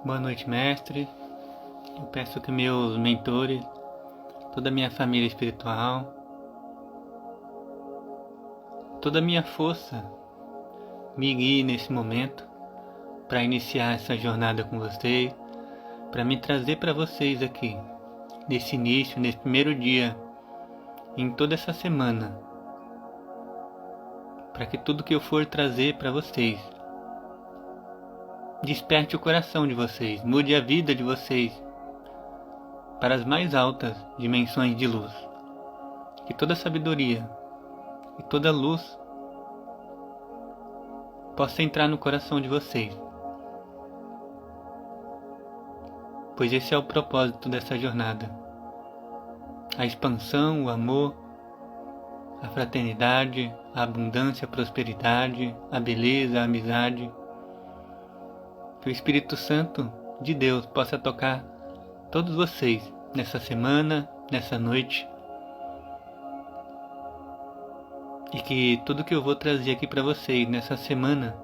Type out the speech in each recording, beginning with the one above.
Boa noite, mestre. Eu peço que meus mentores, toda a minha família espiritual, toda a minha força me guie nesse momento para iniciar essa jornada com vocês, para me trazer para vocês aqui, nesse início, nesse primeiro dia, em toda essa semana, para que tudo que eu for trazer para vocês desperte o coração de vocês, mude a vida de vocês para as mais altas dimensões de luz. Que toda sabedoria e toda luz possa entrar no coração de vocês, pois esse é o propósito dessa jornada: a expansão, o amor, a fraternidade, a abundância, a prosperidade, a beleza, a amizade. Que o Espírito Santo de Deus possa tocar todos vocês nessa semana, nessa noite, e que tudo que eu vou trazer aqui para vocês nessa semana,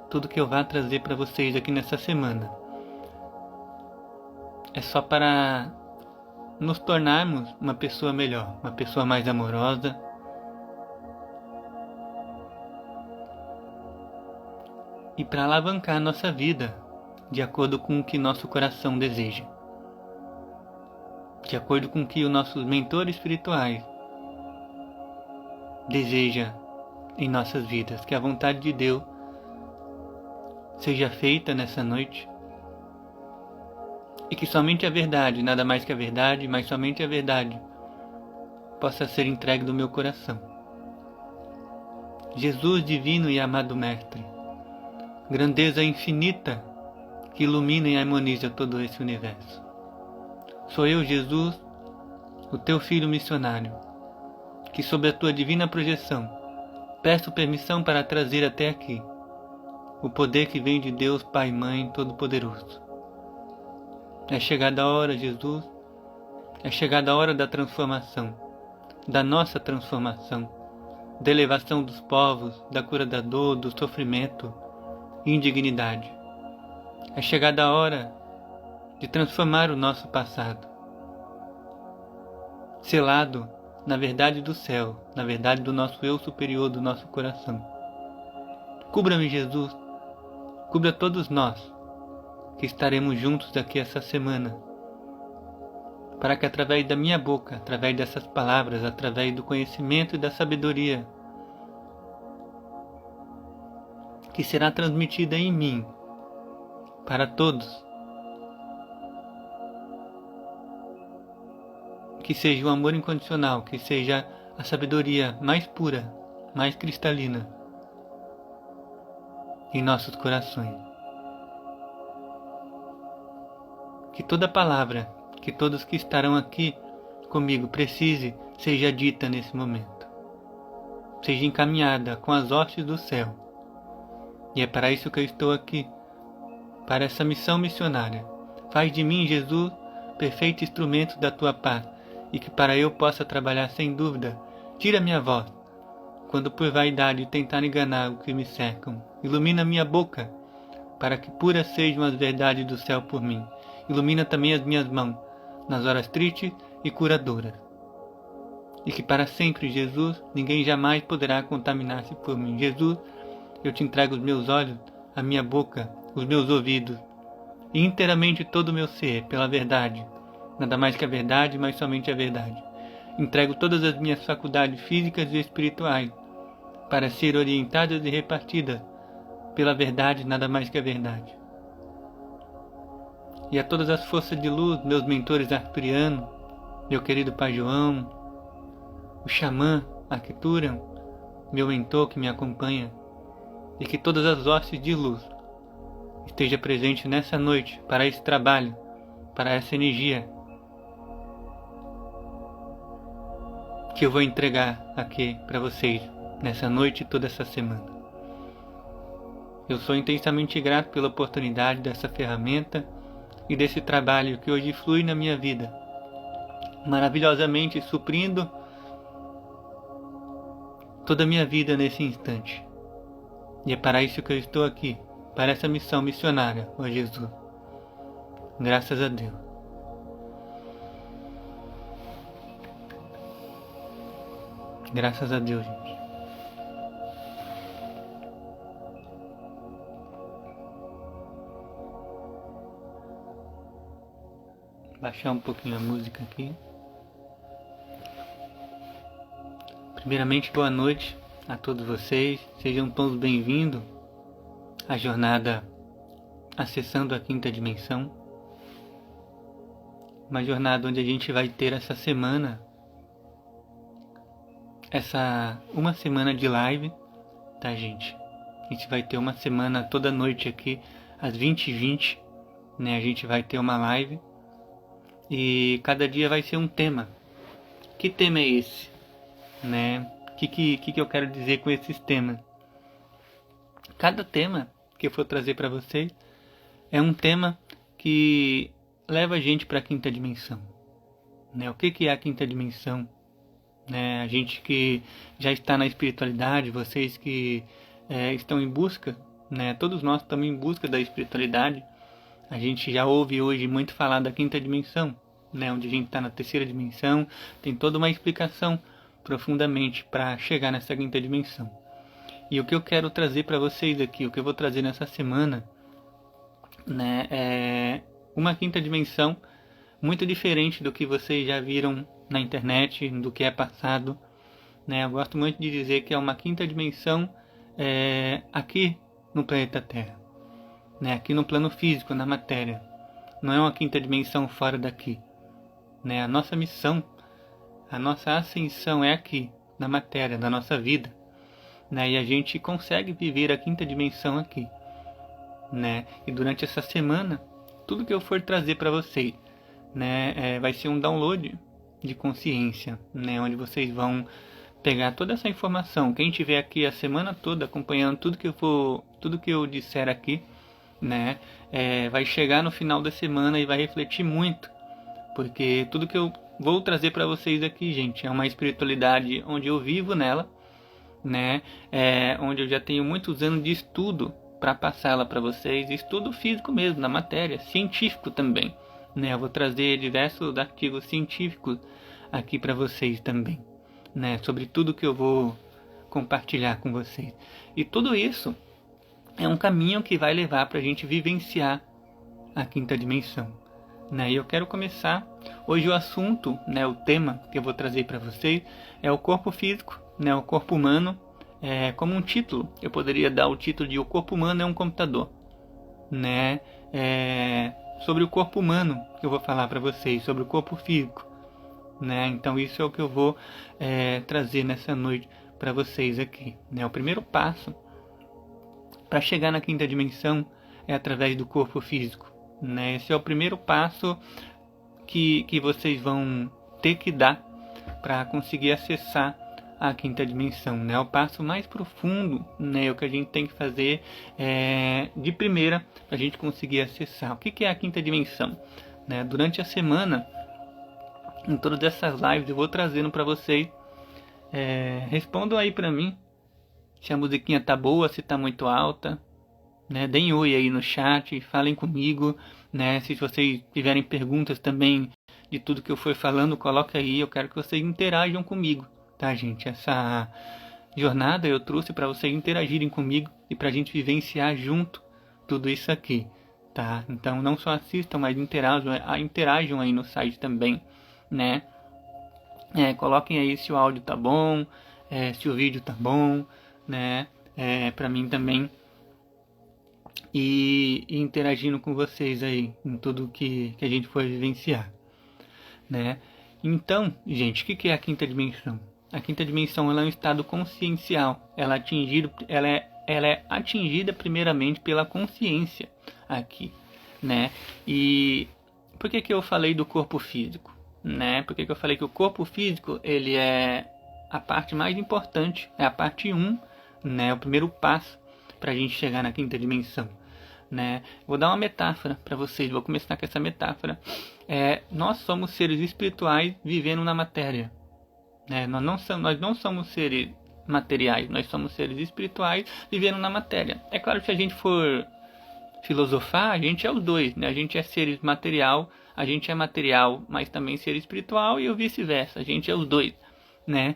tudo que eu vá trazer para vocês aqui nessa semana, é só para nos tornarmos uma pessoa melhor, uma pessoa mais amorosa, e para alavancar nossa vida de acordo com o que nosso coração deseja, de acordo com o que os nossos mentores espirituais desejam em nossas vidas. Que a vontade de Deus seja feita nessa noite, e que somente a verdade, nada mais que a verdade, mas somente a verdade, possa ser entregue do meu coração. Jesus divino e amado Mestre, grandeza infinita que ilumina e harmoniza todo esse universo. Sou eu, Jesus, o teu filho missionário, que sob a tua divina projeção peço permissão para trazer até aqui o poder que vem de Deus Pai e Mãe Todo-Poderoso. É chegada a hora, Jesus, é chegada a hora da transformação, da nossa transformação, da elevação dos povos, da cura da dor, do sofrimento, indignidade. É chegada a hora de transformar o nosso passado, selado na verdade do céu, na verdade do nosso eu superior, do nosso coração. Cubra-me, Jesus, cubra todos nós que estaremos juntos daqui essa semana, para que através da minha boca, através dessas palavras, através do conhecimento e da sabedoria que será transmitida em mim, para todos, que seja o amor incondicional, que seja a sabedoria mais pura, mais cristalina em nossos corações. Que toda palavra que todos que estarão aqui comigo precise seja dita nesse momento, seja encaminhada com as hostes do céu. E é para isso que eu estou aqui, para essa missão missionária. Faz de mim, Jesus, perfeito instrumento da tua paz, e que para eu possa trabalhar sem dúvida, tira minha voz, quando por vaidade tentar enganar os que me cercam. Ilumina minha boca, para que puras sejam as verdades do céu por mim. Ilumina também as minhas mãos, nas horas tristes e curadoras. E que para sempre, Jesus, ninguém jamais poderá contaminar-se por mim. Jesus, eu te entrego os meus olhos, a minha boca, os meus ouvidos, e inteiramente todo o meu ser, pela verdade. Nada mais que a verdade, mas somente a verdade. Entrego todas as minhas faculdades físicas e espirituais, para ser orientadas e repartidas pela verdade, nada mais que a verdade. E a todas as forças de luz, meus mentores arturianos, meu querido Pai João, o xamã, Arcturian, meu mentor que me acompanha, e que todas as hostes de luz esteja presente nessa noite para esse trabalho, para essa energia que eu vou entregar aqui para vocês nessa noite e toda essa semana. Eu sou intensamente grato pela oportunidade dessa ferramenta e desse trabalho que hoje flui na minha vida, maravilhosamente suprindo toda a minha vida nesse instante. E é para isso que eu estou aqui, para essa missão missionária, ó Jesus. Graças a Deus. Graças a Deus, gente. Baixar um pouquinho a música aqui. Primeiramente, boa noite a todos vocês. Sejam todos bem-vindos à jornada acessando a quinta dimensão. Uma jornada onde a gente vai ter essa semana, uma semana de live, tá, gente? A gente vai ter uma semana toda noite aqui, às 20h20, né? A gente vai ter uma live e cada dia vai ser um tema. Que tema é esse, né? O que eu quero dizer com esses temas? Cada tema que eu for trazer para vocês é um tema que leva a gente para a quinta dimensão, né? O que é a quinta dimensão? Né? A gente que já está na espiritualidade, vocês que estão em busca, né? Todos nós estamos em busca da espiritualidade. A gente já ouve hoje muito falar da quinta dimensão, né? Onde a gente está na terceira dimensão, tem toda uma explicação profundamente para chegar nessa quinta dimensão. E o que eu quero trazer para vocês aqui, o que eu vou trazer nessa semana, né, é uma quinta dimensão muito diferente do que vocês já viram na internet, do que é passado, né? Eu gosto muito de dizer que é uma quinta dimensão aqui no planeta Terra, né? Aqui no plano físico, na matéria. Não é uma quinta dimensão fora daqui, né? A nossa missão, a nossa ascensão é aqui, na matéria, na nossa vida, né? E a gente consegue viver a quinta dimensão aqui, né? E durante essa semana, tudo que eu for trazer para vocês, né, vai ser um download de consciência, né? Onde vocês vão pegar toda essa informação. Quem estiver aqui a semana toda acompanhando tudo que eu disser aqui, né, vai chegar no final da semana e vai refletir muito, porque tudo que eu vou trazer para vocês aqui, gente, é uma espiritualidade onde eu vivo nela, né, onde eu já tenho muitos anos de estudo para passá-la para vocês, estudo físico mesmo, na matéria, científico também, né. Eu vou trazer diversos artigos científicos aqui para vocês também, né, sobre tudo que eu vou compartilhar com vocês. E tudo isso é um caminho que vai levar para a gente vivenciar a quinta dimensão, né? E eu quero começar hoje o assunto, né, o tema que eu vou trazer para vocês é o corpo físico, né, o corpo humano. Como um título, eu poderia dar o título de O Corpo Humano é um Computador, né? Sobre o corpo humano que eu vou falar para vocês, sobre o corpo físico, né? Então isso é o que eu vou trazer nessa noite para vocês aqui, né? O primeiro passo para chegar na quinta dimensão é através do corpo físico, né? Esse é o primeiro passo que vocês vão ter que dar para conseguir acessar a quinta dimensão, né? O passo mais profundo, né? O que a gente tem que fazer de primeira para a gente conseguir acessar. O que é a quinta dimensão, né? Durante a semana, em todas essas lives, eu vou trazendo para vocês. Respondam aí para mim se a musiquinha tá boa, se tá muito alta, né? Deem oi aí no chat, falem comigo, né? Se vocês tiverem perguntas também de tudo que eu for falando, coloca aí. Eu quero que vocês interajam comigo, tá, gente? Essa jornada eu trouxe para vocês interagirem comigo e para a gente vivenciar junto tudo isso aqui, tá? Então não só assistam, mas interajam aí no site também, né? Coloquem aí se o áudio tá bom, se o vídeo tá bom, né? Para mim também e interagindo com vocês aí em tudo que a gente for vivenciar, né? Então, gente, o que é a quinta dimensão? A quinta dimensão ela é um estado consciencial. Ela é atingida primeiramente pela consciência aqui, né? E por que eu falei do corpo físico, né? Por que eu falei que o corpo físico ele é a parte mais importante, é a parte 1, né? O primeiro passo para a gente chegar na quinta dimensão, né? Vou dar uma metáfora para vocês. Vou começar com essa metáfora. Nós somos seres espirituais vivendo na matéria. Nós não somos seres materiais, nós somos seres espirituais vivendo na matéria. É claro que se a gente for filosofar, a gente é os dois, né? A gente é seres material, a gente é material, mas também ser espiritual e o vice-versa, a gente é os dois, né?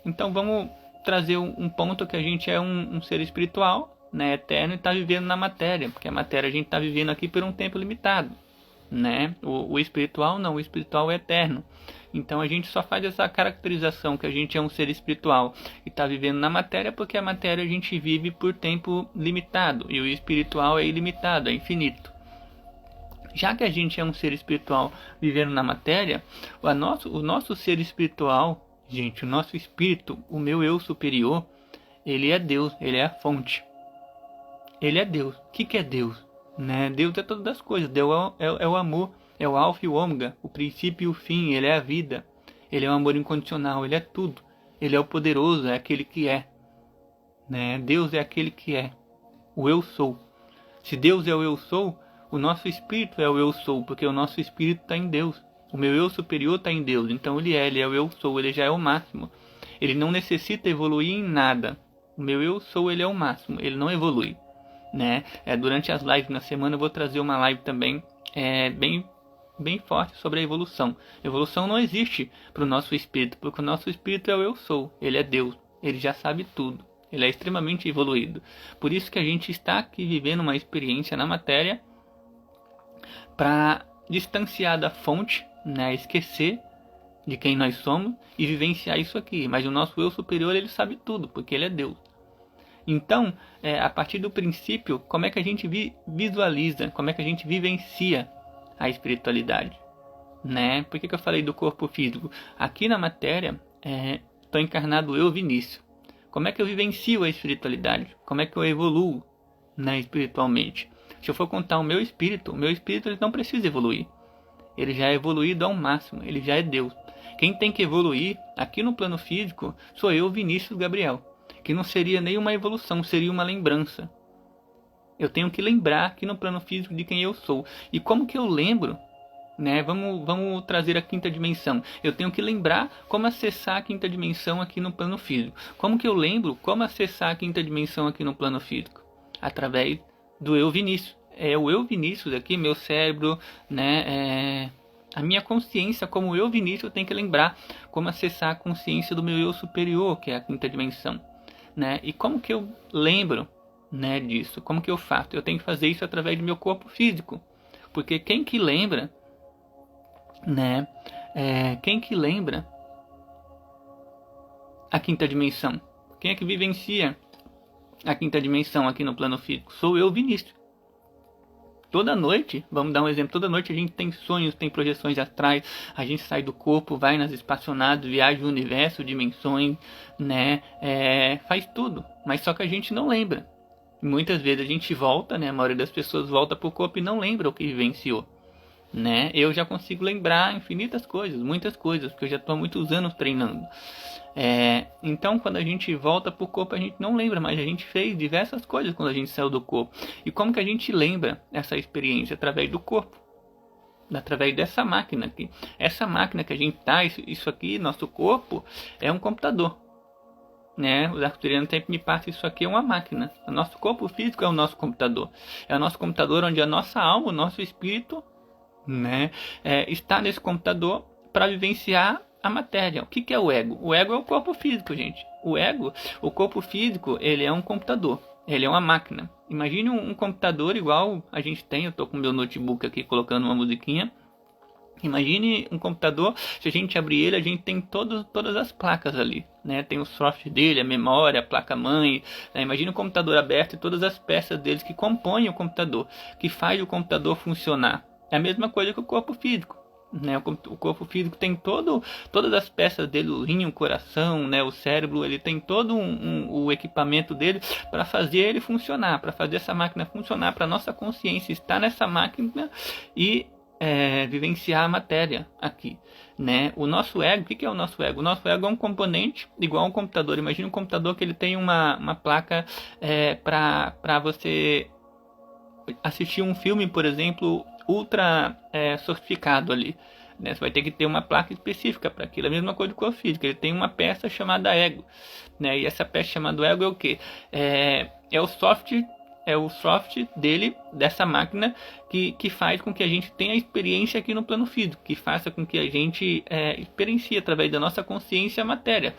Então vamos trazer um ponto que a gente é um ser espiritual, né? Eterno e está vivendo na matéria, porque a matéria a gente está vivendo aqui por um tempo limitado, né? O espiritual não, o espiritual é eterno. Então a gente só faz essa caracterização que a gente é um ser espiritual e está vivendo na matéria, porque a matéria a gente vive por tempo limitado e o espiritual é ilimitado, é infinito. Já que a gente é um ser espiritual vivendo na matéria, o nosso ser espiritual, gente, o nosso espírito, o meu eu superior, ele é Deus, ele é a fonte. Ele é Deus. O que é Deus? Né? Deus é todas as coisas, Deus é o amor. É o alfa e o ômega, o princípio e o fim, ele é a vida. Ele é o amor incondicional, ele é tudo. Ele é o poderoso, é aquele que é. Né? Deus é aquele que é. O eu sou. Se Deus é o eu sou, o nosso espírito é o eu sou, porque o nosso espírito está em Deus. O meu eu superior está em Deus, então ele é o eu sou, ele já é o máximo. Ele não necessita evoluir em nada. O meu eu sou, ele é o máximo, ele não evolui. Né? Durante as lives na semana eu vou trazer uma live também bem forte sobre a evolução. Evolução não existe para o nosso espírito, porque o nosso espírito é o eu sou, ele é Deus, ele já sabe tudo, ele é extremamente evoluído. Por isso que a gente está aqui vivendo uma experiência na matéria para distanciar da fonte, né, esquecer de quem nós somos e vivenciar isso aqui. Mas o nosso eu superior, ele sabe tudo, porque ele é Deus. Então, a partir do princípio, como é que a gente visualiza, como é que a gente vivencia a espiritualidade, né? Por que eu falei do corpo físico? Aqui na matéria, estou encarnado eu, Vinícius. Como é que eu vivencio a espiritualidade? Como é que eu evoluo, né, espiritualmente? Se eu for contar o meu espírito ele não precisa evoluir. Ele já é evoluído ao máximo, ele já é Deus. Quem tem que evoluir aqui no plano físico sou eu, Vinícius Gabriel, que não seria nenhuma evolução, seria uma lembrança. Eu tenho que lembrar aqui no plano físico de quem eu sou. E como que eu lembro? Né? Vamos trazer a quinta dimensão. Eu tenho que lembrar como acessar a quinta dimensão aqui no plano físico. Como que eu lembro como acessar a quinta dimensão aqui no plano físico? Através do eu Vinícius. É o eu Vinícius aqui, meu cérebro, né? A minha consciência como eu Vinícius, eu tenho que lembrar como acessar a consciência do meu eu superior, que é a quinta dimensão. Né? E como que eu lembro, né, disso? Como que eu faço? Eu tenho que fazer isso através do meu corpo físico, porque quem que lembra, né? Quem que lembra a quinta dimensão? Quem é que vivencia a quinta dimensão aqui no plano físico? Sou eu, Vinícius. Toda noite, vamos dar um exemplo, toda noite a gente tem sonhos, tem projeções astrais, a gente sai do corpo, vai nas espaçonaves, viaja o universo, dimensões, né? Faz tudo, mas só que a gente não lembra. Muitas vezes a gente volta, né? A maioria das pessoas volta pro corpo e não lembra o que vivenciou, né? Eu já consigo lembrar infinitas coisas, muitas coisas, porque eu já estou há muitos anos treinando. Então quando a gente volta pro corpo a gente não lembra, mas a gente fez diversas coisas quando a gente saiu do corpo. E como que a gente lembra essa experiência? Através do corpo, através dessa máquina aqui. Essa máquina que a gente tá, isso aqui, nosso corpo, é um computador, né? Os arcturianos sempre me passam, isso aqui é uma máquina. O nosso corpo físico é o nosso computador. É o nosso computador onde a nossa alma, o nosso espírito, né, está nesse computador para vivenciar a matéria. O que é o ego? O ego é o corpo físico, gente. O corpo físico, ele é um computador. Ele é uma máquina. Imagine um computador igual a gente tem. Eu estou com o meu notebook aqui colocando uma musiquinha. Imagine um computador, se a gente abrir ele, a gente tem todas as placas ali, né? Tem o software dele, a memória, a placa-mãe, né? Imagine um computador aberto e todas as peças deles que compõem o computador, que faz o computador funcionar. É a mesma coisa que o corpo físico, né? O corpo físico tem todas as peças dele, o rim, o coração, né? O cérebro, ele tem todo o equipamento dele para fazer ele funcionar, para fazer essa máquina funcionar, para nossa consciência estar nessa máquina e vivenciar a matéria aqui, né? O nosso ego, o que é o nosso ego? O nosso ego é um componente igual a um computador. Imagina um computador que ele tem uma placa para você assistir um filme, por exemplo, ultra sofisticado ali, né? Você vai ter que ter uma placa específica para aquilo. A mesma coisa do corpo físico, ele tem uma peça chamada ego, né? E essa peça chamada ego é o que? É o software dele, dessa máquina, que faz com que a gente tenha experiência aqui no plano físico, que faça com que a gente experiencie através da nossa consciência a matéria,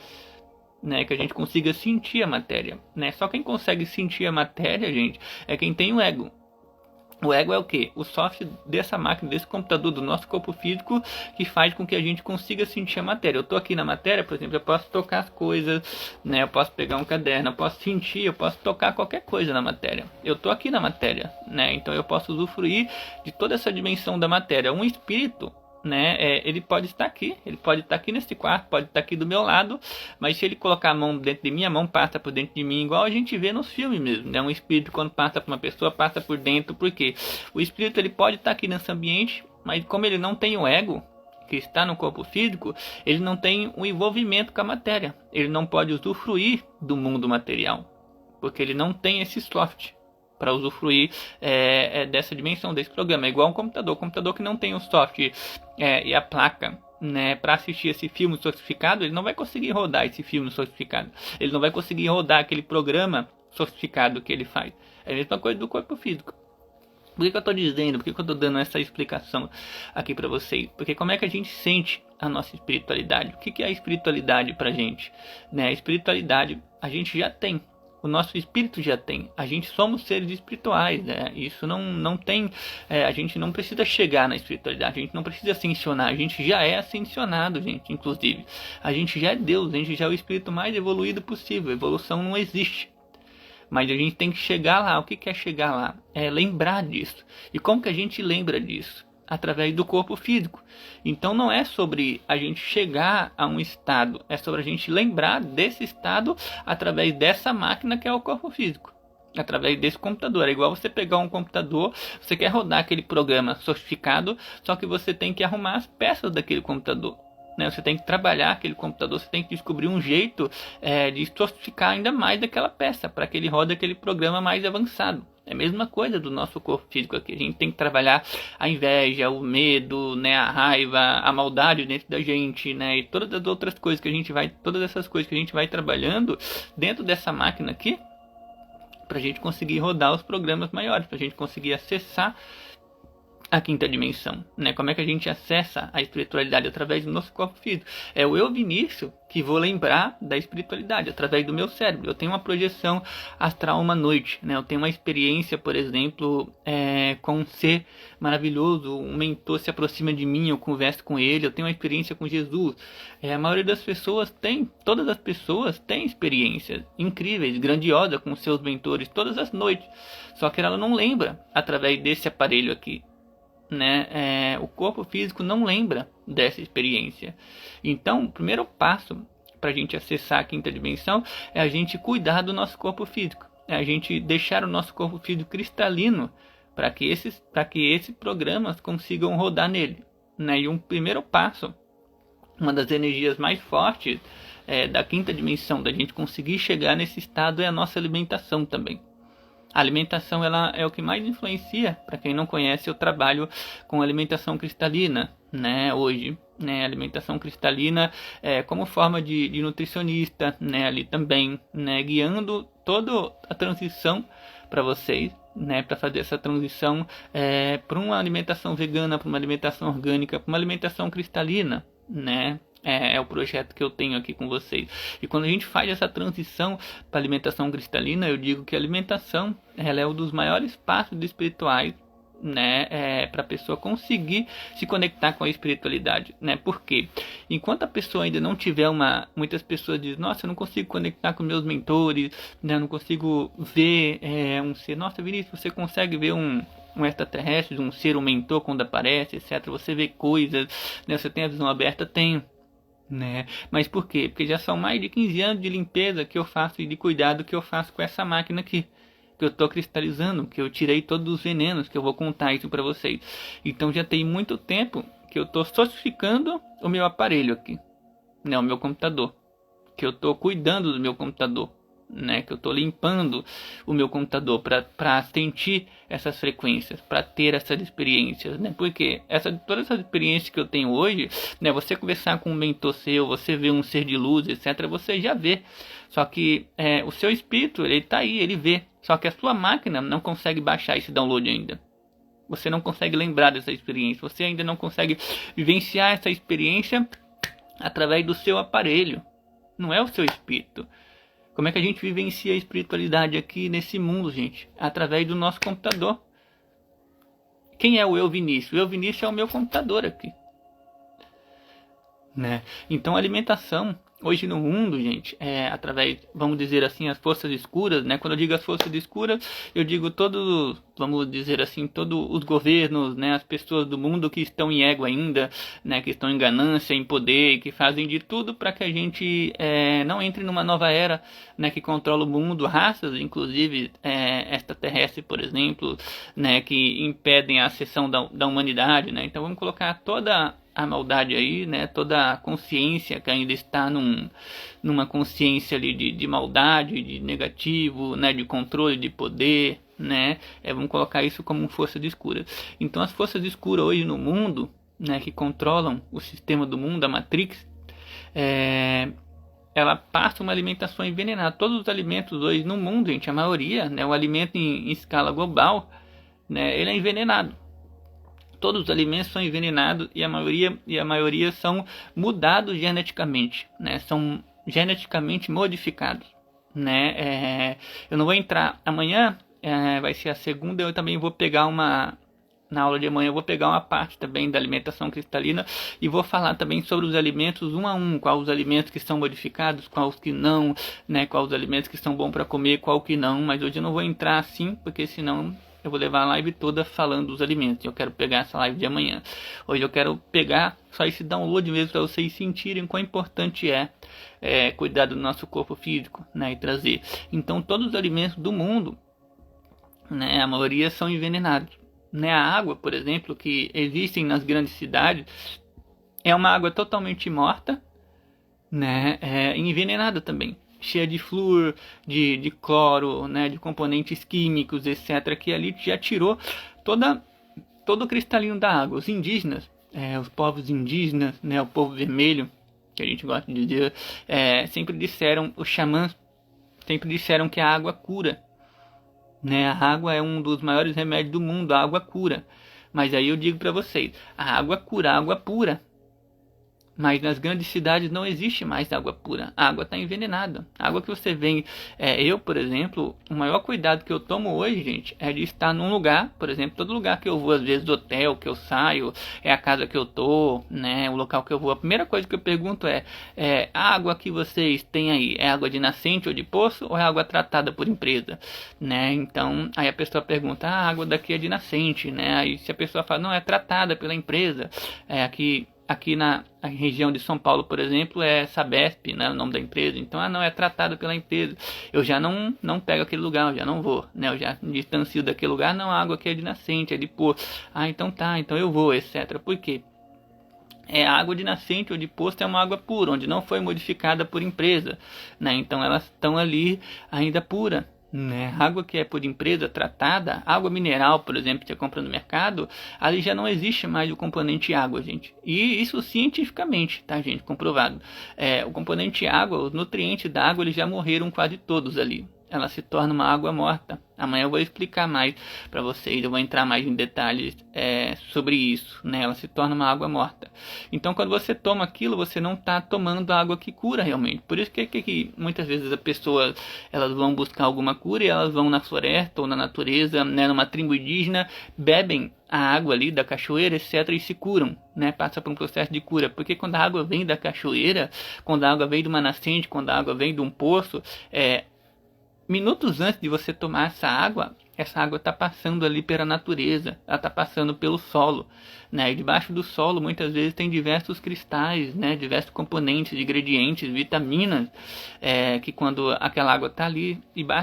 né? Que a gente consiga sentir a matéria, né? Só quem consegue sentir a matéria, gente, é quem tem o ego. O ego é o que? O software dessa máquina, desse computador, do nosso corpo físico, que faz com que a gente consiga sentir a matéria. Eu estou aqui na matéria, por exemplo, eu posso tocar as coisas, né? Eu posso pegar um caderno, eu posso sentir, eu posso tocar qualquer coisa na matéria. Eu estou aqui na matéria, né? Então eu posso usufruir de toda essa dimensão da matéria. Um espírito, né? Ele pode estar aqui nesse quarto, pode estar aqui do meu lado, mas se ele colocar a mão dentro de mim, a mão passa por dentro de mim, igual a gente vê nos filmes mesmo, né? Um espírito, quando passa por uma pessoa, passa por dentro, porque o espírito, ele pode estar aqui nesse ambiente, mas como ele não tem o ego que está no corpo físico, ele não tem um envolvimento com a matéria, ele não pode usufruir do mundo material, porque ele não tem esse software para usufruir dessa dimensão, desse programa. É igual um computador que não tem o software e a placa, né, para assistir esse filme sofisticado, ele não vai conseguir rodar esse filme sofisticado, ele não vai conseguir rodar aquele programa sofisticado que ele faz. É a mesma coisa do corpo físico. Por que eu estou dizendo, por que eu estou dando essa explicação aqui para vocês? Porque como é que a gente sente a nossa espiritualidade? O que é a espiritualidade para a gente? Né? A espiritualidade a gente já tem. O nosso espírito já tem. A gente somos seres espirituais, né? Isso não tem. A gente não precisa chegar na espiritualidade. A gente não precisa ascensionar. A gente já é ascensionado, gente. Inclusive, a gente já é Deus. A gente já é o espírito mais evoluído possível. Evolução não existe. Mas a gente tem que chegar lá. O que é chegar lá? É lembrar disso. E como que a gente lembra disso? Através do corpo físico. Então não é sobre a gente chegar a um estado, é sobre a gente lembrar desse estado através dessa máquina que é o corpo físico, através desse computador. É igual você pegar um computador, você quer rodar aquele programa sofisticado, só que você tem que arrumar as peças daquele computador, né? Você tem que trabalhar aquele computador, você tem que descobrir um jeito de sofisticar ainda mais daquela peça, para que ele rode aquele programa mais avançado. É a mesma coisa do nosso corpo físico aqui. A gente tem que trabalhar a inveja, o medo, né, a raiva, a maldade dentro da gente, né, e todas as outras coisas que a gente vai, todas essas coisas que a gente vai trabalhando dentro dessa máquina aqui, para a gente conseguir rodar os programas maiores, para a gente conseguir acessar a quinta dimensão, né? Como é que a gente acessa a espiritualidade? Através do nosso corpo físico. É o eu, Vinícius, que vou lembrar da espiritualidade através do meu cérebro. Eu tenho uma projeção astral uma noite, né? Eu tenho uma experiência, por exemplo, com um ser maravilhoso, um mentor se aproxima de mim, eu converso com ele, eu tenho uma experiência com Jesus. A maioria das pessoas tem, todas as pessoas têm experiências incríveis, grandiosas com seus mentores todas as noites, só que ela não lembra através desse aparelho aqui, né? O corpo físico não lembra dessa experiência. Então, o primeiro passo para a gente acessar a quinta dimensão é a gente cuidar do nosso corpo físico, é a gente deixar o nosso corpo físico cristalino para que esses programas consigam rodar nele, né? E um primeiro passo, uma das energias mais fortes da quinta dimensão, da gente conseguir chegar nesse estado, é a nossa alimentação também. A alimentação, ela é o que mais influencia. Para quem não conhece, eu trabalho com alimentação cristalina, né, hoje, né, alimentação cristalina como forma de nutricionista, né, ali também, né, guiando toda a transição para vocês, né, para fazer essa transição para uma alimentação vegana, para uma alimentação orgânica, para uma alimentação cristalina, né. É o projeto que eu tenho aqui com vocês. E quando a gente faz essa transição para alimentação cristalina, eu digo que a alimentação, ela é um dos maiores passos espirituais, né, para a pessoa conseguir se conectar com a espiritualidade, né? Porque enquanto a pessoa ainda não tiver muitas pessoas dizem: nossa, eu não consigo conectar com meus mentores, né? Eu não consigo ver um ser. Nossa, Vinícius, você consegue ver um um extraterrestre, um ser, um mentor quando aparece, etc. Você vê coisas, né? Você tem a visão aberta? Tenho. Né? Mas por quê? Porque já são mais de 15 anos de limpeza que eu faço e de cuidado que eu faço com essa máquina aqui. Que eu estou cristalizando, que eu tirei todos os venenos, que eu vou contar isso para vocês. Então já tem muito tempo que eu estou sosificando o meu aparelho aqui, né? O meu computador. Que eu estou cuidando do meu computador. Né, que eu estou limpando o meu computador para sentir essas frequências, para ter essas experiências, né? Porque todas essas experiências que eu tenho hoje, né, você conversar com um mentor seu, você vê um ser de luz, etc., você já vê. Só que o seu espírito, ele está aí, ele vê. Só que a sua máquina não consegue baixar esse download ainda. Você não consegue lembrar dessa experiência. Você ainda não consegue vivenciar essa experiência através do seu aparelho. Não é o seu espírito. Como é que a gente vivencia a espiritualidade aqui nesse mundo, gente? Através do nosso computador. Quem é o eu Vinícius? O eu Vinícius é o meu computador aqui. Né? Então a alimentação hoje no mundo, gente, através, vamos dizer assim, as forças escuras, né? Quando eu digo as forças escuras, eu digo todos, vamos dizer assim, todos os governos, né? As pessoas do mundo que estão em ego ainda, né? Que estão em ganância, em poder, e que fazem de tudo para que a gente não entre numa nova era, né? Que controla o mundo, raças, inclusive extraterrestre, por exemplo, né? Que impedem a acessão da humanidade, né? Então vamos colocar toda a maldade aí, né? Toda a consciência que ainda está numa consciência ali de maldade, de negativo, né? De controle, de poder, né? Vamos colocar isso como forças escuras. Então as forças escuras hoje no mundo, né? Que controlam o sistema do mundo, a Matrix, ela passa uma alimentação envenenada. Todos os alimentos hoje no mundo, gente, a maioria, né? O alimento em escala global, né? Ele é envenenado. Todos os alimentos são envenenados e a maioria são mudados geneticamente, né? São geneticamente modificados, né? Eu não vou entrar amanhã, vai ser a segunda. Eu também vou pegar na aula de amanhã eu vou pegar uma parte também da alimentação cristalina e vou falar também sobre os alimentos um a um, quais os alimentos que são modificados, quais que não, né? Quais os alimentos que são bons para comer, qual que não. Mas hoje eu não vou entrar assim, porque senão eu vou levar a live toda falando dos alimentos. Eu quero pegar essa live de amanhã. Hoje eu quero pegar só esse download mesmo para vocês sentirem quão importante é cuidar do nosso corpo físico, né? E trazer. Então todos os alimentos do mundo, né? A maioria são envenenados. Né? A água, por exemplo, que existem nas grandes cidades, é uma água totalmente morta, né? Envenenada também. Cheia de flúor, de cloro, né, de componentes químicos, etc., que ali já tirou todo o cristalino da água. Os indígenas, os povos indígenas, né, o povo vermelho, que a gente gosta de dizer, sempre disseram, os xamãs sempre disseram que a água cura. Né? A água é um dos maiores remédios do mundo, a água cura. Mas aí eu digo para vocês, a água cura, a água pura. Mas nas grandes cidades não existe mais água pura. A água está envenenada. A água que você vem... eu, por exemplo, o maior cuidado que eu tomo hoje, gente, é de estar num lugar, por exemplo, todo lugar que eu vou, às vezes hotel que eu saio, é a casa que eu tô, né, o local que eu vou. A primeira coisa que eu pergunto a água que vocês têm aí, é água de nascente ou de poço ou é água tratada por empresa? Né? Então, aí a pessoa pergunta, a água daqui é de nascente, né? Aí se a pessoa fala, não, é tratada pela empresa, Aqui na região de São Paulo, por exemplo, é Sabesp, né, o nome da empresa. Então, não é tratado pela empresa. Eu já não pego aquele lugar, eu já não vou, né? Eu já me distancio daquele lugar. Não, a água aqui é de nascente, é de poço. Então tá, então eu vou, etc. Por quê? A água de nascente ou de poço é uma água pura, onde não foi modificada por empresa, né? Então elas estão ali ainda pura. Né? Água que é por empresa tratada, água mineral, por exemplo, que você compra no mercado, ali já não existe mais o componente água, gente. E isso cientificamente, tá, gente? Comprovado. O componente água, os nutrientes da água, eles já morreram quase todos ali. Ela se torna uma água morta. Amanhã eu vou explicar mais para vocês, eu vou entrar mais em detalhes sobre isso, né? Ela se torna uma água morta. Então, quando você toma aquilo, você não está tomando a água que cura realmente. Por isso que muitas vezes as pessoas elas vão buscar alguma cura e elas vão na floresta ou na natureza, né? Numa tribo indígena, bebem a água ali da cachoeira, etc., e se curam, né? Passa por um processo de cura. Porque quando a água vem da cachoeira, quando a água vem de uma nascente, quando a água vem de um poço, minutos antes de você tomar essa água está passando ali pela natureza, ela está passando pelo solo, né? E debaixo do solo muitas vezes tem diversos cristais, né? Diversos componentes, ingredientes, vitaminas, que quando aquela água está ali,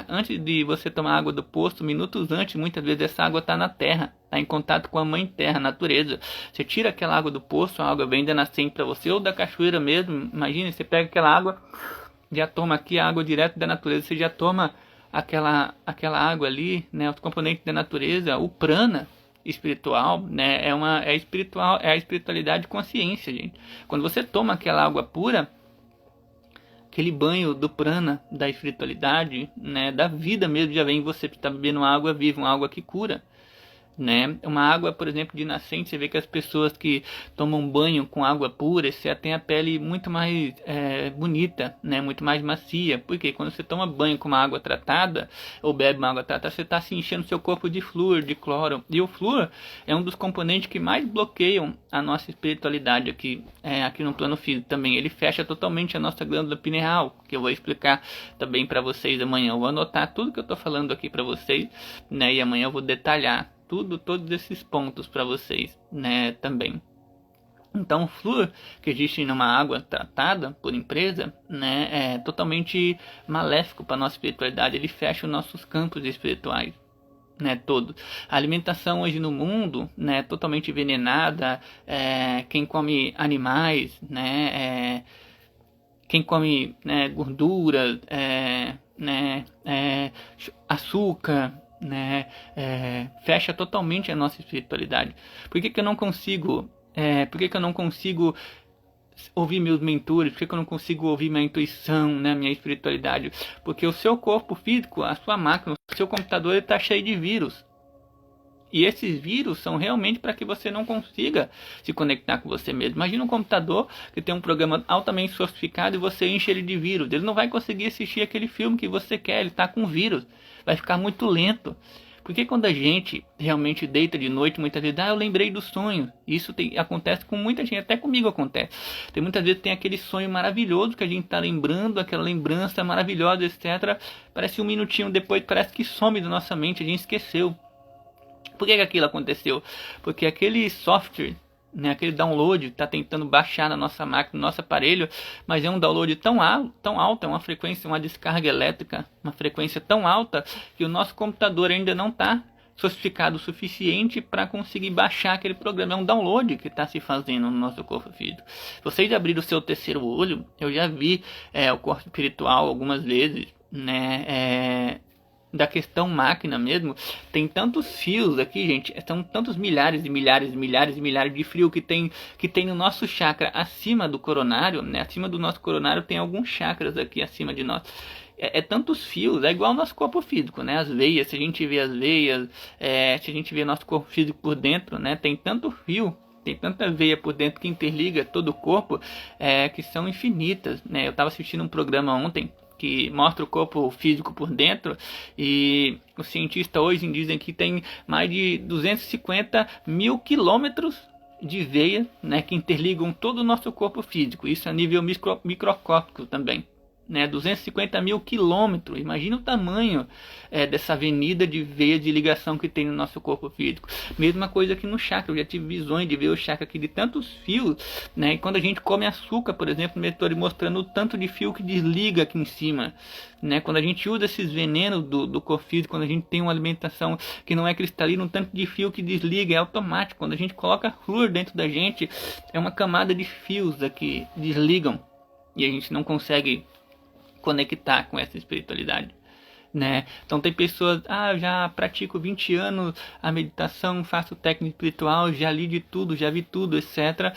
antes de você tomar água do poço, minutos antes, muitas vezes essa água está na terra, está em contato com a mãe terra, a natureza. Você tira aquela água do poço, a água vem da nascente para você, ou da cachoeira mesmo. Imagina, você pega aquela água, já toma aqui a água direto da natureza, você já toma aquela água ali, né, os componentes da natureza, o prana espiritual, né, espiritual, é a espiritualidade de consciência, gente. Quando você toma aquela água pura, aquele banho do prana, da espiritualidade, né, da vida mesmo, já vem em você, está bebendo água viva, uma água que cura, né? Uma água, por exemplo, de nascente, você vê que as pessoas que tomam banho com água pura, você tem a pele muito mais bonita, né? Muito mais macia, porque quando você toma banho com uma água tratada, ou bebe uma água tratada, você está se enchendo seu corpo de flúor, de cloro, e o flúor é um dos componentes que mais bloqueiam a nossa espiritualidade aqui no plano físico também. Ele fecha totalmente a nossa glândula pineal, que eu vou explicar também para vocês amanhã. Eu vou anotar tudo que eu estou falando aqui para vocês, né? E amanhã eu vou detalhar todos esses pontos para vocês, né, também. Então, o flúor que existe numa água tratada por empresa, né, é totalmente maléfico para a nossa espiritualidade. Ele fecha os nossos campos espirituais, né, todos. A alimentação hoje no mundo, né, é totalmente envenenada. Quem come animais, né, quem come, né, gordura, açúcar, né, fecha totalmente a nossa espiritualidade. Por que eu não consigo ouvir meus mentores? Por que eu não consigo ouvir minha intuição, né, minha espiritualidade? Porque o seu corpo físico, a sua máquina, o seu computador está cheio de vírus. E esses vírus são realmente para que você não consiga se conectar com você mesmo. Imagina um computador que tem um programa altamente sofisticado e você enche ele de vírus. Ele não vai conseguir assistir aquele filme que você quer, ele está com vírus. Vai ficar muito lento. Porque quando a gente realmente deita de noite, muitas vezes, eu lembrei do sonho. Isso acontece com muita gente, até comigo acontece. Tem muitas vezes tem aquele sonho maravilhoso que a gente está lembrando, aquela lembrança maravilhosa, etc. Parece um minutinho depois, parece que some da nossa mente, a gente esqueceu. Por que aquilo aconteceu? Porque aquele software, né, aquele download está tentando baixar na nossa máquina, no nosso aparelho, mas é um download tão alto, é uma frequência, uma descarga elétrica, uma frequência tão alta que o nosso computador ainda não está sofisticado o suficiente para conseguir baixar aquele programa. É um download que está se fazendo no nosso corpo físico. Vocês abriram o seu terceiro olho, eu já vi o corpo espiritual algumas vezes, né, da questão máquina mesmo, tem tantos fios aqui, gente, são tantos milhares e milhares e milhares e milhares de fio que tem no nosso chakra acima do coronário, né? Acima do nosso coronário tem alguns chakras aqui acima de nós. Tantos fios, é igual ao nosso corpo físico, né? As veias, se a gente vê as veias, se a gente vê nosso corpo físico por dentro, né? Tem tanto fio, tem tanta veia por dentro que interliga todo o corpo, que são infinitas, né? Eu estava assistindo um programa ontem que mostra o corpo físico por dentro, e os cientistas hoje dizem que tem mais de 250 mil quilômetros de veia, né, que interligam todo o nosso corpo físico. Isso a nível microscópico também, né, 250 mil quilômetros. Imagina o tamanho dessa avenida de veia de ligação que tem no nosso corpo físico. Mesma coisa aqui no chakra. Eu já tive visões de ver o chakra aqui de tantos fios, né? E quando a gente come açúcar, por exemplo, me estou mostrando o tanto de fio que desliga aqui em cima, né? Quando a gente usa esses venenos do corpo físico, quando a gente tem uma alimentação que não é cristalina, um tanto de fio que desliga, é automático. Quando a gente coloca flúor dentro da gente, é uma camada de fios aqui desligam e a gente não consegue conectar com essa espiritualidade, né? Então tem pessoas, eu já pratico 20 anos a meditação, faço técnica espiritual, já li de tudo, já vi tudo, etc.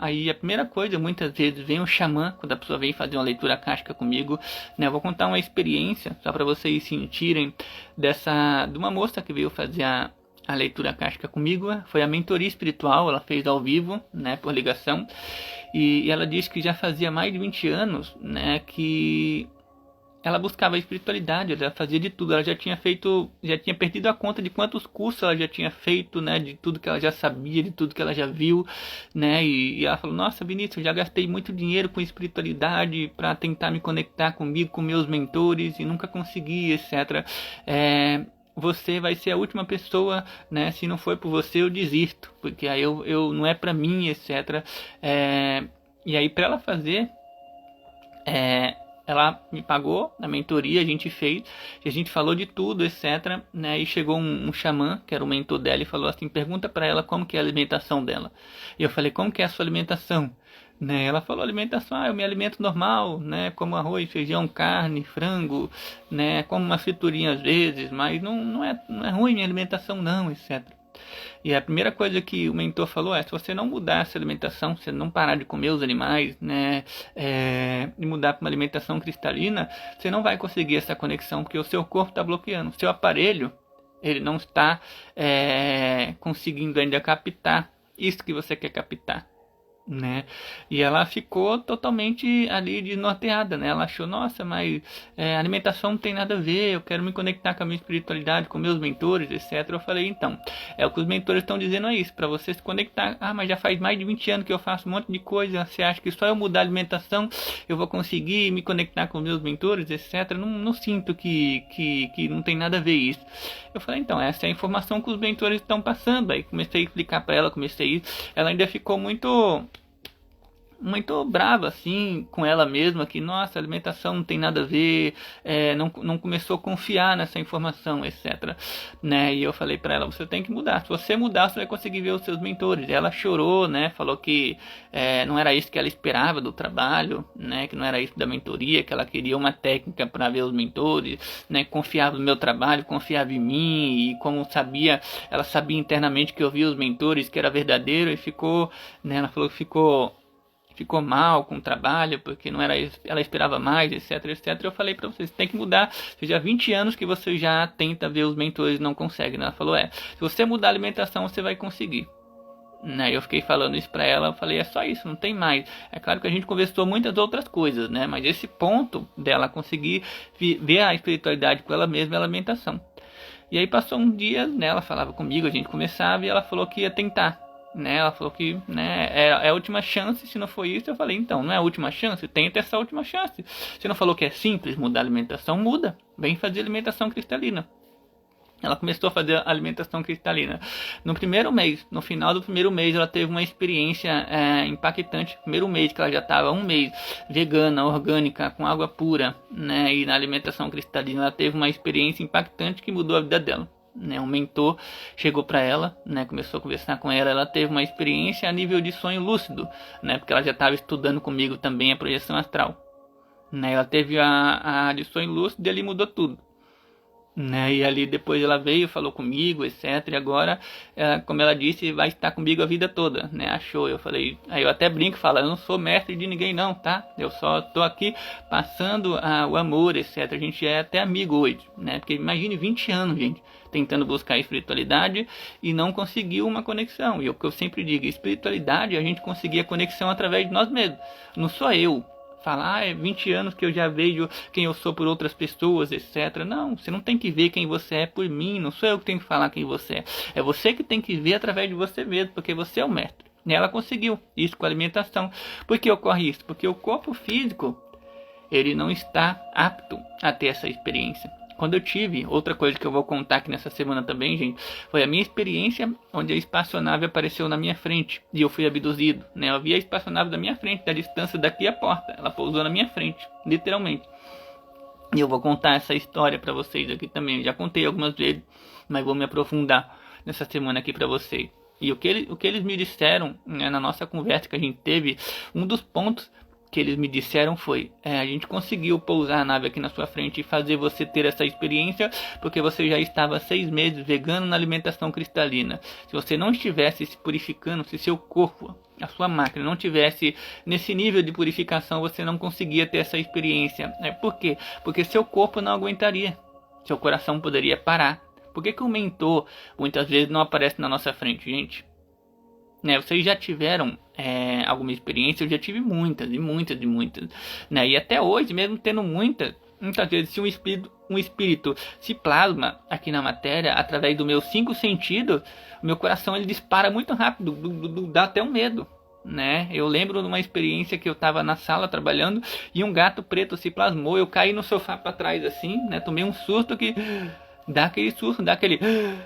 Aí a primeira coisa, muitas vezes vem um xamã, quando a pessoa vem fazer uma leitura akáshica comigo, né? Eu vou contar uma experiência, só para vocês sentirem, de uma moça que veio fazer a leitura akáshica comigo. Foi a mentoria espiritual, ela fez ao vivo, né, por ligação, e ela disse que já fazia mais de 20 anos, né, que ela buscava a espiritualidade, ela fazia de tudo, ela já tinha perdido a conta de quantos cursos ela já tinha feito, né, de tudo que ela já sabia, de tudo que ela já viu, né, e ela falou, nossa, Vinícius, eu já gastei muito dinheiro com espiritualidade para tentar me conectar comigo, com meus mentores, e nunca consegui, etc. Você vai ser a última pessoa, né, se não for por você eu desisto, porque aí eu não é para mim, etc. E aí para ela fazer, ela me pagou na mentoria, a gente fez, a gente falou de tudo, etc, né, e chegou um xamã, que era o mentor dela, e falou assim, pergunta para ela como que é a alimentação dela. E eu falei, como que é a sua alimentação? Né, ela falou, alimentação, eu me alimento normal, né, como arroz, feijão, carne, frango, né, como uma friturinha às vezes, mas não é ruim minha alimentação não, etc. E a primeira coisa que o mentor falou se você não mudar essa alimentação, se você não parar de comer os animais, né, e mudar para uma alimentação cristalina, você não vai conseguir essa conexão, porque o seu corpo está bloqueando. O seu aparelho, ele não está conseguindo ainda captar isso que você quer captar. Né? E ela ficou totalmente ali desnorteada, né? Ela achou, nossa, mas alimentação não tem nada a ver, eu quero me conectar com a minha espiritualidade, com meus mentores, etc. Eu falei, então, o que os mentores estão dizendo é isso, para você se conectar. Mas já faz mais de 20 anos que eu faço um monte de coisa, você acha que só eu mudar a alimentação eu vou conseguir me conectar com meus mentores, etc. Não sinto que não tem nada a ver isso. Eu falei, então, essa é a informação que os mentores estão passando. Aí comecei a explicar para ela, ela ainda ficou muito brava assim com ela mesma, que nossa, alimentação não tem nada a ver, não começou a confiar nessa informação, etc, né? E eu falei para ela, você tem que mudar, se você mudar você vai conseguir ver os seus mentores. E ela chorou, né, falou que não era isso que ela esperava do trabalho, né, que não era isso da mentoria, que ela queria uma técnica para ver os mentores, né, confiava no meu trabalho, confiava em mim, e como ela sabia internamente que eu via os mentores, que era verdadeiro, e ficou, né, ela falou que ficou mal com o trabalho, porque não era isso, ela esperava mais, etc, etc. Eu falei pra vocês, tem que mudar. Já há 20 anos que você já tenta ver os mentores e não consegue, né? Ela falou, se você mudar a alimentação, você vai conseguir. Né? Eu fiquei falando isso pra ela, eu falei, é só isso, não tem mais. É claro que a gente conversou muitas outras coisas, né? Mas esse ponto dela conseguir ver a espiritualidade com ela mesma é a alimentação. E aí passou um dia, né? Ela falava comigo, a gente começava e ela falou que ia tentar. Né, ela falou que, né, é a última chance. Se não foi isso, eu falei, então, não é a última chance? Tenta essa última chance. Você não falou que é simples mudar a alimentação? Muda, vem fazer alimentação cristalina. Ela começou a fazer a alimentação cristalina. No primeiro mês, no final do primeiro mês, ela teve uma experiência impactante. No primeiro mês que ela já estava um mês vegana, orgânica, com água pura, né, e na alimentação cristalina, ela teve uma experiência impactante que mudou a vida dela. Né, um mentor chegou para ela, né, começou a conversar com ela, ela teve uma experiência a nível de sonho lúcido, né, porque ela já estava estudando comigo também a projeção astral, né, ela teve a de sonho lúcido e ali mudou tudo, né, e ali depois ela veio, falou comigo, etc, e agora, como ela disse, vai estar comigo a vida toda, né, achou. Eu falei, aí eu até brinco, falo, eu não sou mestre de ninguém não, tá, eu só tô aqui passando o amor, etc, a gente é até amigo hoje, né, porque imagine 20 anos, gente, tentando buscar a espiritualidade e não conseguiu uma conexão. E o que eu sempre digo, espiritualidade, a gente conseguir a conexão através de nós mesmos. Não sou eu falar, 20 anos que eu já vejo quem eu sou por outras pessoas, etc. Não, você não tem que ver quem você é por mim, não sou eu que tenho que falar quem você é. É você que tem que ver através de você mesmo, porque você é o mestre. E ela conseguiu isso com a alimentação. Por que ocorre isso? Porque o corpo físico, ele não está apto a ter essa experiência. Quando eu tive, outra coisa que eu vou contar aqui nessa semana também, gente, foi a minha experiência onde a espaçonave apareceu na minha frente e eu fui abduzido, né? Eu vi a espaçonave da minha frente, da distância daqui à porta, ela pousou na minha frente, literalmente. E eu vou contar essa história pra vocês aqui também, eu já contei algumas vezes, mas vou me aprofundar nessa semana aqui pra vocês. E o que eles me disseram, né, na nossa conversa que a gente teve, um dos pontos que eles me disseram foi, a gente conseguiu pousar a nave aqui na sua frente e fazer você ter essa experiência porque você já estava 6 meses vegano na alimentação cristalina. Se você não estivesse se purificando, se seu corpo, a sua máquina não tivesse nesse nível de purificação, você não conseguia ter essa experiência. Por quê? Porque seu corpo não aguentaria, seu coração poderia parar. Por que o mentor muitas vezes não aparece na nossa frente, gente? Né, vocês já tiveram alguma experiência? Eu já tive muitas, né? E até hoje, mesmo tendo muitas, Muitas vezes, se um espírito se plasma aqui na matéria, através dos meus 5 sentidos, o meu coração ele dispara muito rápido, dá até um medo, né? Eu lembro de uma experiência que eu estava na sala trabalhando e um gato preto se plasmou, eu caí no sofá para trás assim, né? Tomei um susto que dá aquele susto, dá aquele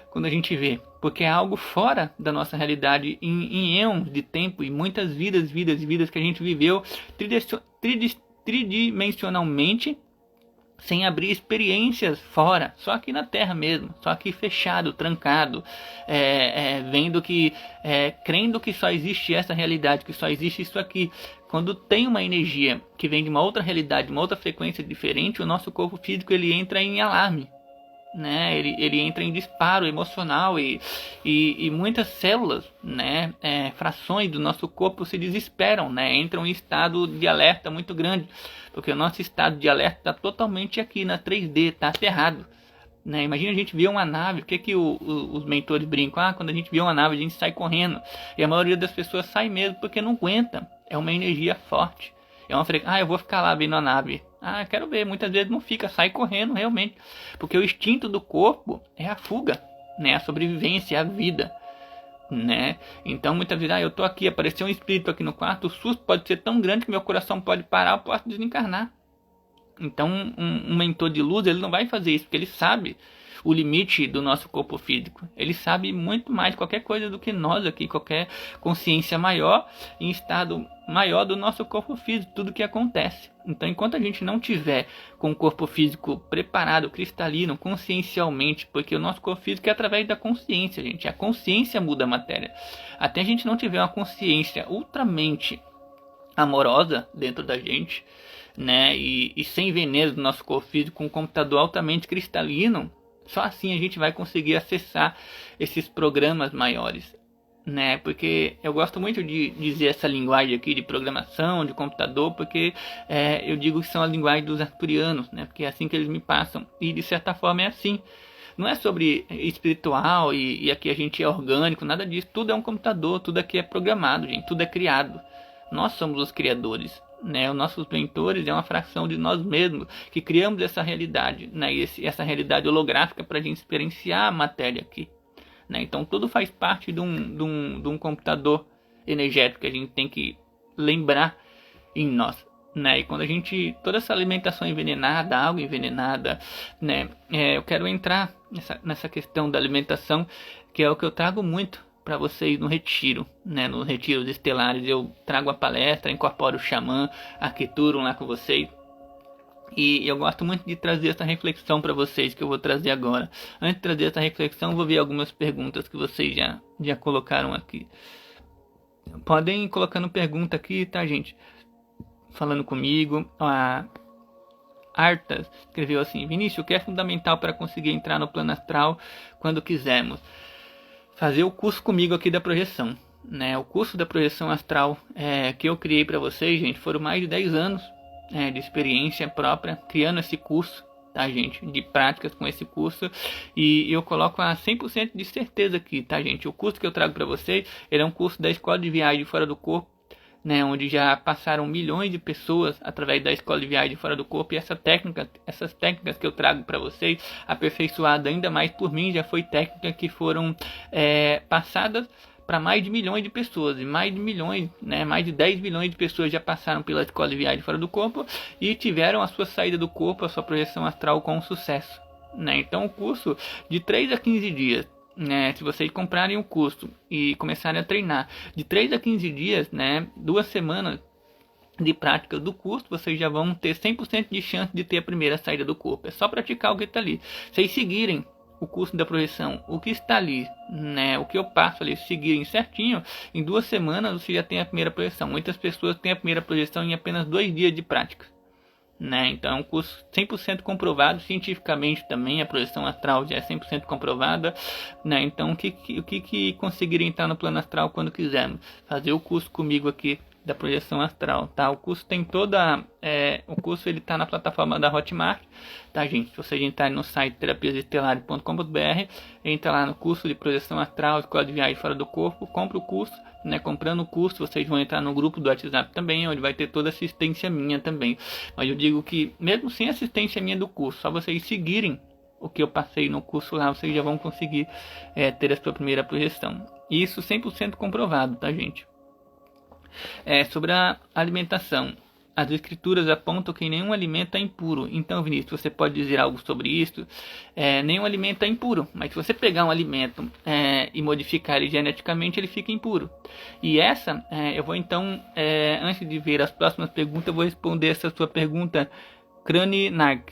quando a gente vê, porque é algo fora da nossa realidade em éons de tempo e muitas vidas que a gente viveu tridimensionalmente, sem abrir experiências fora, só aqui na Terra mesmo, só aqui fechado, trancado, vendo que, crendo que só existe essa realidade, que só existe isso aqui. Quando tem uma energia que vem de uma outra realidade, uma outra frequência diferente, o nosso corpo físico ele entra em alarme, né? Ele entra em disparo emocional e muitas células, né? Frações do nosso corpo se desesperam, né? Entram em estado de alerta muito grande, porque o nosso estado de alerta está totalmente aqui na 3D, está aterrado, né? Imagina a gente ver uma nave, o que os mentores brincam? Quando a gente vê uma nave a gente sai correndo, e a maioria das pessoas sai mesmo porque não aguenta, é uma energia forte. É uma frequência, eu vou ficar lá vendo a nave. Quero ver. Muitas vezes não fica, sai correndo realmente. Porque o instinto do corpo é a fuga, né? A sobrevivência, a vida, né? Então muitas vezes, eu tô aqui, apareceu um espírito aqui no quarto, o susto pode ser tão grande que meu coração pode parar, eu posso desencarnar. Então um mentor de luz, ele não vai fazer isso, porque ele sabe o limite do nosso corpo físico. Ele sabe muito mais qualquer coisa do que nós aqui, qualquer consciência maior, em estado maior do nosso corpo físico, tudo que acontece. Então, enquanto a gente não tiver com o corpo físico preparado, cristalino, consciencialmente, porque o nosso corpo físico é através da consciência, gente. A consciência muda a matéria. Até a gente não tiver uma consciência ultramente amorosa dentro da gente, né, e sem veneno do nosso corpo físico, com um computador altamente cristalino, só assim a gente vai conseguir acessar esses programas maiores, né? Porque eu gosto muito de dizer essa linguagem aqui de programação, de computador, porque eu digo que são a linguagem dos arturianos, né? Porque é assim que eles me passam, e de certa forma é assim. Não é sobre espiritual e aqui a gente é orgânico, nada disso. Tudo é um computador, tudo aqui é programado, gente, tudo é criado. Nós somos os criadores, né? Os nossos mentores é uma fração de nós mesmos que criamos essa realidade, né? Essa realidade holográfica para a gente experienciar a matéria aqui, né? Então tudo faz parte de um computador energético que a gente tem que lembrar em nós, né? E quando a gente, toda essa alimentação envenenada, água envenenada, né? Eu quero entrar nessa questão da alimentação, que é o que eu trago muito para vocês no retiro, né? Nos retiros estelares eu trago a palestra, incorporo o xamã, arquiteturam lá com vocês. E eu gosto muito de trazer essa reflexão para vocês, que eu vou trazer agora. Antes de trazer essa reflexão, vou ver algumas perguntas que vocês já colocaram aqui. Podem ir colocando pergunta aqui, tá, gente? Falando comigo. A Artas escreveu assim: Vinícius, o que é fundamental para conseguir entrar no plano astral quando quisermos? Fazer o curso comigo aqui da projeção, né? O curso da projeção astral que eu criei para vocês, gente, foram mais de 10 anos de experiência própria criando esse curso, tá, gente? De práticas com esse curso, e eu coloco a 100% de certeza aqui, tá, gente? O curso que eu trago para vocês, ele é um curso da Escola de Viagem Fora do Corpo, né? Onde já passaram milhões de pessoas através da Escola de Viagem Fora do Corpo, e essas técnicas que eu trago para vocês, aperfeiçoada ainda mais por mim, já foi técnica que foram passadas para mais de milhões de pessoas, e mais de milhões, né, mais de 10 milhões de pessoas já passaram pela Escola de Viagem Fora do Corpo e tiveram a sua saída do corpo, a sua projeção astral com sucesso, né? Então o curso de 3 a 15 dias, né, se vocês comprarem o curso e começarem a treinar de 3 a 15 dias, né, 2 semanas de prática do curso, vocês já vão ter 100% de chance de ter a primeira saída do corpo. É só praticar o que está ali. Vocês seguirem o curso da projeção, o que está ali, né, o que eu passo ali, seguirem certinho, em 2 semanas você já tem a primeira projeção. Muitas pessoas têm a primeira projeção em apenas 2 dias de prática, né? Então é um curso 100% comprovado cientificamente também, a projeção astral já é 100% comprovada, né? Então o que conseguirem entrar no plano astral quando quisermos? Fazer o curso comigo aqui da projeção astral, tá? O curso tem o curso ele tá na plataforma da Hotmart, tá, gente? Se vocês entrarem no site terapiasestelares.com.br, entra lá no curso de projeção astral, escola de viagem fora do corpo, compra o curso, né? Comprando o curso, vocês vão entrar no grupo do WhatsApp também, onde vai ter toda a assistência minha também. Mas eu digo que, mesmo sem assistência minha do curso, só vocês seguirem o que eu passei no curso lá, vocês já vão conseguir ter a sua primeira projeção. E isso 100% comprovado, tá, gente? Sobre a alimentação, as escrituras apontam que nenhum alimento é impuro. Então, Vinícius, você pode dizer algo sobre isso? Nenhum alimento é impuro, mas se você pegar um alimento e modificar ele geneticamente, ele fica impuro. E eu vou então, antes de ver as próximas perguntas, eu vou responder essa sua pergunta Cranionark,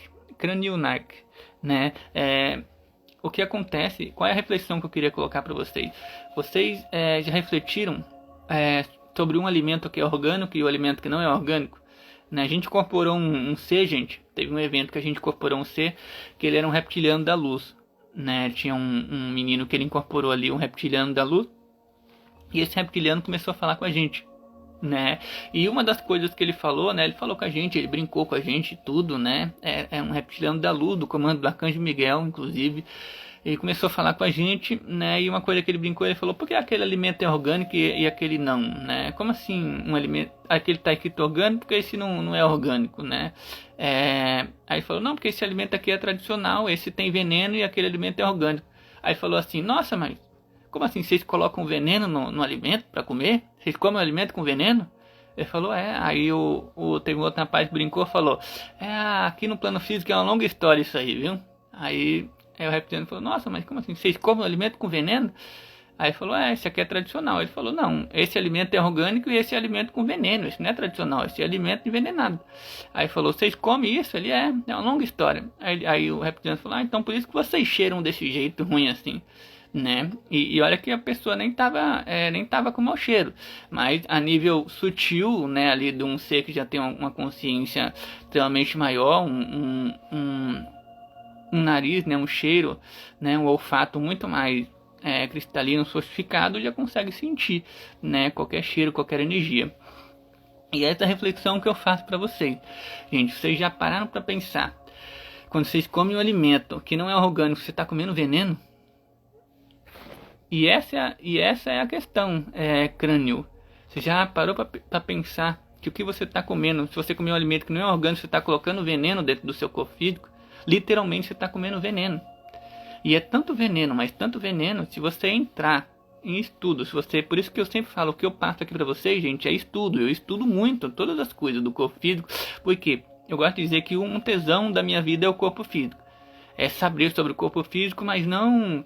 né? O que acontece? Qual é a reflexão que eu queria colocar para vocês? Vocês já refletiram sobre um alimento que é orgânico e o alimento que não é orgânico? Né? A gente incorporou um ser, gente. Teve um evento que a gente incorporou um ser que ele era um reptiliano da luz. Né? Tinha um menino que ele incorporou ali, um reptiliano da luz. E esse reptiliano começou a falar com a gente. Né? E uma das coisas que ele falou, né? Ele falou com a gente, ele brincou com a gente, tudo, né? É um reptiliano da luz, do comando do Arcanjo Miguel, inclusive. Ele começou a falar com a gente, né? E uma coisa que ele brincou, ele falou: por que aquele alimento é orgânico e aquele não, né? Como assim um alimento, aquele tá escrito orgânico, porque esse não é orgânico, né? Aí ele falou: não, porque esse alimento aqui é tradicional, esse tem veneno e aquele alimento é orgânico. Aí falou assim: nossa, mas como assim vocês colocam veneno no alimento para comer? Vocês comem o alimento com veneno? Ele falou: Aí teve um outro rapaz que brincou, falou: aqui no plano físico é uma longa história isso aí, viu? Aí o reptiliano falou: nossa, mas como assim? Vocês comem o alimento com veneno? Aí ele falou: esse aqui é tradicional. Ele falou: não, esse alimento é orgânico e esse é alimento com veneno. Esse não é tradicional, esse é alimento envenenado. Aí falou: vocês comem isso? Ele é uma longa história. Aí o reptiliano falou: então por isso que vocês cheiram desse jeito ruim assim. Né? E olha que a pessoa nem tava com mau cheiro, mas a nível sutil, né, ali de um ser que já tem uma consciência extremamente maior, um nariz, né, um cheiro, né, um olfato muito mais cristalino, sofisticado, já consegue sentir, né, qualquer cheiro, qualquer energia. E essa é a reflexão que eu faço para vocês. Gente, vocês já pararam para pensar, quando vocês comem um alimento que não é orgânico, você está comendo veneno? E essa é a questão, crânio. Você já parou para pensar que o que você está comendo, se você comer um alimento que não é orgânico, você está colocando veneno dentro do seu corpo físico? Literalmente você está comendo veneno. E é tanto veneno, mas tanto veneno, se você entrar em estudo, por isso que eu sempre falo, o que eu passo aqui para vocês, gente, é estudo. Eu estudo muito todas as coisas do corpo físico, porque eu gosto de dizer que um tesão da minha vida é o corpo físico. É saber sobre o corpo físico, mas não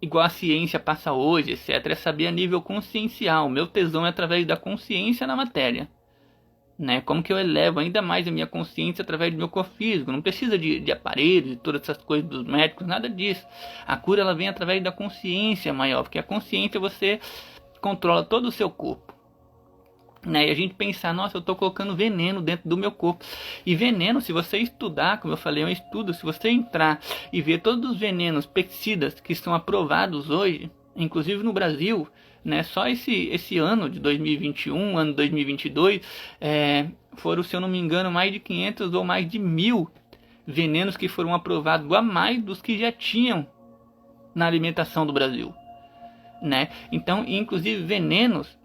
igual a ciência passa hoje, etc. É saber a nível consciencial. Meu tesão é através da consciência na matéria. Né? Como que eu elevo ainda mais a minha consciência através do meu corpo físico? Não precisa de aparelhos, de todas essas coisas dos médicos, nada disso. A cura ela vem através da consciência maior, porque a consciência você controla todo o seu corpo. Né? E a gente pensar, nossa, eu estou colocando veneno dentro do meu corpo. E veneno, se você estudar, como eu falei, é um estudo, se você entrar e ver todos os venenos, pesticidas que são aprovados hoje, inclusive no Brasil, né, só esse ano de 2021, ano 2022, foram, se eu não me engano, mais de 500 ou mais de 1000 venenos que foram aprovados, a mais dos que já tinham na alimentação do Brasil. Né? Então, inclusive venenos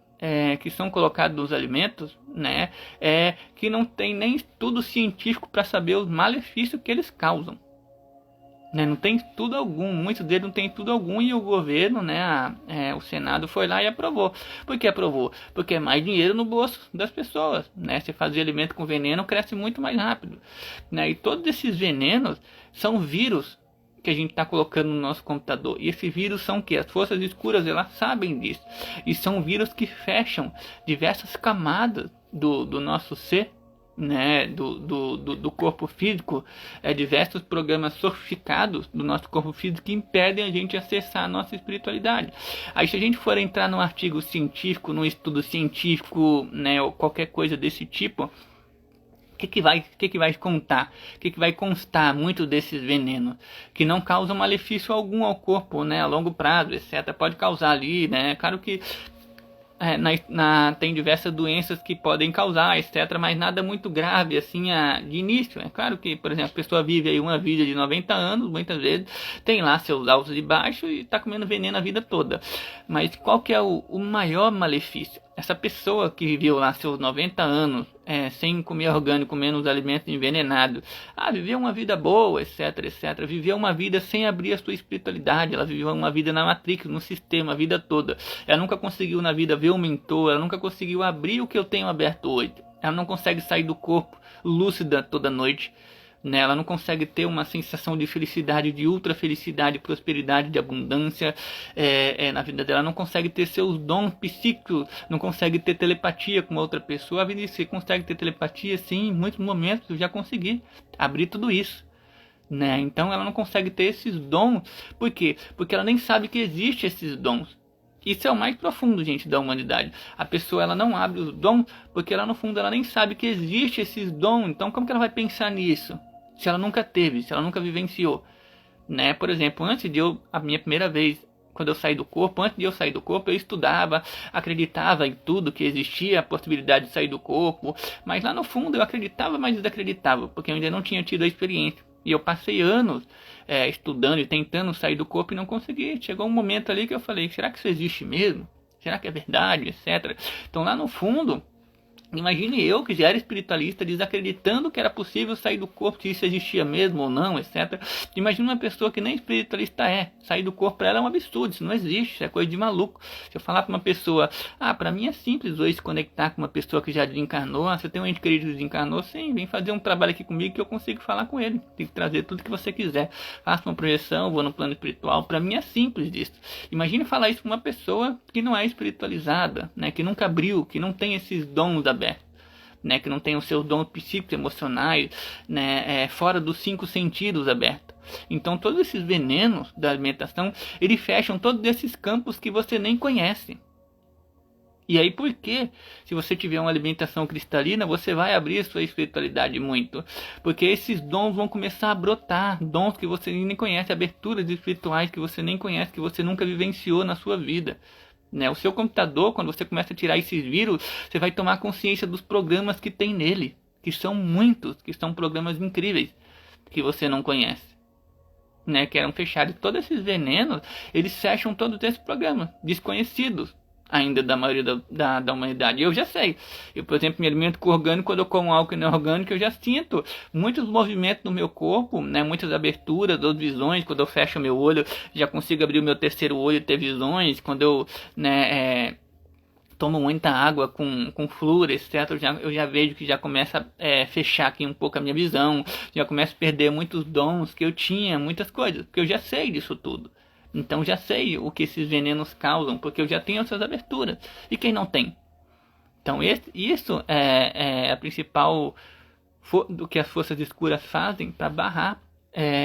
que são colocados nos alimentos, né, que não tem nem estudo científico para saber os malefícios que eles causam. Né, não tem estudo algum, muitos deles não tem estudo algum, e o governo, né, o Senado foi lá e aprovou. Por que aprovou? Porque é mais dinheiro no bolso das pessoas. Né? Se fazer alimento com veneno, cresce muito mais rápido. Né? E todos esses venenos são vírus que a gente está colocando no nosso computador. E esses vírus são o que? As forças escuras, elas sabem disso. E são vírus que fecham diversas camadas do nosso ser, né? do corpo físico. Diversos programas sofisticados do nosso corpo físico que impedem a gente acessar a nossa espiritualidade. Aí se a gente for entrar num artigo científico, num estudo científico, né? Ou qualquer coisa desse tipo, o que vai contar? O que vai constar muito desses venenos? Que não causam malefício algum ao corpo, né? A longo prazo, etc. Pode causar ali, né? Claro que tem diversas doenças que podem causar, etc., mas nada muito grave assim de início. É claro que, por exemplo, a pessoa vive aí uma vida de 90 anos, muitas vezes tem lá seus altos e baixos e está comendo veneno a vida toda. Mas qual que é o maior malefício? Essa pessoa que viveu lá seus 90 anos sem comer orgânico, comendo os alimentos envenenados, viveu uma vida boa, etc, etc, viveu uma vida sem abrir a sua espiritualidade, ela viveu uma vida na Matrix, no sistema, a vida toda. Ela nunca conseguiu na vida ver um mentor, ela nunca conseguiu abrir o que eu tenho aberto hoje. Ela não consegue sair do corpo lúcida toda noite. Né? Ela não consegue ter uma sensação de felicidade, de ultra felicidade, prosperidade, de abundância na vida dela. Ela não consegue ter seus dons psíquicos, não consegue ter telepatia com outra pessoa. A vida você consegue ter telepatia, sim, em muitos momentos eu já consegui abrir tudo isso. Né? Então ela não consegue ter esses dons. Por quê? Porque ela nem sabe que existem esses dons. Isso é o mais profundo, gente, da humanidade. A pessoa ela não abre os dons porque ela no fundo ela nem sabe que existe esses dons. Então como que ela vai pensar nisso? Se ela nunca teve, se ela nunca vivenciou, né? Por exemplo, a minha primeira vez, quando eu saí do corpo, antes de eu sair do corpo, eu estudava, acreditava em tudo que existia, a possibilidade de sair do corpo, mas lá no fundo eu acreditava, mas desacreditava, porque eu ainda não tinha tido a experiência. E eu passei anos estudando e tentando sair do corpo e não consegui. Chegou um momento ali que eu falei, será que isso existe mesmo? Será que é verdade, etc. Então lá no fundo, imagine eu que já era espiritualista desacreditando que era possível sair do corpo, se isso existia mesmo ou não, etc. Imagine uma pessoa que nem espiritualista sair do corpo para ela é um absurdo, isso não existe, isso é coisa de maluco. Se eu falar para uma pessoa, para mim é simples hoje se conectar com uma pessoa que já desencarnou, você tem um ente querido que desencarnou, sim, vem fazer um trabalho aqui comigo que eu consigo falar com ele, tem que trazer tudo que você quiser, faça uma projeção, vou no plano espiritual, para mim é simples isso. Imagine falar isso para uma pessoa que não é espiritualizada, né, que nunca abriu, que não tem esses dons abertos, né, que não tem os seus dons psíquicos, emocionais, né, fora dos 5 sentidos abertos. Então todos esses venenos da alimentação, eles fecham todos esses campos que você nem conhece. E aí por que, se você tiver uma alimentação cristalina, você vai abrir sua espiritualidade muito? Porque esses dons vão começar a brotar, dons que você nem conhece, aberturas espirituais que você nem conhece, que você nunca vivenciou na sua vida. Né? O seu computador, quando você começa a tirar esses vírus, você vai tomar consciência dos programas que tem nele, que são muitos, que são programas incríveis, que você não conhece, né? Que eram fechados. Todos esses venenos, eles fecham todos esses programas, desconhecidos ainda da maioria da humanidade. Eu já sei. Eu, por exemplo, me alimento com orgânico, quando eu como algo que não é orgânico, eu já sinto muitos movimentos no meu corpo, né? Muitas aberturas, ou visões. Quando eu fecho meu olho, já consigo abrir o meu terceiro olho e ter visões. Quando eu, tomo muita água com flúor, etc., eu já vejo que já começa a fechar aqui um pouco a minha visão, já começo a perder muitos dons que eu tinha, muitas coisas, porque eu já sei disso tudo. Então já sei o que esses venenos causam, porque eu já tenho essas aberturas. E quem não tem? Então isso é a principal do que as forças escuras fazem para barrar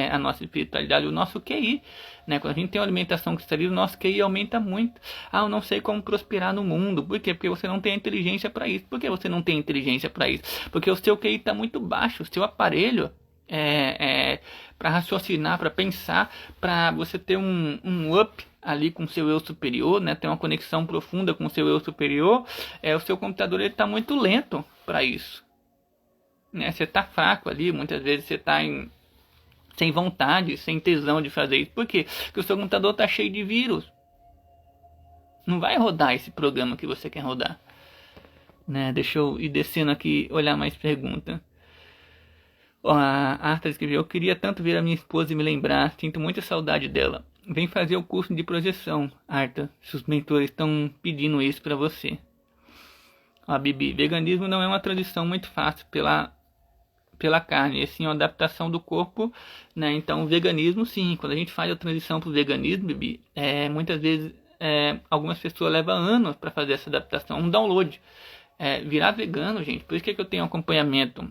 a nossa espiritualidade, o nosso QI. Né? Quando a gente tem uma alimentação cristalina, o nosso QI aumenta muito. Eu não sei como prosperar no mundo. Por quê? Porque você não tem inteligência para isso. Por que você não tem inteligência para isso? Porque o seu QI está muito baixo. O seu aparelho para raciocinar, para pensar, para você ter um up ali com o seu eu superior, né? Ter uma conexão profunda com o seu eu superior, o seu computador está muito lento para isso. Né? Você está fraco ali, muitas vezes você está sem vontade, sem tesão de fazer isso. Por quê? Porque o seu computador está cheio de vírus. Não vai rodar esse programa que você quer rodar. Né? Deixa eu ir descendo aqui, olhar mais perguntas. A Arta escreveu: eu queria tanto ver a minha esposa e me lembrar, sinto muita saudade dela. Vem fazer o curso de projeção, Arta, se os mentores estão pedindo isso para você. Bibi, veganismo não é uma transição muito fácil pela carne, e sim uma adaptação do corpo, né? Então o veganismo, sim, quando a gente faz a transição para o veganismo, Bibi, muitas vezes algumas pessoas levam anos para fazer essa adaptação, um download. Virar vegano, gente, por isso que eu tenho acompanhamento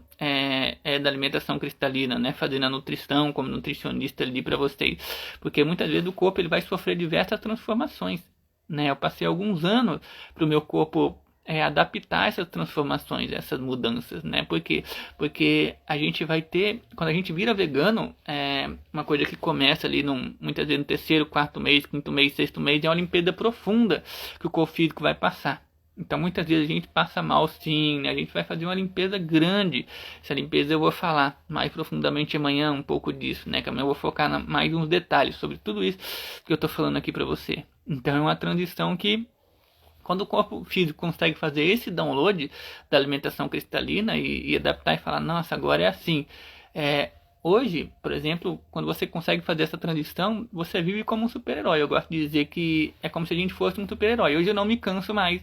da alimentação cristalina, né, fazendo a nutrição como nutricionista ali para vocês, porque muitas vezes o corpo ele vai sofrer diversas transformações, né? Eu passei alguns anos para o meu corpo adaptar essas transformações, essas mudanças, né? Porque a gente vai ter, quando a gente vira vegano, uma coisa que começa ali muitas vezes no terceiro, quarto mês, quinto mês, sexto mês, é uma limpeza profunda que o corpo físico vai passar. Então muitas vezes a gente passa mal sim, né? A gente vai fazer uma limpeza grande. Essa limpeza eu vou falar mais profundamente amanhã um pouco disso, né? Que amanhã eu vou focar mais uns detalhes sobre tudo isso que eu tô falando aqui pra você. Então é uma transição que quando o corpo físico consegue fazer esse download da alimentação cristalina e adaptar e falar, nossa, agora é assim. Hoje, por exemplo, quando você consegue fazer essa transição, você vive como um super-herói. Eu gosto de dizer que é como se a gente fosse um super-herói. Hoje eu não me canso mais,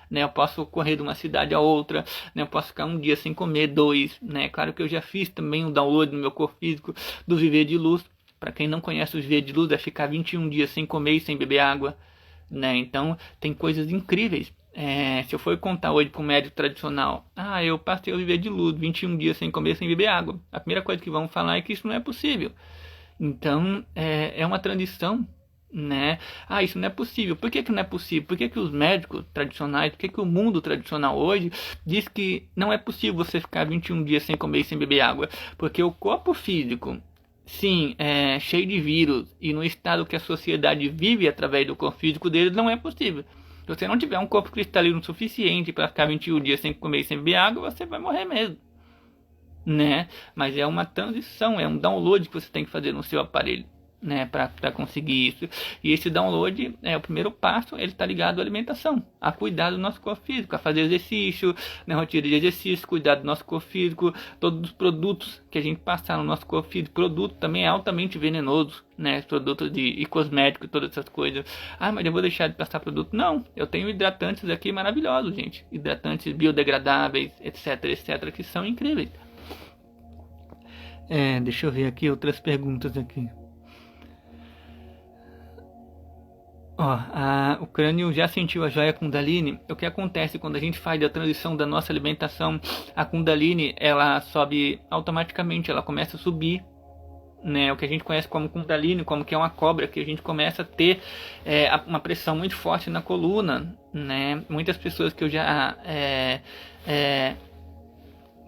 né? Eu posso correr de uma cidade a outra, né? Eu posso ficar um dia sem comer, 2, né? Claro que eu já fiz também o download no meu corpo físico do Viver de Luz. Para quem não conhece o Viver de Luz, é ficar 21 dias sem comer e sem beber água, né? Então tem coisas incríveis. Se eu for contar hoje para um médico tradicional, eu passei a viver de luz, 21 dias sem comer, sem beber água. A primeira coisa que vão falar é que isso não é possível. Então é uma transição, né? Isso não é possível. Por que não é possível? Por que os médicos tradicionais, por que o mundo tradicional hoje diz que não é possível você ficar 21 dias sem comer e sem beber água? Porque o corpo físico, sim, cheio de vírus e no estado que a sociedade vive através do corpo físico deles, não é possível. Se você não tiver um corpo cristalino suficiente para ficar 21 dias sem comer e sem beber água, você vai morrer mesmo, né? Mas é uma transição, é um download que você tem que fazer no seu aparelho, né, para conseguir isso. E esse download o primeiro passo, ele está ligado à alimentação, a cuidar do nosso corpo físico, a fazer exercício, né, rotina de exercício, cuidar do nosso corpo físico, todos os produtos que a gente passar no nosso corpo físico. Produto também é altamente venenoso, né, produtos e cosméticos, todas essas coisas. Mas eu vou deixar de passar produto? Não, eu tenho hidratantes aqui maravilhosos, gente, hidratantes biodegradáveis, etc, etc, que são incríveis. Deixa eu ver aqui outras perguntas aqui. O crânio já sentiu a joia Kundalini? O que acontece quando a gente faz a transição da nossa alimentação? A Kundalini, ela sobe automaticamente, ela começa a subir, né? O que a gente conhece como Kundalini, como que é uma cobra, que a gente começa a ter uma pressão muito forte na coluna, né? Muitas pessoas que eu já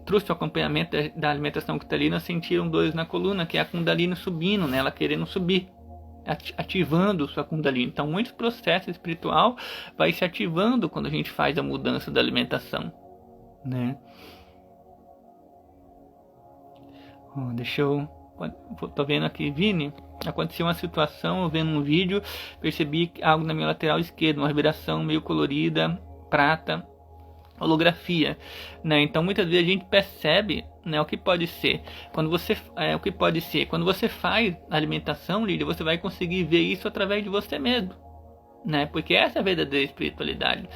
trouxe o acompanhamento da alimentação cristalina sentiram dores na coluna, que é a Kundalini subindo, né? Ela querendo subir, ativando sua Kundalini. Então, muito processo espiritual vai se ativando quando a gente faz a mudança da alimentação, né? Tô vendo aqui, Vini, aconteceu uma situação, eu vendo um vídeo, percebi algo na minha lateral esquerda, uma vibração meio colorida, prata, holografia, né? Então muitas vezes a gente percebe, né, o que pode ser. Quando você faz a alimentação, Lídia, você vai conseguir ver isso através de você mesmo, né? Porque essa é a verdadeira espiritualidade.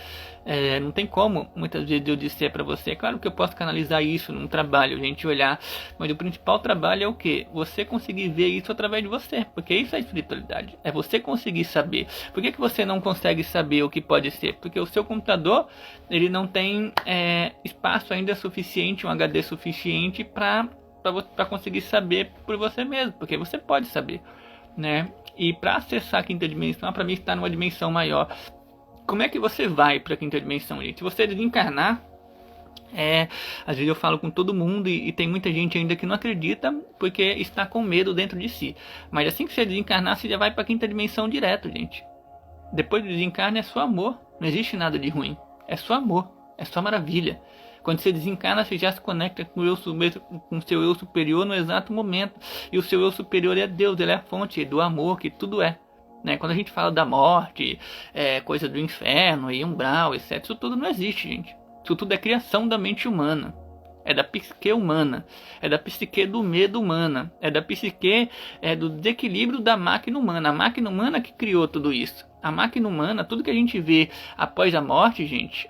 Não tem como muitas vezes eu dizer para você, claro que eu posso canalizar isso num trabalho, a gente olhar, mas o principal trabalho é o que? Você conseguir ver isso através de você, porque isso é espiritualidade, é você conseguir saber. Por que você não consegue saber o que pode ser? Porque o seu computador, ele não tem espaço ainda suficiente, um HD suficiente para conseguir saber por você mesmo, porque você pode saber, né? E para acessar a quinta dimensão, para mim está numa dimensão maior. Como é que você vai para a quinta dimensão, gente? Se você desencarnar, às vezes eu falo com todo mundo e tem muita gente ainda que não acredita porque está com medo dentro de si. Mas assim que você desencarnar, você já vai para a quinta dimensão direto, gente. Depois do desencarne é só amor, não existe nada de ruim. É só amor, é só maravilha. Quando você desencarna, você já se conecta com o seu eu superior no exato momento. E o seu eu superior é Deus, ele é a fonte do amor que tudo é. Né? Quando a gente fala da morte, coisa do inferno e umbral, etc., isso tudo não existe, gente. Isso tudo é criação da mente humana. É da psique humana. É da psique do medo humana. É da psique do desequilíbrio da máquina humana. A máquina humana que criou tudo isso. A máquina humana, tudo que a gente vê após a morte, gente,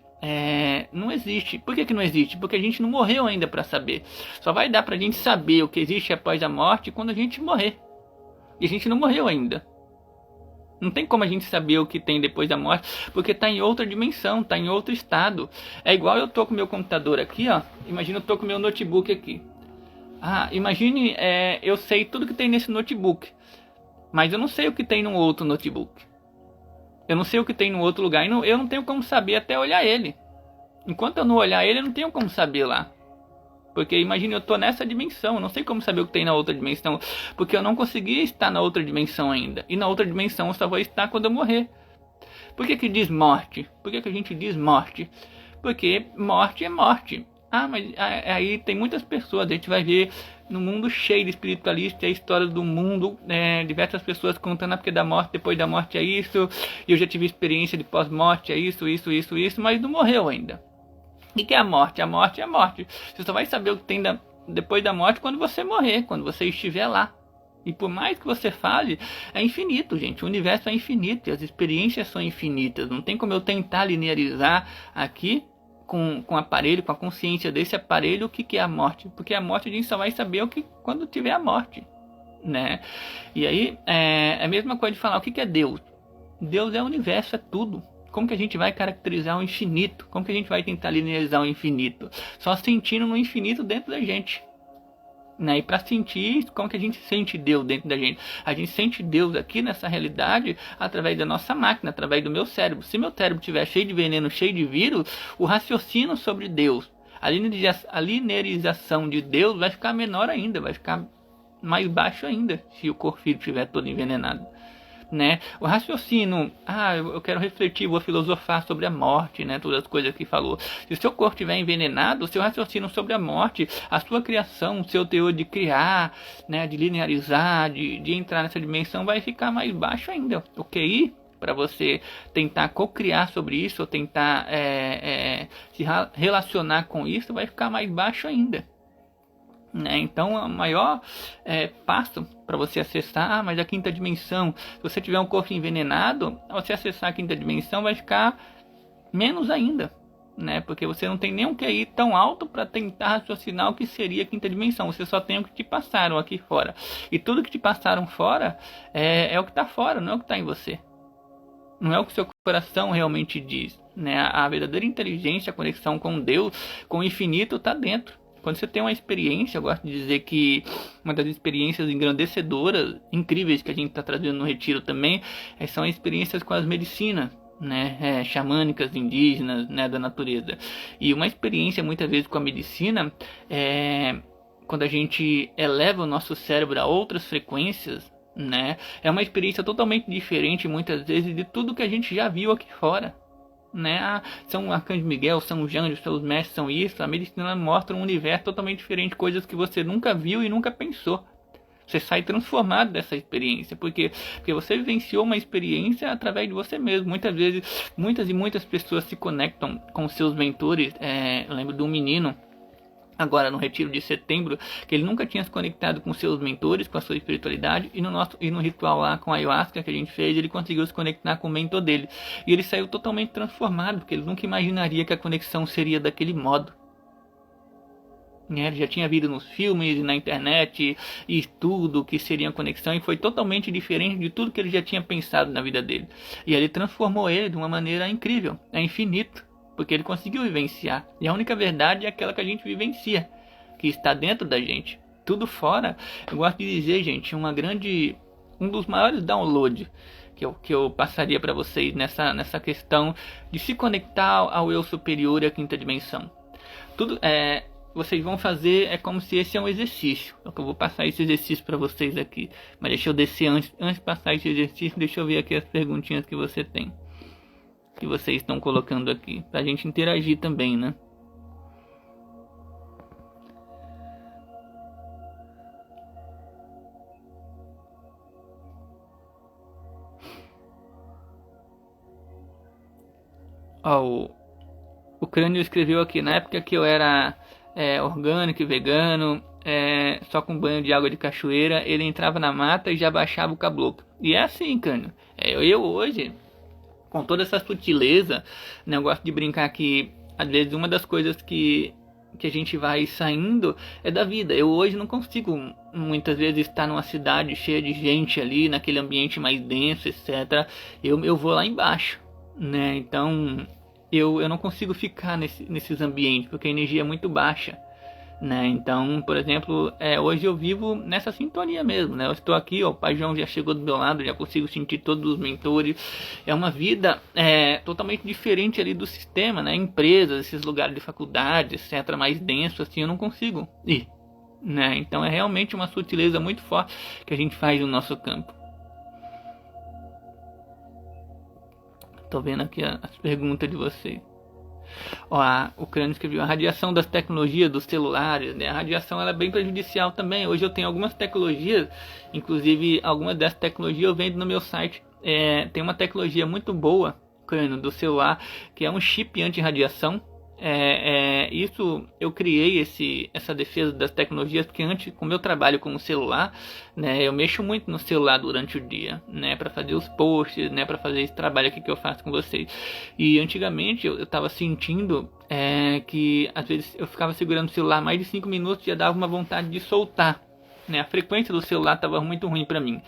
não existe. Por que não existe? Porque a gente não morreu ainda para saber. Só vai dar pra gente saber o que existe após a morte quando a gente morrer. E a gente não morreu ainda. Não tem como a gente saber o que tem depois da morte, porque está em outra dimensão, está em outro estado. É igual eu tô com meu computador aqui, ó. Imagina eu tô com meu notebook aqui. Imagine, eu sei tudo que tem nesse notebook, mas eu não sei o que tem no outro notebook. Eu não sei o que tem no outro lugar, e eu não tenho como saber até olhar ele. Enquanto eu não olhar ele, eu não tenho como saber lá. Porque imagine, eu tô nessa dimensão, eu não sei como saber o que tem na outra dimensão, porque eu não consegui estar na outra dimensão ainda. E na outra dimensão eu só vou estar quando eu morrer. Por que diz morte? Por que a gente diz morte? Porque morte é morte. Ah, mas aí tem muitas pessoas, a gente vai ver no mundo cheio de espiritualistas, a história do mundo, diversas pessoas contando porque da morte, depois da morte é isso, e eu já tive experiência de pós-morte, é isso, mas não morreu ainda. O que é a morte? A morte é a morte. Você só vai saber o que tem depois da morte quando você morrer, quando você estiver lá. E por mais que você fale, é infinito, gente. O universo é infinito e as experiências são infinitas. Não tem como eu tentar linearizar aqui com o aparelho, com a consciência desse aparelho, o que é a morte. Porque a morte a gente só vai saber quando tiver a morte, né? E aí é a mesma coisa de falar o que é Deus. Deus é o universo, é tudo. Como que a gente vai caracterizar o infinito? Como que a gente vai tentar linearizar o infinito? Só sentindo no infinito dentro da gente. Né? E para sentir, como que a gente sente Deus dentro da gente? A gente sente Deus aqui nessa realidade através da nossa máquina, através do meu cérebro. Se meu cérebro estiver cheio de veneno, cheio de vírus, o raciocínio sobre Deus, a linearização de Deus vai ficar menor ainda, vai ficar mais baixo ainda, se o corpo físico estiver todo envenenado. Né? O raciocínio, eu quero refletir, vou filosofar sobre a morte, né? Todas as coisas que falou. Se o seu corpo estiver envenenado, o seu raciocínio sobre a morte, a sua criação, o seu teor de criar, né? De linearizar, de entrar nessa dimensão, vai ficar mais baixo ainda. O QI, para você tentar co-criar sobre isso, ou tentar se relacionar com isso, vai ficar mais baixo ainda. Né? Então, o maior passo para você acessar, mas a quinta dimensão, se você tiver um corpo envenenado, você acessar a quinta dimensão vai ficar menos ainda, né? Porque você não tem nem um QI tão alto para tentar raciocinar o que seria a quinta dimensão, você só tem o que te passaram aqui fora, e tudo que te passaram fora é o que está fora, não é o que está em você, não é o que o seu coração realmente diz, né? A verdadeira inteligência, a conexão com Deus, com o infinito está dentro. Quando você tem uma experiência, eu gosto de dizer que uma das experiências engrandecedoras, incríveis que a gente está trazendo no retiro também, são experiências com as medicinas, né, xamânicas, indígenas, né, da natureza. E uma experiência muitas vezes com a medicina, quando a gente eleva o nosso cérebro a outras frequências, né, é uma experiência totalmente diferente muitas vezes de tudo que a gente já viu aqui fora. Né? São Arcanjo Miguel, São Janjo, seus mestres são isso. A medicina mostra um universo totalmente diferente, coisas que você nunca viu e nunca pensou. Você sai transformado dessa experiência, porque você vivenciou uma experiência através de você mesmo. Muitas vezes, muitas pessoas se conectam com seus mentores. Eu lembro de um menino agora no retiro de setembro, que ele nunca tinha se conectado com seus mentores, com a sua espiritualidade, e no ritual lá com a ayahuasca que a gente fez, ele conseguiu se conectar com o mentor dele, e ele saiu totalmente transformado, porque ele nunca imaginaria que a conexão seria daquele modo. Ele já tinha visto nos filmes e na internet e tudo que seria a conexão, e foi totalmente diferente de tudo que ele já tinha pensado na vida dele, e ele transformou ele de uma maneira incrível, é infinito, porque ele conseguiu vivenciar. E a única verdade é aquela que a gente vivencia, que está dentro da gente. Tudo fora, eu gosto de dizer, gente, um dos maiores downloads que eu passaria para vocês nessa questão de se conectar ao eu superior e à quinta dimensão. Tudo vocês vão fazer como se esse é um exercício. Eu vou passar esse exercício para vocês aqui. Mas deixa eu descer antes de passar esse exercício, deixa eu ver aqui as perguntinhas que você tem, que vocês estão colocando aqui, pra gente interagir também, né? O Crânio escreveu aqui, na época que eu era orgânico e vegano, só com banho de água de cachoeira, ele entrava na mata e já baixava o caboclo. E é assim, Crânio. Eu hoje, com toda essa sutileza, né, eu gosto de brincar que, às vezes, uma das coisas que a gente vai saindo é da vida. Eu hoje não consigo, muitas vezes, estar numa cidade cheia de gente ali, naquele ambiente mais denso, etc. Eu vou lá embaixo, né? Então, eu não consigo ficar nesses ambientes, porque a energia é muito baixa. Né? Então, por exemplo, hoje eu vivo nessa sintonia mesmo, né? Eu estou aqui, o Pai João já chegou do meu lado, já consigo sentir todos os mentores. É uma vida totalmente diferente ali do sistema, né? Empresas, esses lugares de faculdade, etc., mais denso, assim, eu não consigo ir, né? Então é realmente uma sutileza muito forte que a gente faz no nosso campo. Tô vendo aqui as perguntas de vocês. Ó, o Crânio escreveu: a radiação das tecnologias dos celulares, né? A radiação ela é bem prejudicial também. Hoje eu tenho algumas tecnologias, inclusive algumas dessas tecnologias eu vendo no meu site. Tem uma tecnologia muito boa, Crânio, do celular, que é um chip anti-radiação. Isso eu criei essa defesa das tecnologias porque antes, com o meu trabalho com o celular, né, eu mexo muito no celular durante o dia, né, para fazer os posts, né, para fazer esse trabalho aqui que eu faço com vocês. E antigamente eu estava sentindo que às vezes eu ficava segurando o celular mais de 5 minutos e já dava uma vontade de soltar. Né, a frequência do celular estava muito ruim para mim.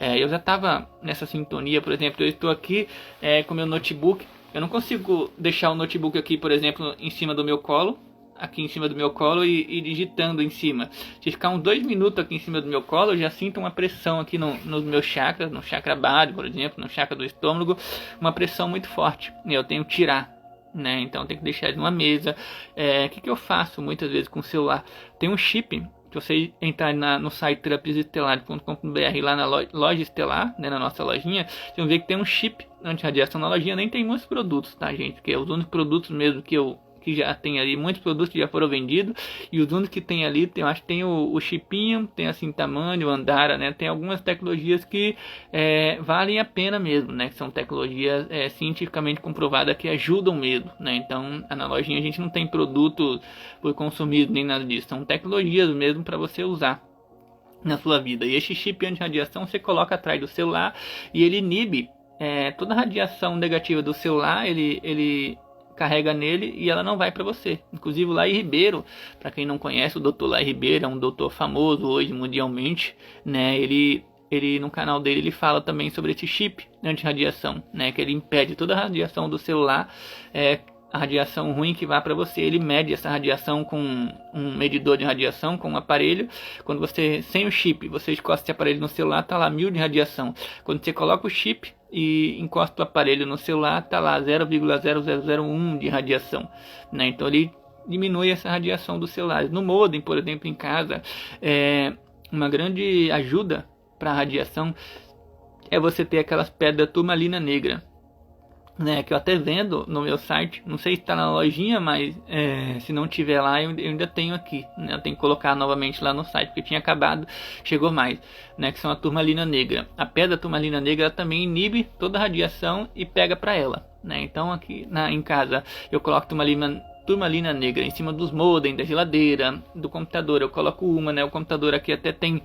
Eu já estava nessa sintonia, por exemplo, eu estou aqui com meu notebook. Eu não consigo deixar o notebook aqui, por exemplo, em cima do meu colo, e digitando em cima. Se ficar uns 2 minutos aqui em cima do meu colo, eu já sinto uma pressão aqui nos meus chakras, no chakra básico, por exemplo, no chakra do estômago, uma pressão muito forte. E eu tenho que tirar, né? Então eu tenho que deixar ele numa mesa. O que eu faço muitas vezes com o celular? Tem um chip. Se você entrar no site terapiasestelares.com.br, lá na loja Estelar, né, na nossa lojinha, vocês vão ver que tem um chip anti-radiação na lojinha. Nem tem muitos produtos, tá, gente? Porque os únicos produtos mesmo que já tem ali, muitos produtos que já foram vendidos, e os únicos que tem ali, eu acho que tem o chipinho, tem a Sintamani, o Andara, né? Tem algumas tecnologias que valem a pena mesmo, né? Que são tecnologias cientificamente comprovadas que ajudam mesmo, né? Então, na lojinha a gente não tem produto por consumismo nem nada disso, são tecnologias mesmo para você usar na sua vida. E esse chip anti-radiação você coloca atrás do celular e ele inibe toda a radiação negativa do celular, ele carrega nele e ela não vai para você. Inclusive o Lai Ribeiro, para quem não conhece, o Dr. Lai Ribeiro é um doutor famoso hoje mundialmente, né? Ele no canal dele ele fala também sobre esse chip anti-radiação, né? Que ele impede toda a radiação do celular, a radiação ruim que vai para você. Ele mede essa radiação com um medidor de radiação, com um aparelho. Quando você, sem o chip, você encosta esse aparelho no celular, tá lá 1000 de radiação. Quando você coloca o chip e encosta o aparelho no celular, tá lá 0,0001 de radiação, né? Então ele diminui essa radiação dos celulares. No modem, por exemplo, em casa, uma grande ajuda para a radiação é você ter aquelas pedras turmalina negra, né, que eu até vendo no meu site. Não sei se está na lojinha, mas se não tiver lá, eu ainda tenho aqui, né? Eu tenho que colocar novamente lá no site, porque tinha acabado, chegou mais, né? Que são a turmalina negra. A pedra turmalina negra também inibe toda a radiação e pega para ela, né? Então aqui em casa eu coloco turmalina negra em cima dos modem, da geladeira, do computador. Eu coloco uma, né? O computador aqui até tem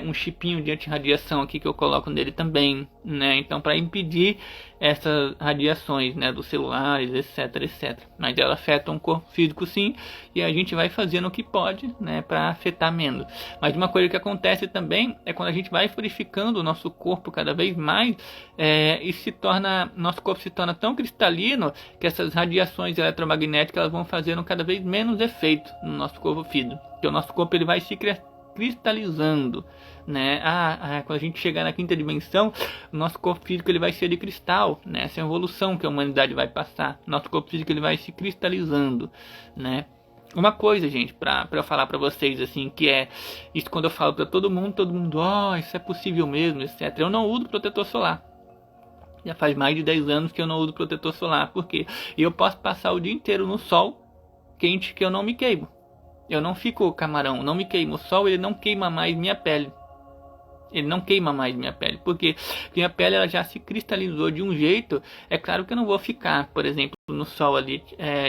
um chipinho de anti-radiação aqui que eu coloco nele também, né? Então, para impedir essas radiações, né, dos celulares, etc. Mas ela afeta um corpo físico, sim, e a gente vai fazendo o que pode, né, para afetar menos. Mas uma coisa que acontece também é quando a gente vai purificando o nosso corpo cada vez mais, nosso corpo se torna tão cristalino que essas radiações eletromagnéticas elas vão fazendo cada vez menos efeito no nosso corpo físico. Porque o nosso corpo ele vai se cristalizando, né? Quando a gente chegar na quinta dimensão, o nosso corpo físico ele vai ser de cristal, né? Essa é a evolução que a humanidade vai passar. Nosso corpo físico ele vai se cristalizando, né? Uma coisa, gente, pra eu falar pra vocês, assim, que é isso quando eu falo pra todo mundo, isso é possível mesmo, etc. Eu não uso protetor solar. Já faz mais de 10 anos que eu não uso protetor solar, porque eu posso passar o dia inteiro no sol quente que eu não me queimo. Eu não fico camarão, não me queimo. O sol ele não queima mais minha pele. Ele não queima mais minha pele, porque minha pele ela já se cristalizou de um jeito. É claro que eu não vou ficar, por exemplo, no sol ali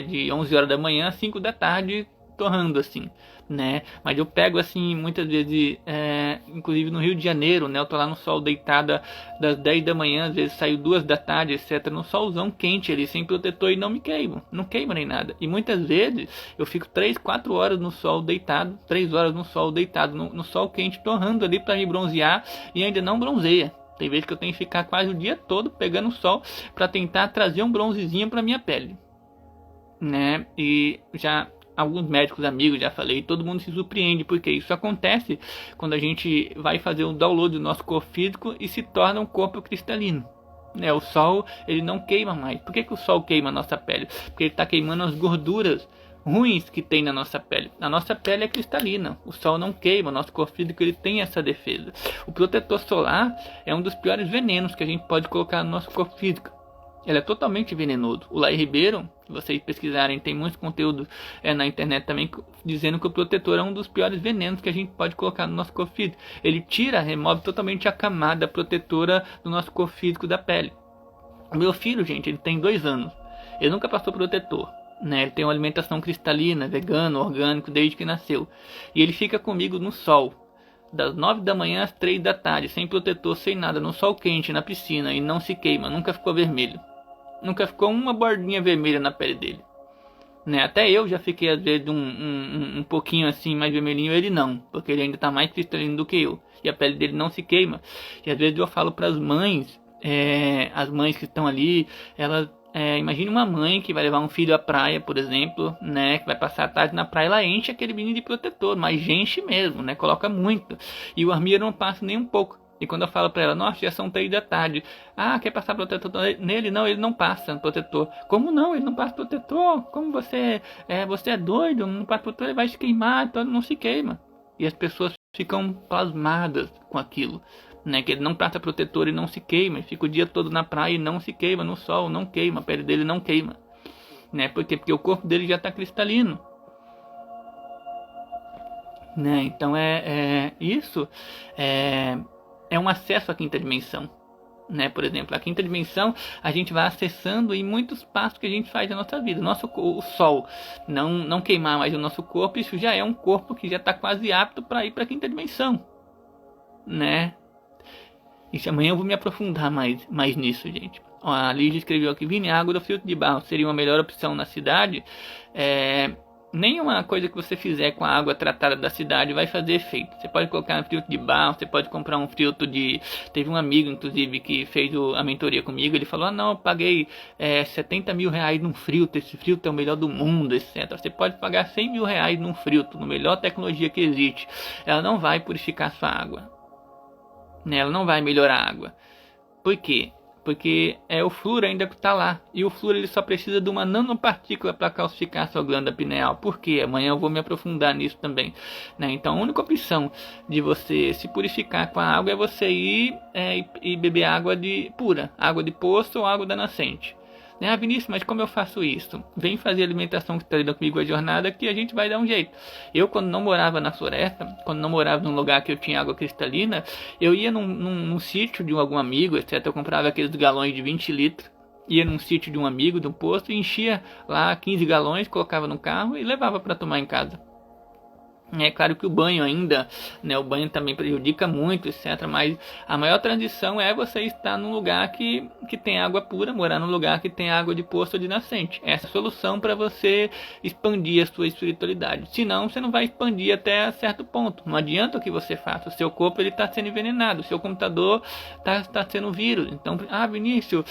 de 11 horas da manhã a 5 da tarde torrando assim, né? Mas eu pego assim muitas vezes, inclusive no Rio de Janeiro, né? Eu tô lá no sol deitada das 10 da manhã, às vezes saio 2 da tarde, etc. No solzão quente ali, sem protetor e não me queimo, não queima nem nada. E muitas vezes eu fico 3, 4 horas no sol deitado, 3 horas no sol deitado, no sol quente, torrando ali para me bronzear e ainda não bronzeia. Tem vezes que eu tenho que ficar quase o dia todo pegando o sol para tentar trazer um bronzezinho para minha pele, né? E já alguns médicos amigos, já falei, todo mundo se surpreende, porque isso acontece quando a gente vai fazer um download do nosso corpo físico e se torna um corpo cristalino, né? O sol, ele não queima mais. Por que o sol queima a nossa pele? Porque ele está queimando as gorduras ruins que tem na nossa pele. A nossa pele é cristalina, o sol não queima, o nosso corpo físico ele tem essa defesa. O protetor solar é um dos piores venenos que a gente pode colocar no nosso corpo físico, Ele é totalmente venenoso. O Laí Ribeiro, se vocês pesquisarem, tem muitos conteúdos na internet também dizendo que o protetor é um dos piores venenos que a gente pode colocar no nosso corpo físico. Ele remove totalmente a camada protetora do nosso corpo físico da pele. O meu filho, gente, ele tem 2 anos. Ele nunca passou protetor. Né? Ele tem uma alimentação cristalina, vegano, orgânico, desde que nasceu. E ele fica comigo no sol, das 9 da manhã às 3 da tarde, sem protetor, sem nada, no sol quente, na piscina, e não se queima, nunca ficou vermelho. Nunca ficou uma bordinha vermelha na pele dele. Né? Até eu já fiquei às vezes um pouquinho assim mais vermelhinho, ele não, porque ele ainda está mais cristalino do que eu. E a pele dele não se queima. E às vezes eu falo para as mães que estão ali, elas... imagine uma mãe que vai levar um filho à praia, por exemplo, né, que vai passar a tarde na praia, ela enche aquele menino de protetor, mas enche mesmo, né, coloca muito. E o Armiro não passa nem um pouco. E quando eu falo pra ela, nossa, já são 3 da tarde. Ah, quer passar protetor nele? Não, ele não passa protetor. Como não? Ele não passa protetor? Como você é doido? Não passa protetor, ele vai se queimar, então não se queima. E as pessoas ficam pasmadas com aquilo. Né, que ele não passa protetor e não se queima. Ele fica o dia todo na praia e não se queima, no sol não queima, a pele dele não queima. Né, por quê? Porque o corpo dele já está cristalino. Né, então isso é um acesso à quinta dimensão. Né, por exemplo, a quinta dimensão a gente vai acessando em muitos passos que a gente faz na nossa vida. O sol não queimar mais o nosso corpo, isso já é um corpo que já está quase apto para ir para a quinta dimensão. Né? Isso amanhã eu vou me aprofundar mais nisso, gente. Ó, a Lígia escreveu aqui: Vini, a água do filtro de barro seria uma melhor opção na cidade? Nenhuma coisa que você fizer com a água tratada da cidade vai fazer efeito. Você pode colocar um filtro de barro, você pode comprar um filtro de... Teve um amigo, inclusive, que fez a mentoria comigo. Ele falou, não, eu paguei 70 mil reais num filtro. Esse filtro é o melhor do mundo, etc. Você pode pagar 100 mil reais num filtro, na melhor tecnologia que existe. Ela não vai purificar sua água. Ela não vai melhorar a água. Por quê? Porque o flúor ainda está lá. E o flúor ele só precisa de uma nanopartícula para calcificar a sua glândula pineal. Por quê? Amanhã eu vou me aprofundar nisso também. Né? Então a única opção de você se purificar com a água é você ir e beber água pura. Água de poço ou água da nascente. Ah, Vinícius, mas como eu faço isso? Vem fazer alimentação que está lidando comigo a jornada que a gente vai dar um jeito. Eu, quando não morava na floresta, quando não morava num lugar que eu tinha água cristalina, eu ia num sítio de algum amigo, etc. Eu comprava aqueles galões de 20 litros, ia num sítio de um amigo, de um posto, e enchia lá 15 galões, colocava no carro e levava para tomar em casa. É claro que o banho ainda, né, o banho também prejudica muito, etc. Mas a maior transição é você estar num lugar que tem água pura, morar num lugar que tem água de poço ou de nascente. Essa é a solução para você expandir a sua espiritualidade. Senão, você não vai expandir até certo ponto. Não adianta o que você faça. O seu corpo está sendo envenenado, o seu computador está sendo vírus. Então, Vinícius,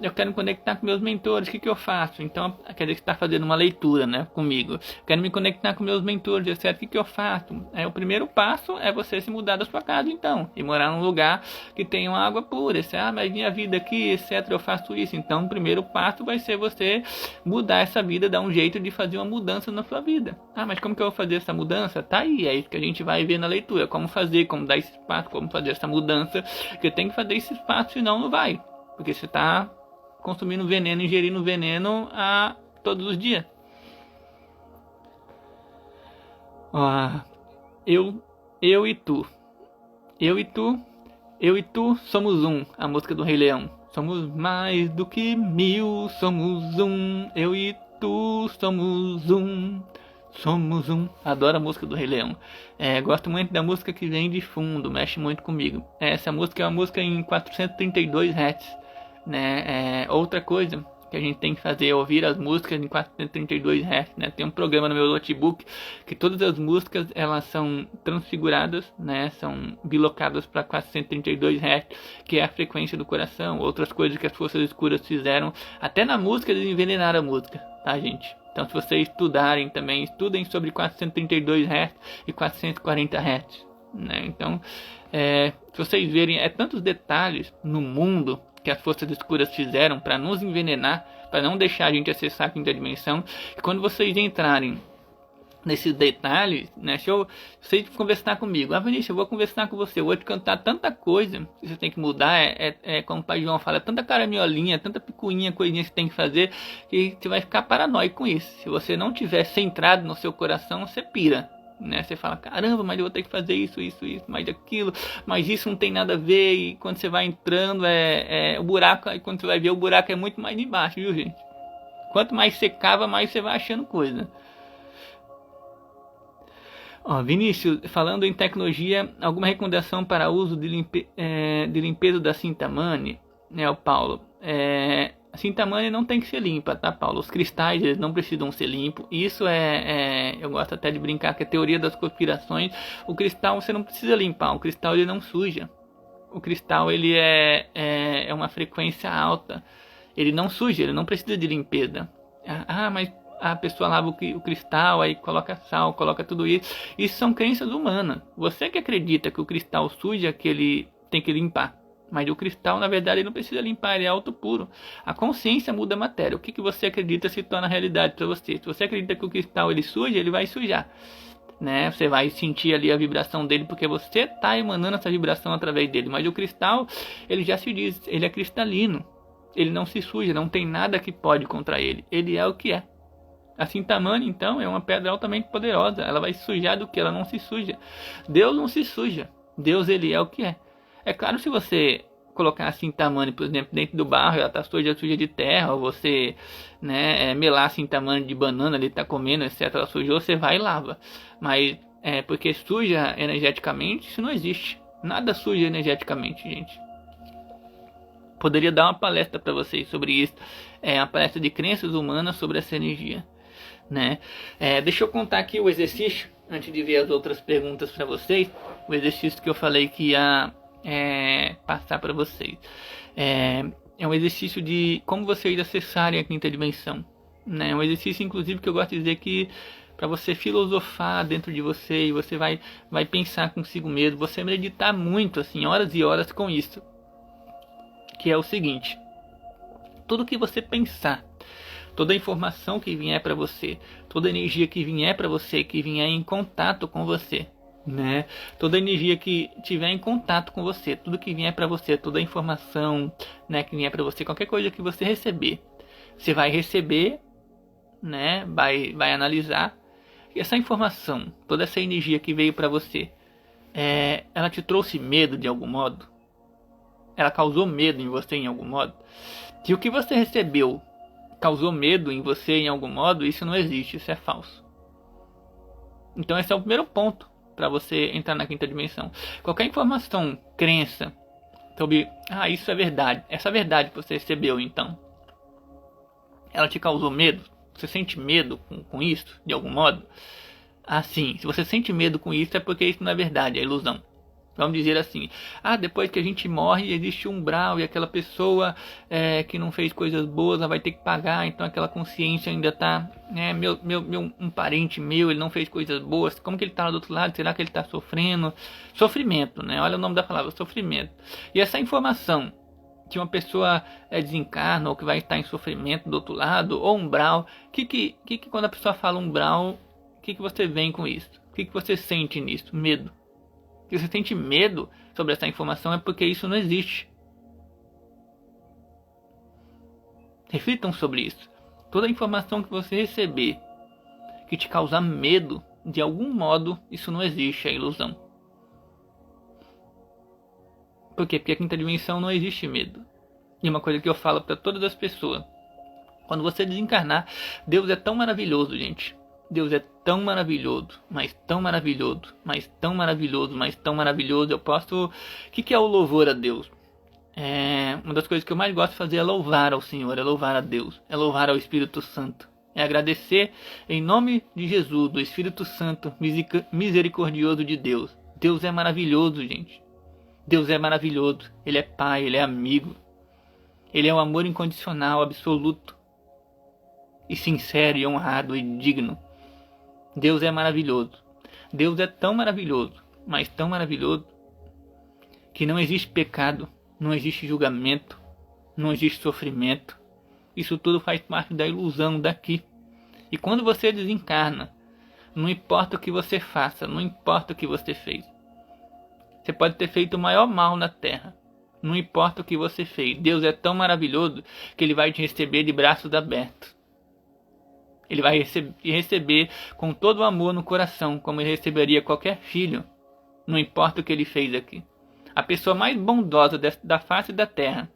eu quero me conectar com meus mentores, o que eu faço? Então, quer dizer que você está fazendo uma leitura, né, comigo. Quero me conectar com meus mentores, etc. O que eu faço? O primeiro passo é você se mudar da sua casa, então, e morar num lugar que tenha uma água pura. Mas minha vida aqui, etc., eu faço isso. Então, o primeiro passo vai ser você mudar essa vida, dar um jeito de fazer uma mudança na sua vida. Mas como que eu vou fazer essa mudança? Tá aí, é isso que a gente vai ver na leitura. Como fazer, como dar esse passo, como fazer essa mudança. Porque tem que fazer esse passo, senão não vai. Porque você está consumindo veneno, ingerindo veneno todos os dias. Eu e tu. Eu e tu somos um. A música do Rei Leão. Somos mais do que 1000, somos um. Eu e tu somos um. Somos um. Adoro a música do Rei Leão. Gosto muito da música que vem de fundo, mexe muito comigo. Essa música é uma música em 432 Hz. Né? Outra coisa que a gente tem que fazer é ouvir as músicas em 432 Hz, né? Tem um programa no meu notebook que todas as músicas elas são transfiguradas, né? São bilocadas para 432 Hz, que é a frequência do coração. Outras coisas que as forças escuras fizeram, até na música eles envenenaram a música, tá, gente? Então, se vocês estudarem também, estudem sobre 432 Hz e 440 Hz, né? Então, se vocês verem, tantos detalhes no mundo que as forças escuras fizeram para nos envenenar, para não deixar a gente acessar a quinta dimensão, que quando vocês entrarem nesses detalhes, né? Se você conversar comigo, Vinícius, eu vou conversar com você, eu vou te cantar tanta coisa que você tem que mudar, como o pai João fala, tanta caraminholinha, tanta picuinha, coisinha que você tem que fazer, que você vai ficar paranoico com isso. Se você não tiver centrado no seu coração, você pira, né? Você fala, caramba, mas eu vou ter que fazer isso, mais aquilo, mas isso não tem nada a ver, e quando você vai entrando, o buraco, aí quando você vai ver, o buraco é muito mais embaixo, viu, gente? Quanto mais você cava, mais você vai achando coisa. Vinícius, falando em tecnologia, alguma recomendação para uso de limpeza da cinta Mani? Né, o Paulo. A cinta Mani não tem que ser limpa, tá, Paulo? Os cristais, eles não precisam ser limpos. Isso eu gosto até de brincar que é a teoria das conspirações. O cristal você não precisa limpar, o cristal ele não suja. O cristal ele é uma frequência alta. Ele não suja, ele não precisa de limpeza. Mas a pessoa lava o cristal, aí coloca sal, coloca tudo isso. Isso são crenças humanas. Você que acredita que o cristal suja, que ele tem que limpar. Mas o cristal, na verdade, ele não precisa limpar, ele é auto puro. A consciência muda a matéria. O que você acredita se torna realidade para você. Se você acredita que o cristal ele suja, ele vai sujar. Né? Você vai sentir ali a vibração dele, porque você está emanando essa vibração através dele. Mas o cristal, ele já se diz, ele é cristalino. Ele não se suja, não tem nada que pode contra ele. Ele é o que é. A cinta Mani, então, é uma pedra altamente poderosa. Ela vai se sujar do que? Ela não se suja. Deus não se suja. Deus, ele é o que é. É claro, se você colocar a cinta Mani, por exemplo, dentro do barro, ela está suja de terra, ou você melar a cinta Mani de banana, ele está comendo, etc., ela sujou, você vai e lava. Mas, porque suja energeticamente, isso não existe. Nada suja energeticamente, gente. Poderia dar uma palestra para vocês sobre isso. Uma palestra de crenças humanas sobre essa energia. Né? Deixa eu contar aqui o exercício antes de ver as outras perguntas para vocês. O exercício que eu falei que ia passar para vocês é um exercício de como vocês acessarem a quinta dimensão, né? Um exercício inclusive que eu gosto de dizer que para você filosofar dentro de você, e você vai pensar consigo mesmo, você meditar muito, assim, horas e horas com isso, que é o seguinte: tudo que você pensar, toda a informação que vier para você, toda a energia que vier para você, que vier em contato com você, né? Toda a energia que tiver em contato com você, tudo que vier para você, toda a informação, né, que vier para você, qualquer coisa que você receber, você vai receber, né? Vai analisar. E essa informação, toda essa energia que veio para você, ela te trouxe medo de algum modo? Ela causou medo em você em algum modo? Se o que você recebeu causou medo em você em algum modo, isso não existe, isso é falso. Então esse é o primeiro ponto para você entrar na quinta dimensão. Qualquer informação, crença sobre, isso é verdade, essa verdade que você recebeu, então, ela te causou medo? Você sente medo com isso, de algum modo? Sim, se você sente medo com isso, é porque isso não é verdade, é ilusão. Vamos dizer assim, depois que a gente morre existe um umbral, e aquela pessoa que não fez coisas boas, ela vai ter que pagar, então aquela consciência ainda está, um parente meu, ele não fez coisas boas, como que ele está lá do outro lado, será que ele está sofrendo? Sofrimento, né? Olha o nome da palavra, sofrimento. E essa informação que uma pessoa desencarna, ou que vai estar em sofrimento do outro lado, ou umbral, que quando a pessoa fala umbral, o que você vem com isso? O que você sente nisso? Medo. Se você sente medo sobre essa informação, é porque isso não existe. Reflitam sobre isso. Toda informação que você receber que te causar medo, de algum modo, isso não existe, é ilusão. Por quê? Porque a quinta dimensão não existe medo. E uma coisa que eu falo para todas as pessoas: quando você desencarnar, Deus é tão maravilhoso, gente. Deus é tão maravilhoso, mas tão maravilhoso, mas tão maravilhoso, mas tão maravilhoso. Eu posso... O que é o louvor a Deus? Uma das coisas que eu mais gosto de fazer é louvar ao Senhor, é louvar a Deus, é louvar ao Espírito Santo. É agradecer em nome de Jesus, do Espírito Santo, misericordioso de Deus. Deus é maravilhoso, gente. Deus é maravilhoso. Ele é Pai, Ele é amigo. Ele é um amor incondicional, absoluto, e sincero, e honrado, e digno. Deus é maravilhoso. Deus é tão maravilhoso, mas tão maravilhoso, que não existe pecado, não existe julgamento, não existe sofrimento. Isso tudo faz parte da ilusão daqui. E quando você desencarna, Não importa o que você faça, não importa o que você fez. Você pode ter feito o maior mal na terra. Não importa o que você fez. Deus é tão maravilhoso que Ele vai te receber de braços abertos. Ele vai receber com todo o amor no coração, como Ele receberia qualquer filho. Não importa o que Ele fez aqui. A pessoa mais bondosa da face da terra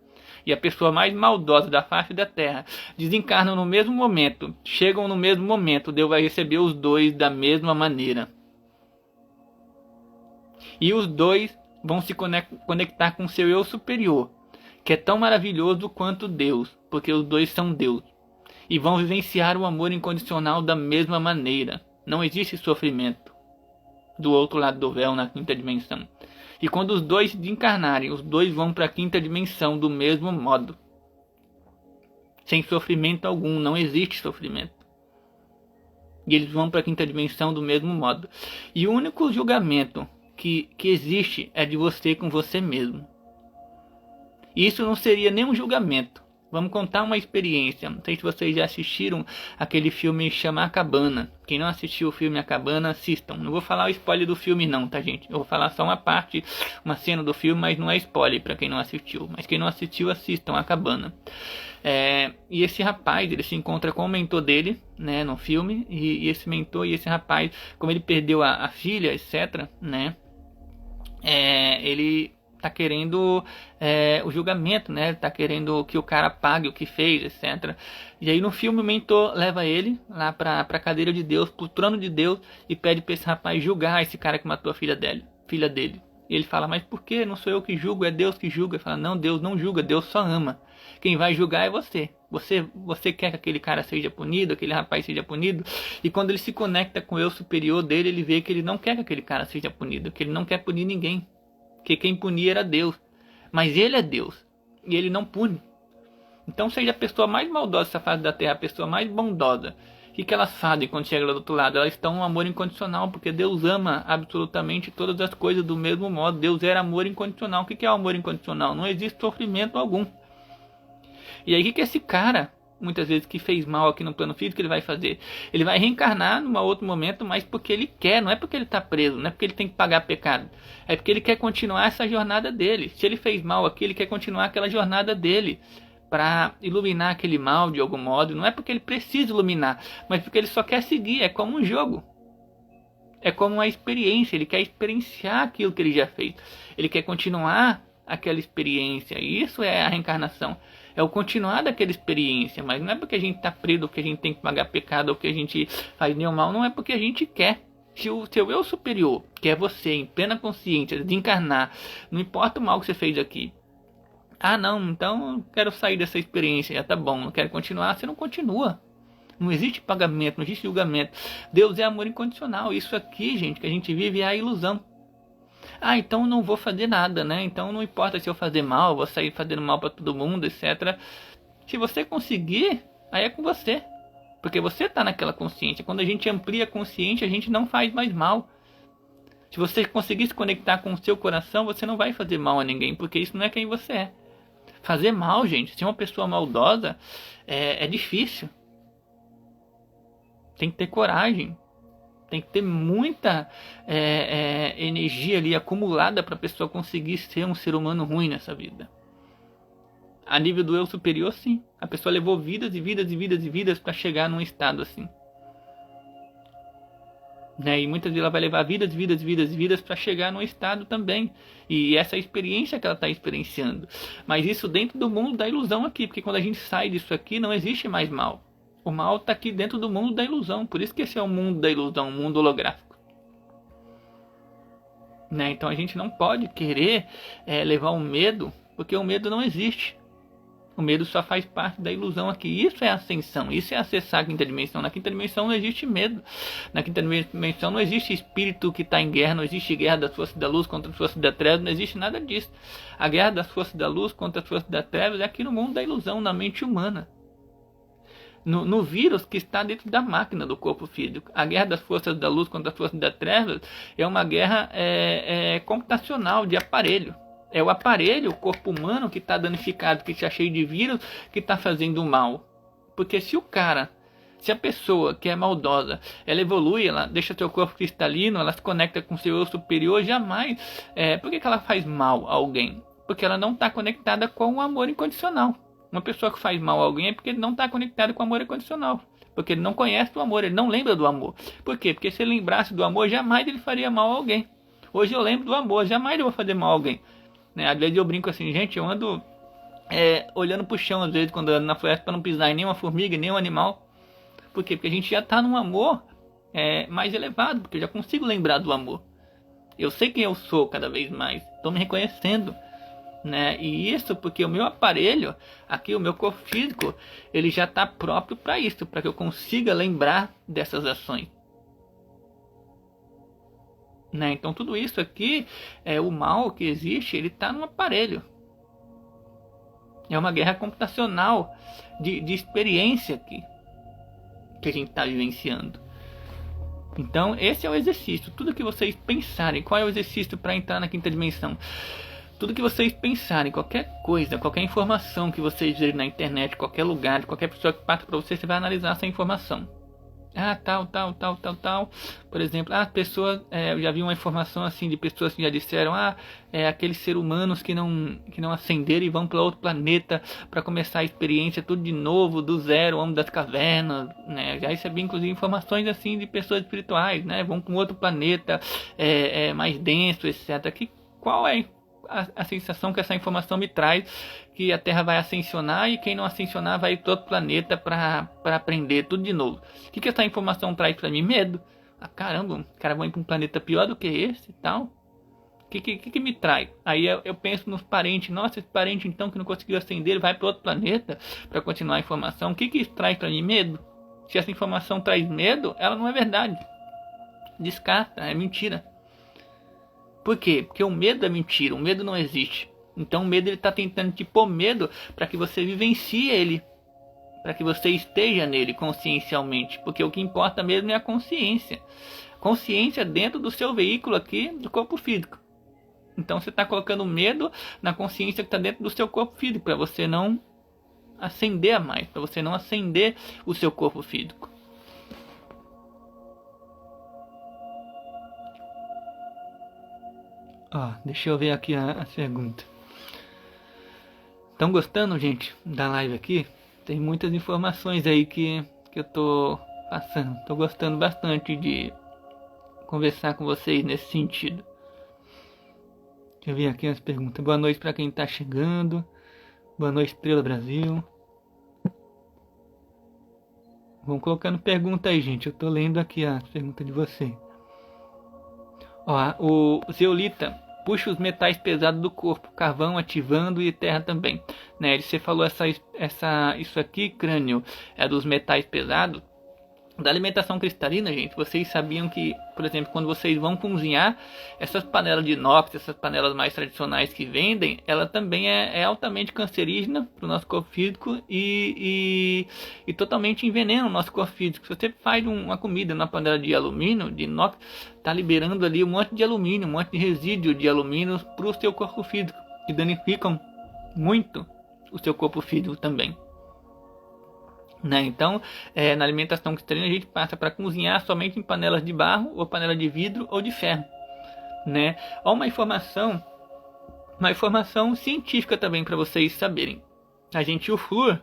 e a pessoa mais maldosa da face da terra desencarnam no mesmo momento, chegam no mesmo momento. Deus vai receber os dois da mesma maneira. E os dois vão se conectar com seu eu superior, que é tão maravilhoso quanto Deus, porque os dois são Deus. E vão vivenciar o amor incondicional da mesma maneira. Não existe sofrimento do outro lado do véu, na quinta dimensão. E quando os dois desencarnarem, os dois vão para a quinta dimensão do mesmo modo. Sem sofrimento algum, não existe sofrimento. E eles vão para a quinta dimensão do mesmo modo. E o único julgamento que existe é de você com você mesmo. E isso não seria nenhum julgamento. Vamos contar uma experiência. Não sei se vocês já assistiram aquele filme chama A Cabana. Quem não assistiu o filme A Cabana, assistam. Não vou falar o spoiler do filme não, tá, gente? Eu vou falar só uma parte, uma cena do filme, mas não é spoiler para quem não assistiu. Mas quem não assistiu, assistam A Cabana. E esse rapaz, ele se encontra com o mentor dele, né, no filme. E esse mentor e esse rapaz, como ele perdeu a filha, etc., né? Ele tá querendo o julgamento, né? Ele tá querendo que o cara pague o que fez, etc. E aí no filme o mentor leva ele lá pra cadeira de Deus, pro trono de Deus, e pede pra esse rapaz julgar esse cara que matou a filha dele. E ele fala, mas por que? Não sou eu que julgo, é Deus que julga. Ele fala, não, Deus não julga, Deus só ama. Quem vai julgar é você. Você quer que aquele cara seja punido, aquele rapaz seja punido. E quando ele se conecta com o eu superior dele, ele vê que ele não quer que aquele cara seja punido, que ele não quer punir ninguém. Que quem punia era Deus. Mas ele é Deus. E ele não pune. Então seja a pessoa mais maldosa dessa face da terra, a pessoa mais bondosa. O que elas fazem quando chegam lá do outro lado? Elas estão no amor incondicional, porque Deus ama absolutamente todas as coisas do mesmo modo. Deus era amor incondicional. O que é o amor incondicional? Não existe sofrimento algum. E aí o que esse cara, muitas vezes, que fez mal aqui no plano físico, ele vai fazer? Ele vai reencarnar num outro momento, mas porque ele quer, não é porque ele está preso, não é porque ele tem que pagar pecado. É porque ele quer continuar essa jornada dele. Se ele fez mal aqui, ele quer continuar aquela jornada dele para iluminar aquele mal de algum modo. Não é porque ele precisa iluminar, mas porque ele só quer seguir. É como um jogo. É como uma experiência. Ele quer experienciar aquilo que ele já fez. Ele quer continuar aquela experiência. E isso é a reencarnação. É o continuar daquela experiência. Mas não é porque a gente está preso, ou que a gente tem que pagar pecado, ou que a gente faz nenhum mal. Não é porque a gente quer. Se o seu eu superior, que é você, em plena consciência, desencarnar, não importa o mal que você fez aqui. Ah, não, então eu quero sair dessa experiência, já tá bom, não quero continuar. Você não continua. Não existe pagamento, não existe julgamento. Deus é amor incondicional. Isso aqui, gente, que a gente vive é a ilusão. Ah, então eu não vou fazer nada, né? Então não importa se eu fazer mal, eu vou sair fazendo mal para todo mundo, etc. Se você conseguir, aí é com você. Porque você está naquela consciência. Quando a gente amplia a consciência, a gente não faz mais mal. Se você conseguir se conectar com o seu coração, você não vai fazer mal a ninguém, porque isso não é quem você é. Fazer mal, gente, ser uma pessoa maldosa é difícil. Tem que ter coragem. Tem que ter muita energia ali acumulada para a pessoa conseguir ser um ser humano ruim nessa vida. A nível do eu superior, sim. A pessoa levou vidas e vidas e vidas e vidas para chegar num estado assim. Né? E muitas vezes ela vai levar vidas, vidas, vidas e vidas para chegar num estado também. E essa é a experiência que ela está experienciando. Mas isso dentro do mundo da ilusão aqui. Porque quando a gente sai disso aqui, não existe mais mal. O mal está aqui dentro do mundo da ilusão. Por isso que esse é o mundo da ilusão, o mundo holográfico. Né? Então a gente não pode querer levar o medo, porque o medo não existe. O medo só faz parte da ilusão aqui. Isso é ascensão, isso é acessar a quinta dimensão. Na quinta dimensão não existe medo. Na quinta dimensão não existe espírito que está em guerra, não existe guerra das forças da luz contra as forças da treva, não existe nada disso. A guerra das forças da luz contra as forças da treva é aqui no mundo da ilusão, na mente humana. No vírus que está dentro da máquina do corpo físico. A guerra das forças da luz contra as forças da treva é uma guerra computacional, de aparelho. É o aparelho, o corpo humano que está danificado, que está cheio de vírus, que está fazendo mal. Porque se o cara Se a pessoa que é maldosa, ela evolui, ela deixa seu corpo cristalino, ela se conecta com seu eu superior, jamais. Por que ela faz mal a alguém? Porque ela não está conectada com o amor incondicional. Uma pessoa que faz mal a alguém é porque ele não está conectado com o amor incondicional. Porque ele não conhece o amor, ele não lembra do amor. Por quê? Porque se ele lembrasse do amor, jamais ele faria mal a alguém. Hoje eu lembro do amor, jamais eu vou fazer mal a alguém. Né? Às vezes eu brinco assim, gente, eu ando olhando pro chão, às vezes, quando eu ando na floresta, para não pisar em nenhuma formiga, nenhum animal. Por quê? Porque a gente já está num amor mais elevado, porque eu já consigo lembrar do amor. Eu sei quem eu sou cada vez mais, estou me reconhecendo. Né? E isso porque o meu aparelho, aqui o meu corpo físico, ele já está próprio para isso, para que eu consiga lembrar dessas ações. Né? Então tudo isso aqui, o mal que existe, ele está no aparelho. É uma guerra computacional de experiência aqui que a gente está vivenciando. Então esse é o exercício. Tudo que vocês pensarem, qual é o exercício para entrar na quinta dimensão? Tudo que vocês pensarem, qualquer coisa, qualquer informação que vocês verem na internet, qualquer lugar, qualquer pessoa que passa para você, você vai analisar essa informação. Tal. Por exemplo, eu já vi uma informação assim de pessoas que já disseram, aqueles seres humanos que não ascenderam e vão para outro planeta para começar a experiência tudo de novo, do zero, o homem das cavernas, né? Já recebi inclusive informações assim de pessoas espirituais, né? Vão para um outro planeta mais denso, etc. Qual é a sensação que essa informação me traz, que a Terra vai ascensionar e quem não ascensionar vai para outro planeta para aprender tudo de novo. O que essa informação traz para mim? Medo. Caramba, o cara vai ir para um planeta pior do que esse e tal. O que me traz? Aí eu penso nos parentes. Nossa, esse parente então que não conseguiu ascender, ele vai para outro planeta para continuar a informação. O que isso traz para mim? Medo. Se essa informação traz medo, ela não é verdade. Descarta, é mentira. Por quê? Porque o medo é mentira, o medo não existe. Então o medo ele está tentando te pôr medo para que você vivencie ele, para que você esteja nele consciencialmente, porque o que importa mesmo é a consciência. Consciência dentro do seu veículo aqui, do corpo físico. Então você está colocando medo na consciência que está dentro do seu corpo físico, para você não ascender a mais, para você não ascender o seu corpo físico. Deixa eu ver aqui a pergunta. Estão gostando, gente, da live aqui? Tem muitas informações aí que eu tô passando. Tô gostando bastante de conversar com vocês nesse sentido. Deixa eu ver aqui as perguntas. Boa noite para quem tá chegando. Boa noite, Estrela Brasil. Vão colocando pergunta aí, gente. Eu tô lendo aqui a pergunta de vocês. O Zeolita puxa os metais pesados do corpo, carvão ativando e terra também. Né? Você falou isso aqui, crânio, é dos metais pesados. Da alimentação cristalina, gente, vocês sabiam que, por exemplo, quando vocês vão cozinhar, essas panelas de inox, essas panelas mais tradicionais que vendem, ela também é altamente cancerígena para o nosso corpo físico e totalmente envenena o nosso corpo físico. Se você faz uma comida na panela de alumínio, de inox, está liberando ali um monte de alumínio, um monte de resíduo de alumínio para o seu corpo físico, que danificam muito o seu corpo físico também. Né? Então, na alimentação cristalina a gente passa para cozinhar somente em panelas de barro, ou panela de vidro ou de ferro. Né? Ó, uma informação científica também para vocês saberem. O flúor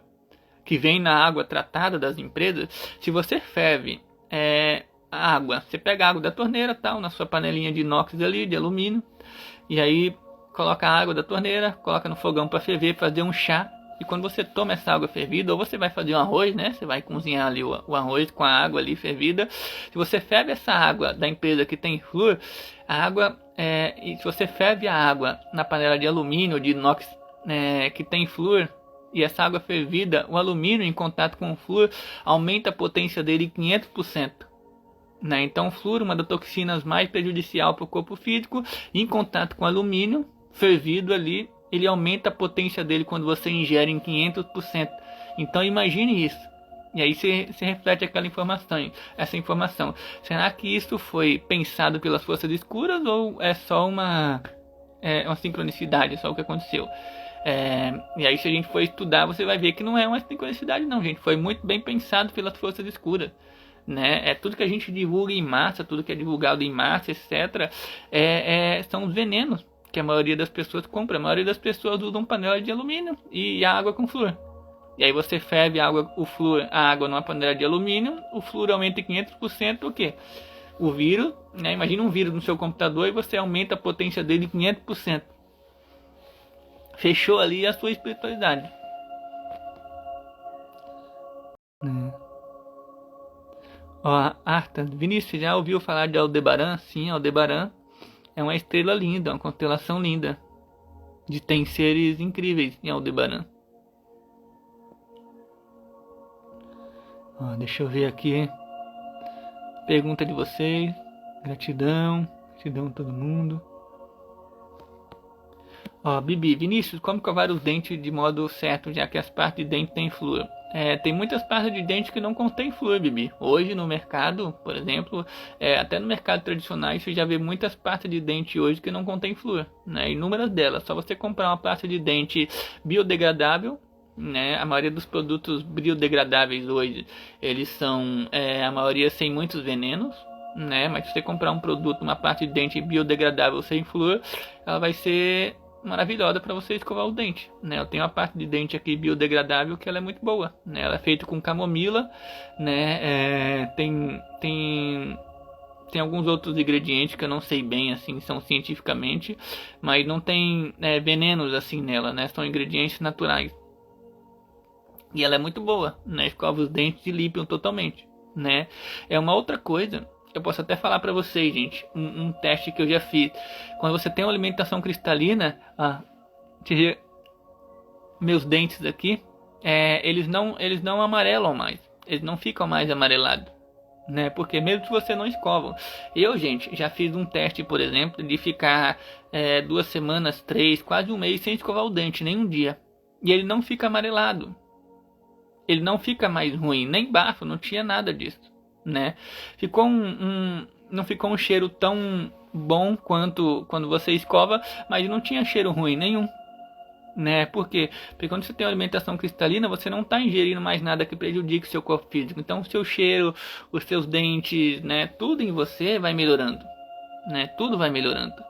que vem na água tratada das empresas, se você ferve a água, você pega a água da torneira, tal, na sua panelinha de inox ali, de alumínio, e aí coloca a água da torneira, coloca no fogão para ferver, fazer um chá. E quando você toma essa água fervida, ou você vai fazer um arroz, né? Você vai cozinhar ali o arroz com a água ali fervida. Se você ferve essa água da empresa que tem flúor, e se você ferve a água na panela de alumínio, de inox, que tem flúor, e essa água fervida, o alumínio em contato com o flúor, aumenta a potência dele em 500%. Né? Então o flúor, uma das toxinas mais prejudicial para o corpo físico, em contato com o alumínio fervido ali, ele aumenta a potência dele quando você ingere em 500%. Então imagine isso. E aí você reflete essa informação. Será que isso foi pensado pelas forças escuras ou é só uma sincronicidade, é só o que aconteceu? E aí, se a gente for estudar, você vai ver que não é uma sincronicidade, não, gente. Foi muito bem pensado pelas forças escuras, né? Tudo que a gente divulga em massa, tudo que é divulgado em massa, etc., são os venenos que a maioria das pessoas compra. A maioria das pessoas usam panela de alumínio e água com flúor. E aí você ferve a água numa panela de alumínio, o flúor aumenta em 500%, o quê? O vírus, né? Imagina um vírus no seu computador e você aumenta a potência dele em 500%. Fechou ali a sua espiritualidade. Ó, Arta, Vinícius, já ouviu falar de Aldebaran? Sim, Aldebaran é uma estrela linda, uma constelação linda. Tem seres incríveis em Aldebaran. Ó, deixa eu ver aqui. Pergunta de vocês. Gratidão a todo mundo. Ó, Bibi, Vinícius, como covar os dentes de modo certo, já que as partes de dente têm flúor? Tem muitas partes de dente que não contém flúor, Bibi. Hoje no mercado, por exemplo, até no mercado tradicional, você já vê muitas partes de dente hoje que não contém flúor, né? Inúmeras delas. Só você comprar uma pasta de dente biodegradável, né? A maioria dos produtos biodegradáveis hoje, eles são, a maioria sem muitos venenos, né? Mas se você comprar um produto, uma pasta de dente biodegradável sem flúor, ela vai ser maravilhosa para você escovar o dente, né? Eu tenho uma parte de dente aqui biodegradável que ela é muito boa, né? Ela é feita com camomila, né? Tem alguns outros ingredientes que eu não sei bem, assim, são cientificamente, mas não tem venenos assim nela, né? São ingredientes naturais. E ela é muito boa, né? Escova os dentes e limpa totalmente, né? É uma outra coisa. Eu posso até falar para vocês, gente, um teste que eu já fiz. Quando você tem uma alimentação cristalina, meus dentes aqui, eles não amarelam mais, eles não ficam mais amarelados, né? Porque mesmo que você não escova. Eu, gente, já fiz um teste, por exemplo, de ficar 2 semanas, 3, quase um mês sem escovar o dente, nem um dia. E ele não fica amarelado. Ele não fica mais ruim, nem bafo, não tinha nada disso, né? Ficou não ficou um cheiro tão bom quanto quando você escova, mas não tinha cheiro ruim nenhum, né? Por quê? Porque quando você tem uma alimentação cristalina, você não está ingerindo mais nada que prejudique o seu corpo físico. Então, o seu cheiro, os seus dentes, né? Tudo em você vai melhorando, né? Tudo vai melhorando.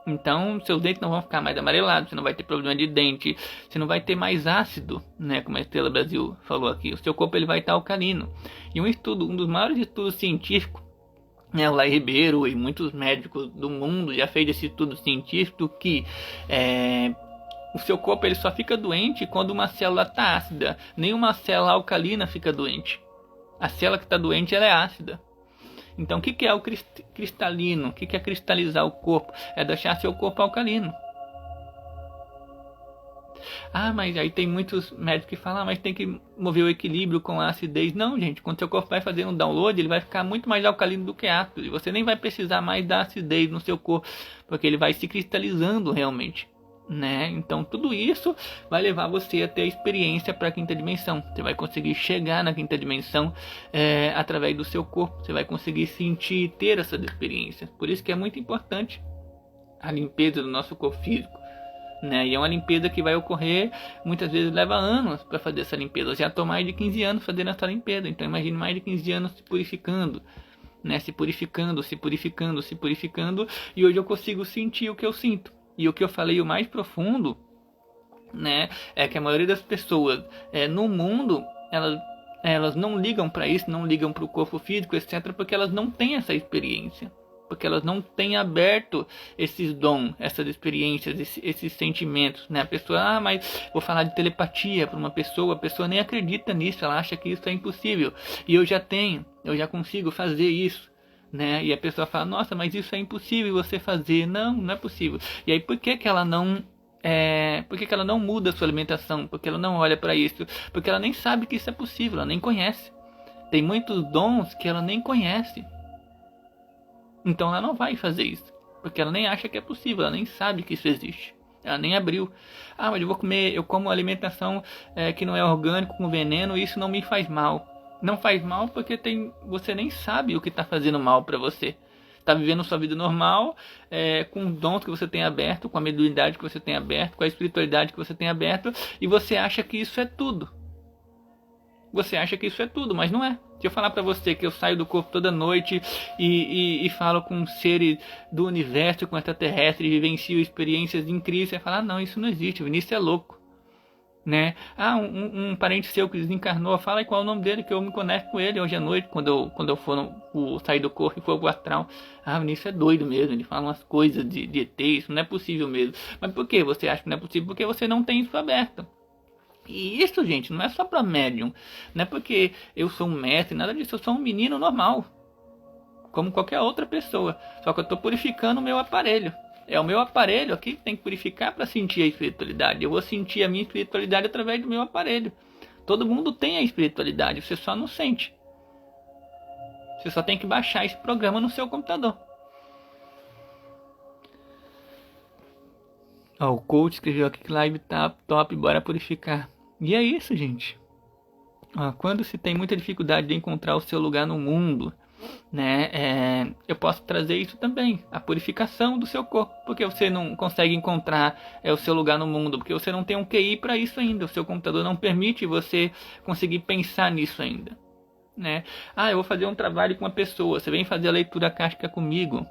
Então, seus dentes não vão ficar mais amarelados, você não vai ter problema de dente, você não vai ter mais ácido, né, como a Estrela Brasil falou aqui. O seu corpo ele vai estar alcalino. E um dos maiores estudos científicos, né, o Lai Ribeiro e muitos médicos do mundo já fez esse estudo científico que o seu corpo ele só fica doente quando uma célula está ácida. Nenhuma célula alcalina fica doente. A célula que está doente ela é ácida. Então, o que é o cristalino? O que é cristalizar o corpo? É deixar seu corpo alcalino. Mas aí tem muitos médicos que falam, mas tem que mover o equilíbrio com a acidez. Não, gente, quando seu corpo vai fazer um download, ele vai ficar muito mais alcalino do que ácido. E você nem vai precisar mais da acidez no seu corpo, porque ele vai se cristalizando realmente, né? Então tudo isso vai levar você a ter a experiência para a quinta dimensão. Você vai conseguir chegar na quinta dimensão através do seu corpo. Você vai conseguir sentir e ter essa experiência. Por isso que é muito importante a limpeza do nosso corpo físico, né? E é uma limpeza que vai ocorrer, muitas vezes leva anos para fazer essa limpeza. Eu já estou mais de 15 anos fazendo essa limpeza. Então imagine mais de 15 anos se purificando, né? Se purificando. E hoje eu consigo sentir o que eu sinto. E o que eu falei, o mais profundo, né, é que a maioria das pessoas no mundo, elas não ligam para isso, não ligam para o corpo físico, etc., porque elas não têm essa experiência. Porque elas não têm aberto esses dons, essas experiências, esses sentimentos, né? A pessoa, mas vou falar de telepatia para uma pessoa, a pessoa nem acredita nisso, ela acha que isso é impossível. E eu já consigo fazer isso, né? E a pessoa fala, nossa, mas isso é impossível você fazer. Não é possível. E aí por que ela não muda a sua alimentação? Porque ela não olha para isso? Porque ela nem sabe que isso é possível, ela nem conhece. Tem muitos dons que ela nem conhece. Então ela não vai fazer isso, porque ela nem acha que é possível, ela nem sabe que isso existe. Ela nem abriu. Mas eu como alimentação que não é orgânico, com veneno, e isso não me faz mal. Não faz mal porque você nem sabe o que está fazendo mal para você. Está vivendo sua vida normal, com os dons que você tem aberto, com a mediunidade que você tem aberto, com a espiritualidade que você tem aberto, e você acha que isso é tudo. Você acha que isso é tudo, mas não é. Se eu falar pra você que eu saio do corpo toda noite e falo com seres do universo, com extraterrestres, vivencio experiências incríveis, você vai falar, não, isso não existe, o Vinícius é louco. Né? Um parente seu que desencarnou, fala aí qual é o nome dele, que eu me conecto com ele hoje à noite, quando eu for sair do corpo e for pro astral. O Vinícius é doido mesmo, ele fala umas coisas de ET, isso não é possível mesmo. Mas por que você acha que não é possível? Porque você não tem isso aberto. E isso, gente, não é só para médium. Não é porque eu sou um mestre, nada disso. Eu sou um menino normal, como qualquer outra pessoa. Só que eu estou purificando o meu aparelho. É o meu aparelho aqui que tem que purificar para sentir a espiritualidade. Eu vou sentir a minha espiritualidade através do meu aparelho. Todo mundo tem a espiritualidade, você só não sente. Você só tem que baixar esse programa no seu computador. O coach escreveu aqui que live tá top, bora purificar. E é isso, gente. Quando se tem muita dificuldade de encontrar o seu lugar no mundo, né, eu posso trazer isso também, a purificação do seu corpo. Porque você não consegue encontrar o seu lugar no mundo, porque você não tem um QI para isso ainda. O seu computador não permite você conseguir pensar nisso ainda, né? Eu vou fazer um trabalho com uma pessoa, você vem fazer a leitura kármica comigo,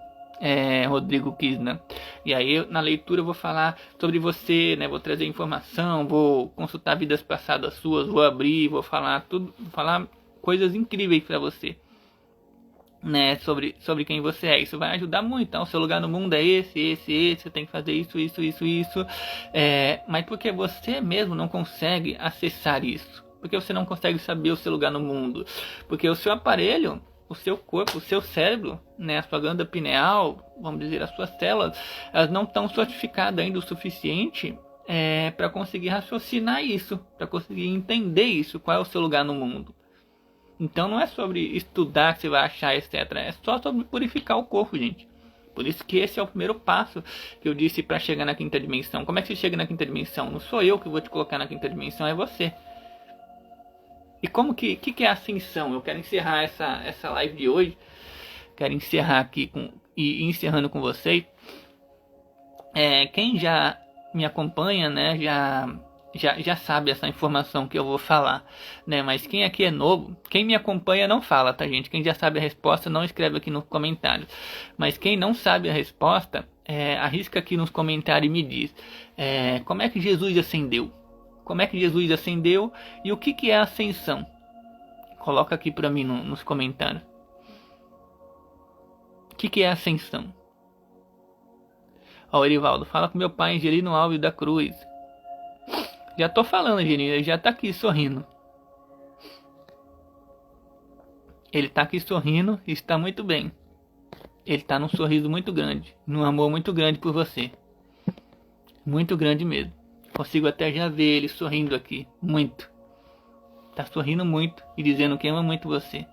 Rodrigo Kisna. E aí na leitura eu vou falar sobre você, né? Vou trazer informação, vou consultar vidas passadas suas, vou abrir, vou falar tudo, falar coisas incríveis para você, né? Sobre quem você é. Isso vai ajudar muito. Então, o seu lugar no mundo é esse, você tem que fazer isso. Mas porque você mesmo não consegue acessar isso? Porque você não consegue saber o seu lugar no mundo? Porque o seu aparelho, o seu corpo, o seu cérebro, né, a sua glândula pineal, vamos dizer, as suas células, elas não estão fortificadas ainda o suficiente para conseguir raciocinar isso, para conseguir entender isso, qual é o seu lugar no mundo. Então não é sobre estudar que você vai achar, etc. É só sobre purificar o corpo, gente. Por isso que esse é o primeiro passo que eu disse para chegar na quinta dimensão. Como é que você chega na quinta dimensão? Não sou eu que vou te colocar na quinta dimensão, é você. E como que é a ascensão? Eu quero encerrar essa live de hoje. Quero encerrar aqui e encerrando com vocês. Quem já me acompanha, né, já sabe essa informação que eu vou falar, né? Mas quem aqui é novo, quem me acompanha não fala, tá, gente? Quem já sabe a resposta não escreve aqui nos comentários. Mas quem não sabe a resposta, arrisca aqui nos comentários e me diz. Como é que Jesus ascendeu? Como é que Jesus ascendeu e o que é a ascensão? Coloca aqui para mim nos comentários. O que é a ascensão? Erivaldo, fala com meu pai Angelino Alves da Cruz. Já tô falando, Angelino, ele já tá aqui sorrindo. Ele tá aqui sorrindo e está muito bem. Ele tá num sorriso muito grande, num amor muito grande por você. Muito grande mesmo. Consigo até já ver ele sorrindo aqui. Muito. Tá sorrindo muito e dizendo que ama muito você.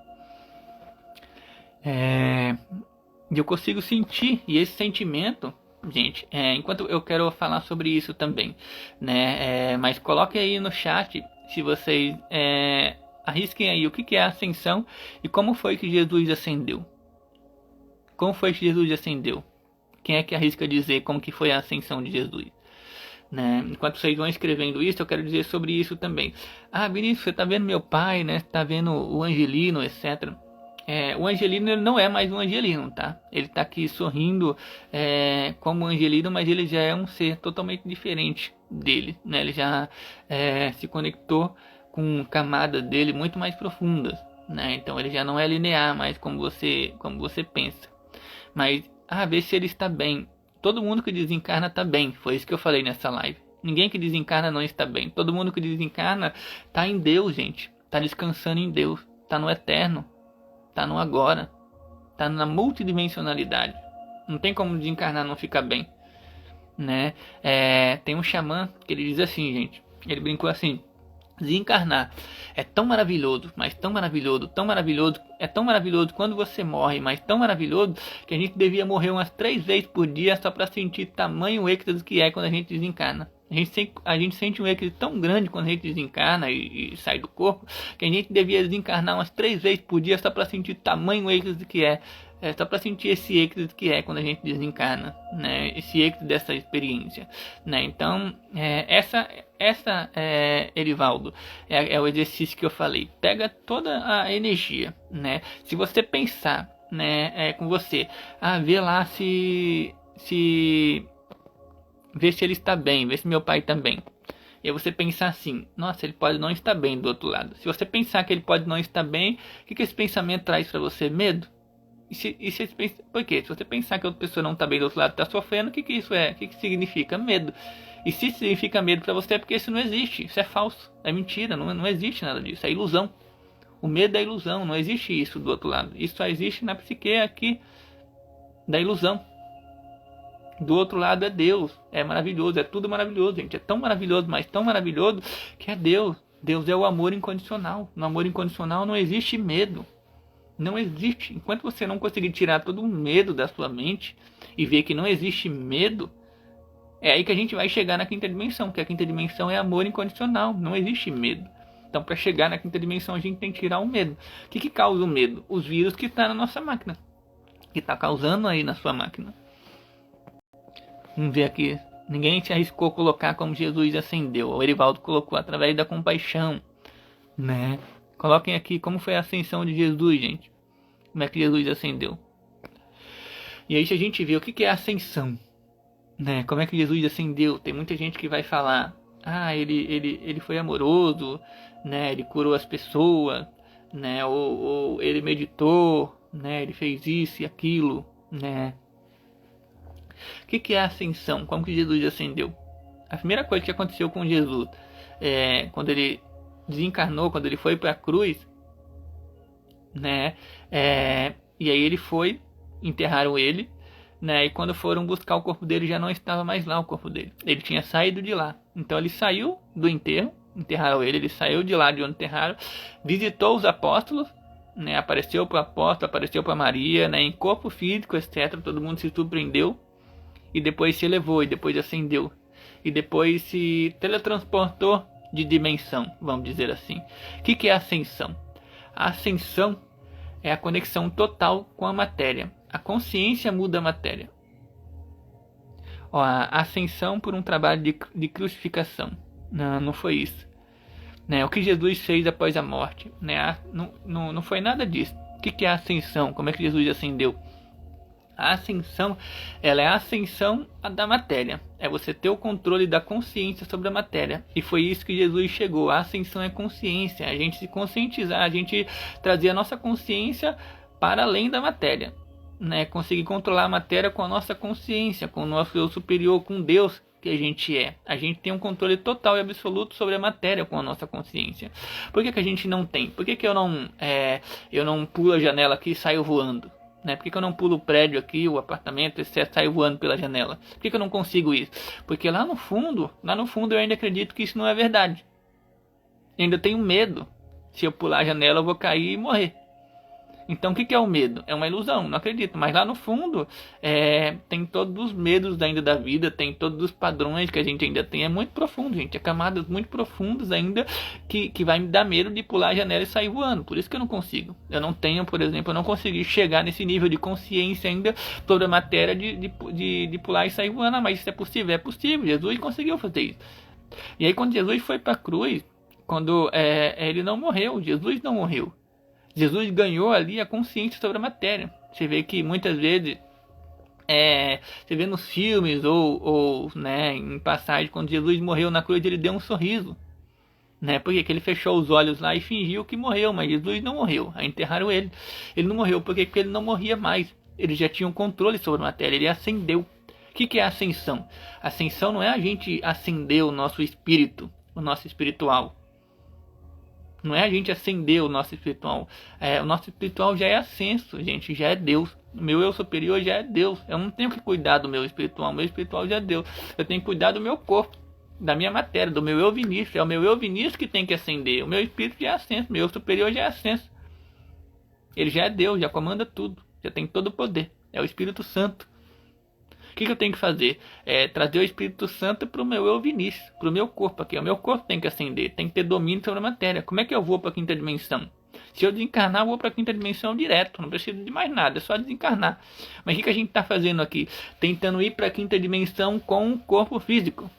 Eu consigo sentir. E esse sentimento, gente, enquanto eu quero falar sobre isso também, né? Mas coloquem aí no chat, se vocês arrisquem aí o que é a ascensão e como foi que Jesus ascendeu. Como foi que Jesus ascendeu? Quem é que arrisca dizer como que foi a ascensão de Jesus? Né? Enquanto vocês vão escrevendo isso, eu quero dizer sobre isso também. Vinícius, você tá vendo meu pai, né? Você tá vendo o Angelino, etc. O Angelino, ele não é mais um Angelino, tá? Ele tá aqui sorrindo como Angelino, mas ele já é um ser totalmente diferente dele, né? Ele já se conectou com camadas dele muito mais profundas, né? Então ele já não é linear mais como você pensa. Mas ver se ele está bem. Todo mundo que desencarna está bem. Foi isso que eu falei nessa live. Ninguém que desencarna não está bem. Todo mundo que desencarna está em Deus, gente. Está descansando em Deus. Está no eterno. Está no agora. Está na multidimensionalidade. Não tem como desencarnar não ficar bem, né? Tem um xamã que ele diz assim, gente. Ele brincou assim: desencarnar é tão maravilhoso, mas tão maravilhoso, é tão maravilhoso quando você morre, mas tão maravilhoso que a gente devia morrer umas 3 vezes por dia só para sentir tamanho êxtase que é quando a gente desencarna. A gente sente um êxtase tão grande quando a gente desencarna e sai do corpo, que a gente devia desencarnar umas 3 vezes por dia só para sentir o tamanho êxtase que é. Só para sentir esse êxtase que é quando a gente desencarna, né? Esse êxtase dessa experiência, né? Então, Erivaldo, é o exercício que eu falei. Pega toda a energia, né? Se você pensar, né, com você, vê lá ver se ele está bem, ver se meu pai está bem. E aí você pensar assim, nossa, ele pode não estar bem do outro lado. Se você pensar que ele pode não estar bem, o que esse pensamento traz para você? Medo. Por quê? Se você pensar que a outra pessoa não está bem do outro lado, está sofrendo, o que isso é? O que significa? Medo. E se significa medo para você é porque isso não existe, isso é falso, é mentira, não existe nada disso, é ilusão. O medo é ilusão, não existe isso do outro lado. Isso só existe na psique aqui da ilusão. Do outro lado é Deus, é maravilhoso, é tudo maravilhoso, gente. É tão maravilhoso, mas tão maravilhoso que é Deus. Deus é o amor incondicional. No amor incondicional não existe medo. Não existe. Enquanto você não conseguir tirar todo o medo da sua mente e ver que não existe medo, é aí que a gente vai chegar na quinta dimensão, que a quinta dimensão é amor incondicional, não existe medo. Então, para chegar na quinta dimensão, a gente tem que tirar o medo. O que causa o medo? Os vírus que estão na nossa máquina, que está causando aí na sua máquina. Vamos ver aqui. Ninguém se arriscou a colocar como Jesus ascendeu. O Erivaldo colocou através da compaixão, né? Coloquem aqui como foi a ascensão de Jesus, gente. Como é que Jesus ascendeu. E aí se a gente vê o que é ascensão, né? Como é que Jesus ascendeu? Tem muita gente que vai falar, ele foi amoroso, né? Ele curou as pessoas, né? Ou ele meditou, né? Ele fez isso e aquilo, né? O que é a ascensão? Como que Jesus ascendeu? A primeira coisa que aconteceu com Jesus, quando ele desencarnou, quando ele foi para a cruz, né? E aí ele foi, enterraram ele, né? E quando foram buscar o corpo dele, já não estava mais lá o corpo dele. Ele tinha saído de lá. Então ele saiu do enterro, enterraram ele saiu de lá de onde enterraram, visitou os apóstolos, né? Apareceu para o apóstolo, apareceu para Maria, né? Em corpo físico, etc. Todo mundo se surpreendeu. E depois se elevou, e depois ascendeu. E depois se teletransportou de dimensão, vamos dizer assim. O que é ascensão? A ascensão é a conexão total com a matéria. A consciência muda a matéria. A ascensão por um trabalho de crucificação. Não foi isso. Né? O que Jesus fez após a morte. Né? Não foi nada disso. O que é a ascensão? Como é que Jesus ascendeu? A ascensão, ela é a ascensão da matéria. É você ter o controle da consciência sobre a matéria. E foi isso que Jesus chegou. A ascensão é consciência. A gente se conscientizar, a gente trazer a nossa consciência para além da matéria. Né? Conseguir controlar a matéria com a nossa consciência, com o nosso eu superior, com Deus que a gente é. A gente tem um controle total e absoluto sobre a matéria com a nossa consciência. Por que a gente não tem? Por que eu não pulo a janela aqui e saio voando? Né? Por que eu não pulo o prédio aqui, o apartamento, etc, saio voando pela janela? Por que eu não consigo isso? Porque lá no fundo eu ainda acredito que isso não é verdade. Eu ainda tenho medo. Se eu pular a janela eu vou cair e morrer. Então o que é o medo? É uma ilusão, não acredito. Mas lá no fundo tem todos os medos ainda da vida, tem todos os padrões que a gente ainda tem. É muito profundo, gente. É camadas muito profundas ainda que vai me dar medo de pular a janela e sair voando. Por isso que eu não consigo. Eu não tenho, por exemplo, eu não consegui chegar nesse nível de consciência ainda sobre a matéria de pular e sair voando. Mas isso é possível? É possível. Jesus conseguiu fazer isso. E aí quando Jesus foi para a cruz, quando ele não morreu, Jesus não morreu. Jesus ganhou ali a consciência sobre a matéria. Você vê que muitas vezes, você vê nos filmes ou né, em passagem, quando Jesus morreu na cruz, ele deu um sorriso. Né? Porque ele fechou os olhos lá e fingiu que morreu, mas Jesus não morreu. Aí enterraram ele. Ele não morreu porque ele não morria mais. Ele já tinha um controle sobre a matéria, ele ascendeu. O que é ascensão? Ascensão não é a gente ascender o nosso espírito, o nosso espiritual. Não é a gente acender o nosso espiritual. O nosso espiritual já é ascenso, gente. Já é Deus. O meu eu superior já é Deus. Eu não tenho que cuidar do meu espiritual. O meu espiritual já é Deus. Eu tenho que cuidar do meu corpo, da minha matéria, do meu eu Vinícius. É o meu eu Vinícius que tem que acender. O meu espírito já é ascenso. O meu eu superior já é ascenso. Ele já é Deus, já comanda tudo. Já tem todo o poder. É o Espírito Santo. que eu tenho que fazer? Trazer o Espírito Santo para o meu eu Vinícius, para o meu corpo aqui. O meu corpo tem que ascender, tem que ter domínio sobre a matéria. Como é que eu vou para a quinta dimensão? Se eu desencarnar, eu vou para a quinta dimensão direto, não preciso de mais nada, é só desencarnar. Mas o que a gente está fazendo aqui? Tentando ir para a quinta dimensão com o corpo físico.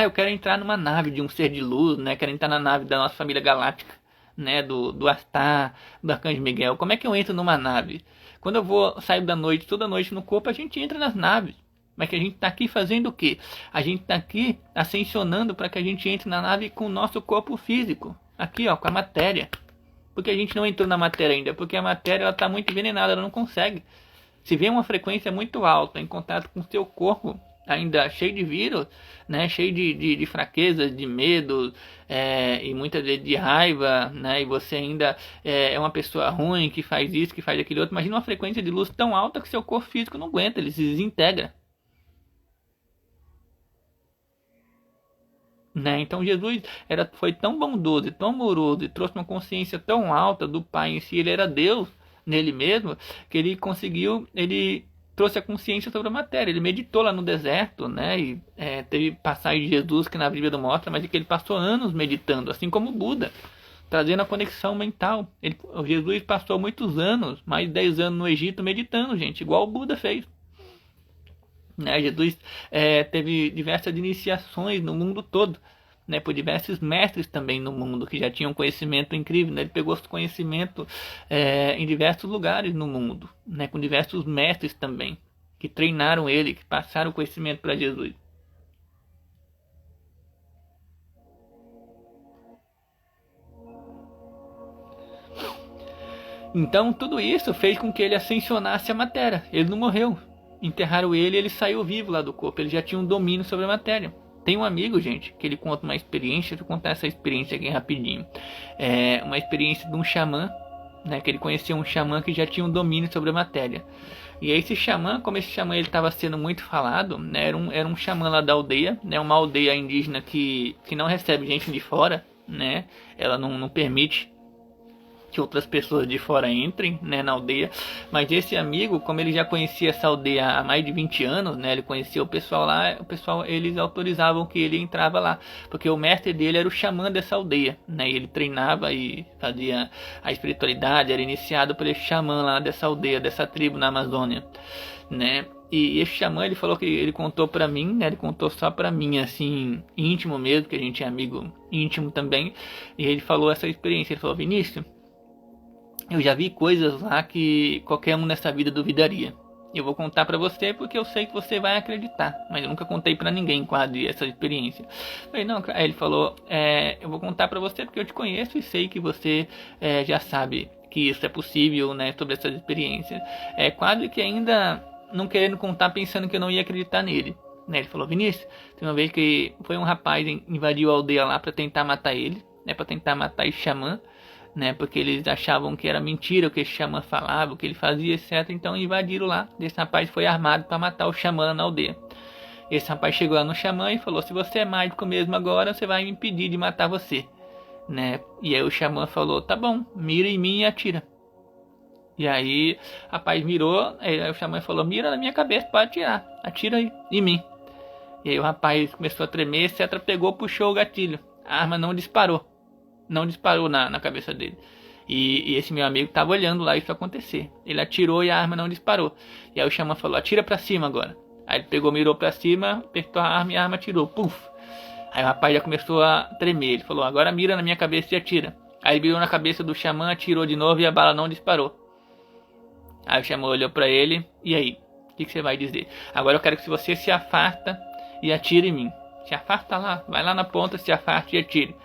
Eu quero entrar numa nave de um ser de luz, né? Quero entrar na nave da nossa família galáctica, né? Do Astar, do Arcanjo Miguel. Como é que eu entro numa nave? Quando eu saio da noite, toda noite no corpo, a gente entra nas naves. Mas que a gente está aqui fazendo o quê? A gente está aqui ascensionando para que a gente entre na nave com o nosso corpo físico. Aqui, ó, com a matéria. Porque a gente não entrou na matéria ainda? Porque a matéria está muito envenenada, ela não consegue. Se vem uma frequência muito alta em contato com o seu corpo, ainda cheio de vírus, né, cheio de fraquezas, de medo, e muitas vezes de raiva, né, e você ainda é uma pessoa ruim que faz isso, que faz aquilo outro. Imagina uma frequência de luz tão alta que seu corpo físico não aguenta, ele se desintegra. Né? Então Jesus foi tão bondoso e tão amoroso e trouxe uma consciência tão alta do Pai em si, ele era Deus nele mesmo, que ele trouxe a consciência sobre a matéria. Ele meditou lá no deserto, né? E teve passagem de Jesus que na Bíblia não mostra, mas é que ele passou anos meditando, assim como o Buda, trazendo a conexão mental. Jesus passou muitos anos, mais de 10 anos no Egito meditando, gente, igual o Buda fez. Né? Jesus teve diversas iniciações no mundo todo, né? Por diversos mestres também no mundo que já tinham conhecimento incrível, né? Ele pegou esse conhecimento em diversos lugares no mundo, né? Com diversos mestres também que treinaram ele, que passaram o conhecimento para Jesus. Então tudo isso fez com que ele ascensionasse a matéria. Ele não morreu. Enterraram ele e ele saiu vivo lá do corpo. Ele já tinha um domínio sobre a matéria. Tem um amigo, gente, que ele conta uma experiência. Deixa eu contar essa experiência aqui rapidinho. Uma experiência de um xamã, né? Que ele conhecia um xamã que já tinha um domínio sobre a matéria. E aí esse xamã, como esse xamã ele estava sendo muito falado, né? Era um xamã lá da aldeia, né? Uma aldeia indígena que não recebe gente de fora, né? Ela não permite que outras pessoas de fora entrem, né, na aldeia. Mas esse amigo, como ele já conhecia essa aldeia há mais de 20 anos, né, ele conhecia o pessoal lá, eles autorizavam que ele entrava lá, porque o mestre dele era o xamã dessa aldeia, né, e ele treinava e fazia a espiritualidade, era iniciado por esse xamã lá dessa aldeia, dessa tribo na Amazônia, né. E esse xamã, ele falou que ele contou pra mim, né? Ele contou só pra mim, assim, íntimo mesmo, que a gente é amigo íntimo também. E ele falou essa experiência, ele falou: Vinícius, eu já vi coisas lá que qualquer um nessa vida duvidaria. Eu vou contar pra você porque eu sei que você vai acreditar. Mas eu nunca contei pra ninguém quase essa experiência. Falei, não, aí ele falou, eu vou contar pra você porque eu te conheço e sei que você já sabe que isso é possível, né, sobre essas experiências. Quase que ainda não querendo contar, pensando que eu não ia acreditar nele. Né, ele falou, Vinícius, tem uma vez que foi um rapaz invadiu a aldeia lá pra tentar matar ele, né, pra tentar matar esse xamã. Né, porque eles achavam que era mentira o que esse xamã falava, o que ele fazia, etc. Então invadiram lá. Esse rapaz foi armado para matar o xamã na aldeia. Esse rapaz chegou lá no xamã e falou: se você é mágico mesmo agora, você vai me impedir de matar você. Né? E aí o xamã falou: tá bom, mira em mim e atira. E aí o rapaz mirou, aí o xamã falou: mira na minha cabeça, pode atirar, atira aí em mim. E aí o rapaz começou a tremer, etc. Pegou, puxou o gatilho. A arma não disparou. Não disparou na cabeça dele. E esse meu amigo estava olhando lá isso acontecer. Ele atirou e a arma não disparou. E aí o xamã falou: atira pra cima agora. Aí ele pegou, mirou pra cima, apertou a arma e a arma atirou. Puf! Aí o rapaz já começou a tremer. Ele falou: agora mira na minha cabeça e atira. Aí mirou na cabeça do xamã, atirou de novo e a bala não disparou. Aí o xamã olhou pra ele: e aí? O que você vai dizer? Agora eu quero que você se afasta e atire em mim. Se afasta lá, vai lá na ponta, se afasta e atire.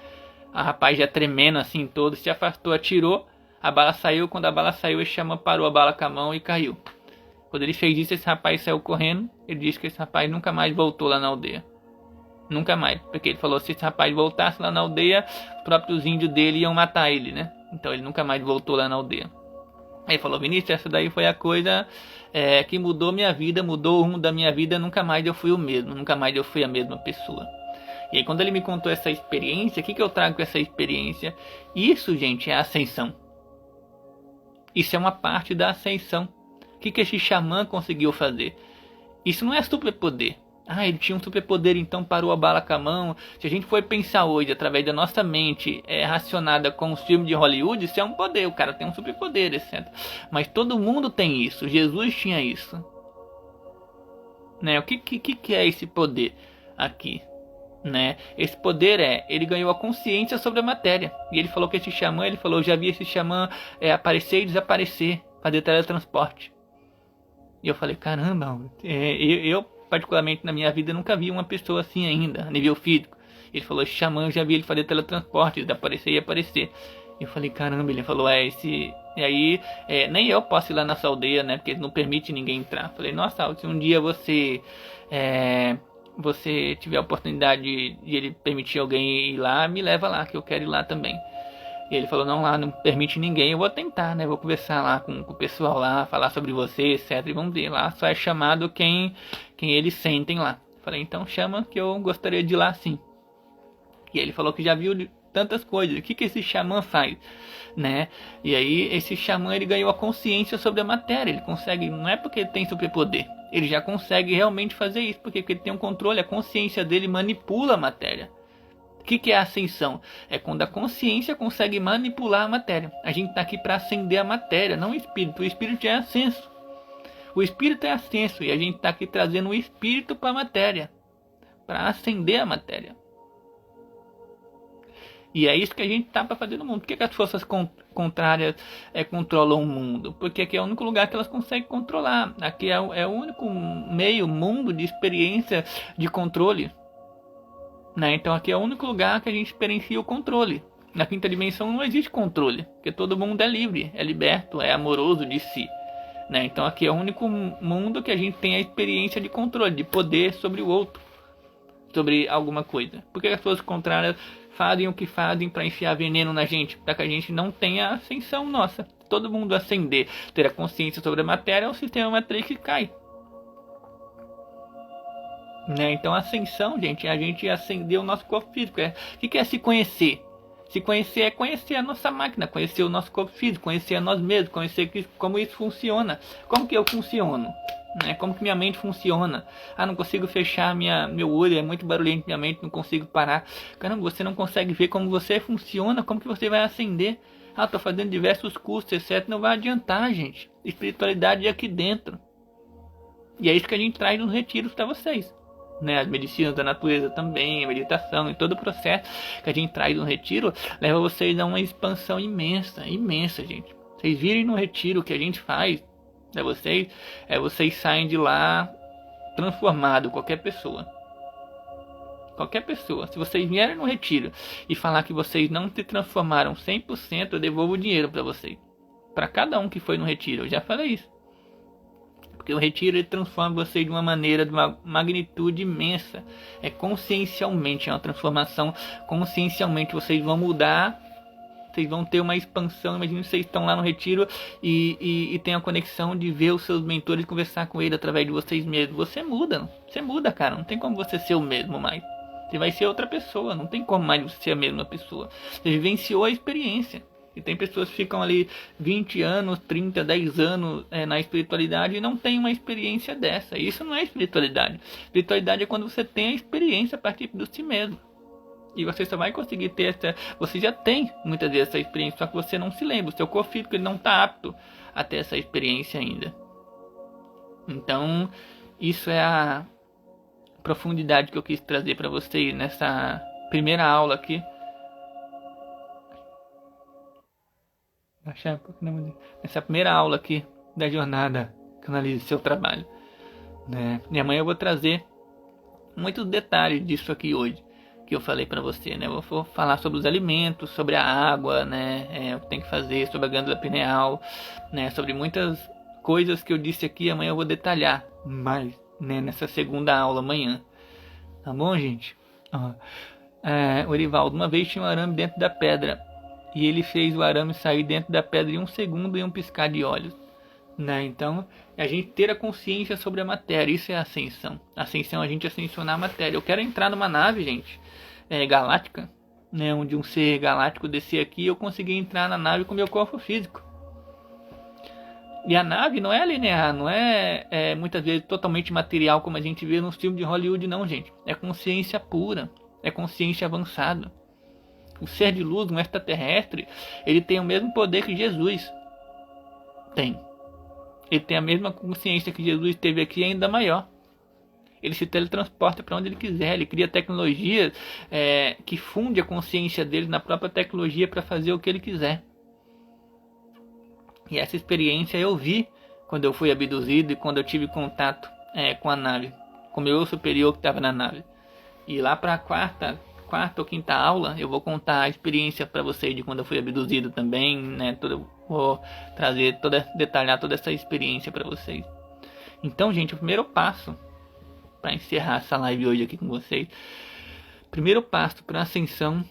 O rapaz já tremendo assim todo, se afastou, atirou, a bala saiu, quando a bala saiu, esse xamã parou a bala com a mão e caiu. Quando ele fez isso, esse rapaz saiu correndo, ele disse que esse rapaz nunca mais voltou lá na aldeia. Nunca mais, porque ele falou que se esse rapaz voltasse lá na aldeia, os próprios índios dele iam matar ele, né? Então ele nunca mais voltou lá na aldeia. Aí ele falou: Vinícius, essa daí foi a coisa que mudou minha vida, mudou o rumo da minha vida, nunca mais eu fui o mesmo, nunca mais eu fui a mesma pessoa. E aí quando ele me contou essa experiência, o que eu trago com essa experiência? Isso, gente, é a ascensão. Isso é uma parte da ascensão. O que esse xamã conseguiu fazer? Isso não é superpoder. Ele tinha um superpoder, então parou a bala com a mão. Se a gente for pensar hoje, através da nossa mente racionada com os filmes de Hollywood, isso é um poder, o cara tem um superpoder, etc. Mas todo mundo tem isso, Jesus tinha isso. Né? O que é esse poder aqui? Né? Esse poder ele ganhou a consciência sobre a matéria. E ele falou que esse xamã, eu já vi esse xamã aparecer e desaparecer, fazer teletransporte. E eu falei, caramba, eu particularmente na minha vida nunca vi uma pessoa assim ainda, a nível físico. Ele falou, esse xamã, eu já vi ele fazer teletransporte, desaparecer e aparecer. E eu falei, caramba, ele falou, esse... E aí, nem eu posso ir lá nessa aldeia, né, porque não permite ninguém entrar. Eu falei, nossa, se um dia você tiver a oportunidade de ele permitir alguém ir lá, me leva lá, que eu quero ir lá também. E ele falou, não, lá não permite ninguém, eu vou tentar, né, vou conversar lá com o pessoal lá, falar sobre você, etc, e vamos ver, lá só é chamado quem eles sentem lá. Eu falei, então chama que eu gostaria de ir lá sim. E ele falou que já viu tantas coisas, o que esse xamã faz, né? E aí esse xamã, ele ganhou a consciência sobre a matéria, ele consegue, não é porque ele tem superpoder, ele já consegue realmente fazer isso, porque ele tem um controle, a consciência dele manipula a matéria. O que é a ascensão? É quando a consciência consegue manipular a matéria. A gente está aqui para ascender a matéria, não o espírito. O espírito é ascenso. O espírito é ascenso e a gente está aqui trazendo o espírito para a matéria, para ascender a matéria. E é isso que a gente está para fazer no mundo. Por que as forças contrárias controlam o mundo? Porque aqui é o único lugar que elas conseguem controlar. Aqui é o único mundo de experiência de controle. Né? Então aqui é o único lugar que a gente experiencia o controle. Na quinta dimensão não existe controle, porque todo mundo é livre, é liberto, é amoroso de si. Né? Então aqui é o único mundo que a gente tem a experiência de controle, de poder sobre o outro, sobre alguma coisa. Porque as pessoas contrárias fazem o que fazem para enfiar veneno na gente, para que a gente não tenha a ascensão nossa. Todo mundo ascender, ter a consciência sobre a matéria, o sistema matrix cai. Né? Então a ascensão, gente, é a gente acender o nosso corpo físico. O que é se conhecer? Se conhecer é conhecer a nossa máquina, conhecer o nosso corpo físico, conhecer a nós mesmos, conhecer como isso funciona. Como que eu funciono? Né? Como que minha mente funciona? Não consigo fechar meu olho, é muito barulhento minha mente, não consigo parar. Caramba, você não consegue ver como você funciona, como que você vai ascender? Tô fazendo diversos cursos, etc. Não vai adiantar, gente. Espiritualidade é aqui dentro. E é isso que a gente traz nos retiros para vocês. Né, as medicinas da natureza também, a meditação e todo o processo que a gente traz no retiro leva vocês a uma expansão imensa, gente. Vocês virem no retiro, o que a gente faz vocês saem de lá transformado, qualquer pessoa. Se vocês vierem no retiro e falar que vocês não se transformaram 100%, eu devolvo o dinheiro para vocês. Para cada um que foi no retiro, eu já falei isso. Porque o retiro ele transforma vocês de uma maneira, de uma magnitude imensa. Consciencialmente, é uma transformação. Consciencialmente vocês vão mudar. Vocês vão ter uma expansão. Imagina vocês estão lá no retiro e tem a conexão de ver os seus mentores e conversar com eles através de vocês mesmos. Você muda, cara. Não tem como você ser o mesmo mais. Você vai ser outra pessoa. Não tem como mais você ser a mesma pessoa. Você vivenciou a experiência. E tem pessoas que ficam ali 20 anos, 30, 10 anos na espiritualidade e não tem uma experiência dessa. Isso não é espiritualidade. Espiritualidade é quando você tem a experiência a partir de si mesmo. E você só vai conseguir ter essa... Você já tem muitas vezes essa experiência, só que você não se lembra. O seu corpo físico ele não está apto a ter essa experiência ainda. Então, isso é a profundidade que eu quis trazer para vocês nessa primeira aula aqui. Nessa primeira aula aqui da jornada Canalize Seu Trabalho, né? E amanhã eu vou trazer muitos detalhes disso aqui hoje que eu falei para você, né? Eu vou falar sobre os alimentos, sobre a água, né? O que tem que fazer, sobre a glândula pineal, né? Sobre muitas coisas que eu disse aqui. Amanhã eu vou detalhar mais, né? Nessa segunda aula amanhã, tá bom, gente? O Erivaldo, uma vez tinha um arame dentro da pedra e ele fez o arame sair dentro da pedra em 1 segundo e um piscar de olhos. Né? Então, a gente ter a consciência sobre a matéria, isso é a ascensão. A ascensão é a gente ascensionar a matéria. Eu quero entrar numa nave, gente, galáctica, né? Onde um ser galáctico descer aqui e eu conseguir entrar na nave com meu corpo físico. E a nave não é linear, não é muitas vezes totalmente material como a gente vê nos filmes de Hollywood, não, gente. É consciência pura, é consciência avançada. O ser de luz, um extraterrestre, ele tem o mesmo poder que Jesus tem. Ele tem a mesma consciência que Jesus teve aqui, ainda maior. Ele se teletransporta para onde ele quiser. Ele cria tecnologias que funde a consciência dele na própria tecnologia para fazer o que ele quiser. E essa experiência eu vi quando eu fui abduzido e quando eu tive contato com a nave, com o meu eu superior que estava na nave. E lá para a quarta ou quinta aula eu vou contar a experiência para vocês de quando eu fui abduzido também, né? Vou detalhar toda essa experiência para vocês. Então, gente, o primeiro passo para encerrar essa live hoje aqui com vocês, primeiro passo para a ascensão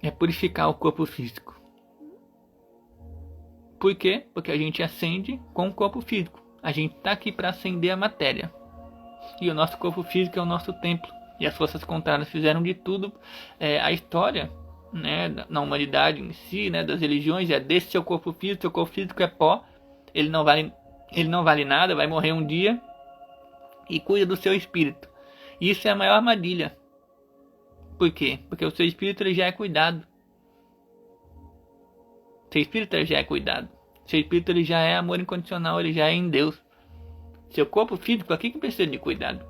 é purificar o corpo físico. Por quê? Porque a gente ascende com o corpo físico. A gente está aqui para ascender a matéria. E o nosso corpo físico é o nosso templo. E as forças contrárias fizeram de tudo. A história, né, na humanidade em si, né, das religiões, desse seu corpo físico. Seu corpo físico é pó. Ele não vale nada, vai morrer um dia. E cuida do seu espírito. Isso é a maior armadilha. Por quê? Porque o seu espírito ele já é cuidado. Seu espírito já é cuidado. Seu espírito ele já é amor incondicional, ele já é em Deus. Seu corpo físico aqui que precisa de cuidado.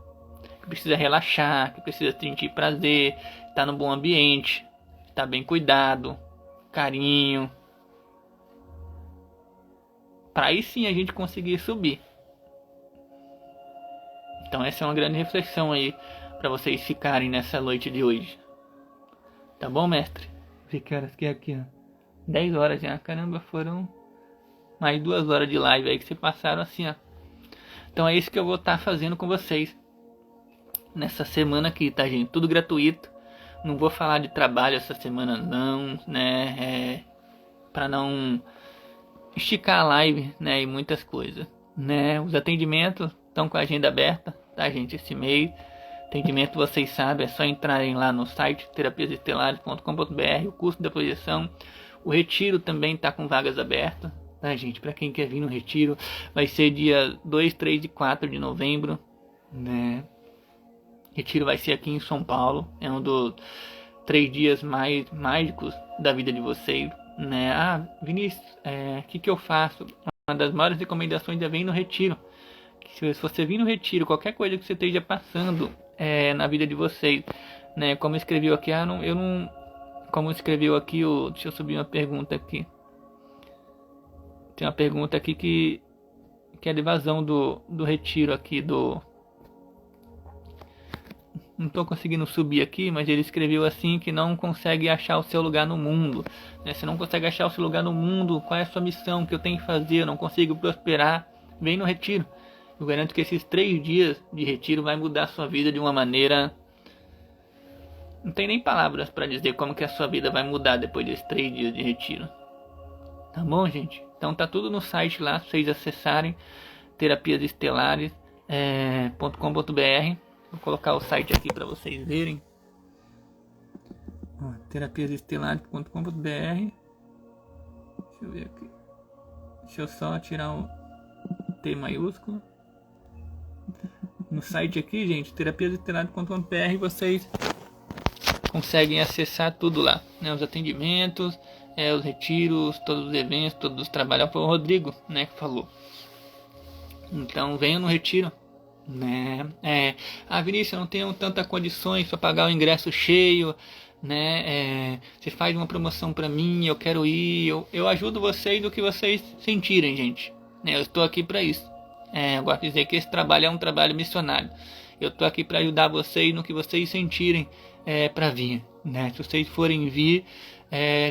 Que precisa relaxar, que precisa sentir prazer, estar no bom ambiente, estar bem cuidado, carinho. Para aí sim a gente conseguir subir. Então essa é uma grande reflexão aí para vocês ficarem nessa noite de hoje. Tá bom, mestre? Vi que horas que é aqui, ó. 10 horas já, caramba, foram mais 2 horas de live aí que se passaram assim, ó. Então é isso que eu vou estar fazendo com vocês nessa semana aqui, tá, gente? Tudo gratuito. Não vou falar de trabalho essa semana não, né? Para não esticar a live, né? E muitas coisas, né? Os atendimentos estão com a agenda aberta, tá, gente? Esse mês. Atendimento, vocês sabem, é só entrarem lá no site terapiasestelares.com.br, o curso da projeção. O retiro também está com vagas abertas, tá, gente? Para quem quer vir no retiro, vai ser dia 2, 3 e 4 de novembro, né? Retiro vai ser aqui em São Paulo, é um dos 3 dias mais mágicos da vida de vocês, né? Ah, Vinícius, o que eu faço? Uma das maiores recomendações é vir no retiro. Se você vir no retiro, qualquer coisa que você esteja passando na vida de vocês, né? Como escreveu aqui, como escreveu aqui, deixa eu subir uma pergunta aqui. Tem uma pergunta aqui que é de evasão do retiro aqui não estou conseguindo subir aqui, mas ele escreveu assim que não consegue achar o seu lugar no mundo, né? Se não consegue achar o seu lugar no mundo, qual é a sua missão, o que eu tenho que fazer, eu não consigo prosperar, vem no retiro. Eu garanto que esses 3 dias de retiro vai mudar a sua vida de uma maneira... Não tem nem palavras para dizer como que a sua vida vai mudar depois desses 3 dias de retiro. Tá bom, gente? Então tá tudo no site lá, se vocês acessarem terapiasestelares.com.br. Vou colocar o site aqui para vocês verem. Terapiasestelares.com.br. Deixa eu ver aqui. Deixa eu só tirar o T maiúsculo. No site aqui, gente, terapiasestelares.com.br, vocês conseguem acessar tudo lá, né? Os atendimentos, os retiros, todos os eventos, todos os trabalhos. Foi o Rodrigo, né, que falou. Então venham no retiro, né? Vinícius, eu não tenho tantas condições para pagar o ingresso cheio, né? Você faz uma promoção para mim, eu quero ir, eu ajudo vocês do que vocês sentirem, gente, né? Eu estou aqui para isso. Eu gosto de dizer que esse trabalho é um trabalho missionário. Eu estou aqui para ajudar vocês no que vocês sentirem para vir, né? Se vocês forem vir,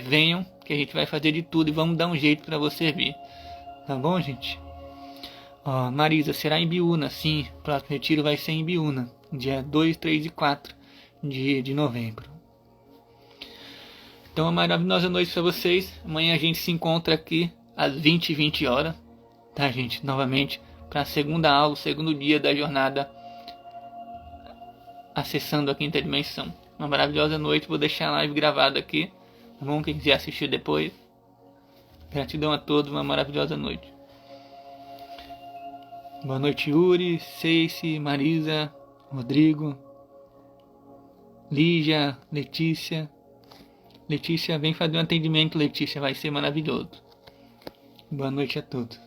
venham, que a gente vai fazer de tudo e vamos dar um jeito para você vir. Tá bom, gente? Marisa, será em Biúna, sim. O próximo retiro vai ser em Biúna, dia 2, 3 e 4 de novembro. Então, uma maravilhosa noite para vocês. Amanhã a gente se encontra aqui às 20 horas, tá, gente? Novamente, para a segunda aula, o segundo dia da jornada acessando a quinta dimensão. Uma maravilhosa noite. Vou deixar a live gravada aqui, tá bom? Quem quiser assistir depois. Gratidão a todos. Uma maravilhosa noite. Boa noite, Yuri, Ceice, Marisa, Rodrigo, Lígia, Letícia. Letícia, vem fazer um atendimento, Letícia, vai ser maravilhoso. Boa noite a todos.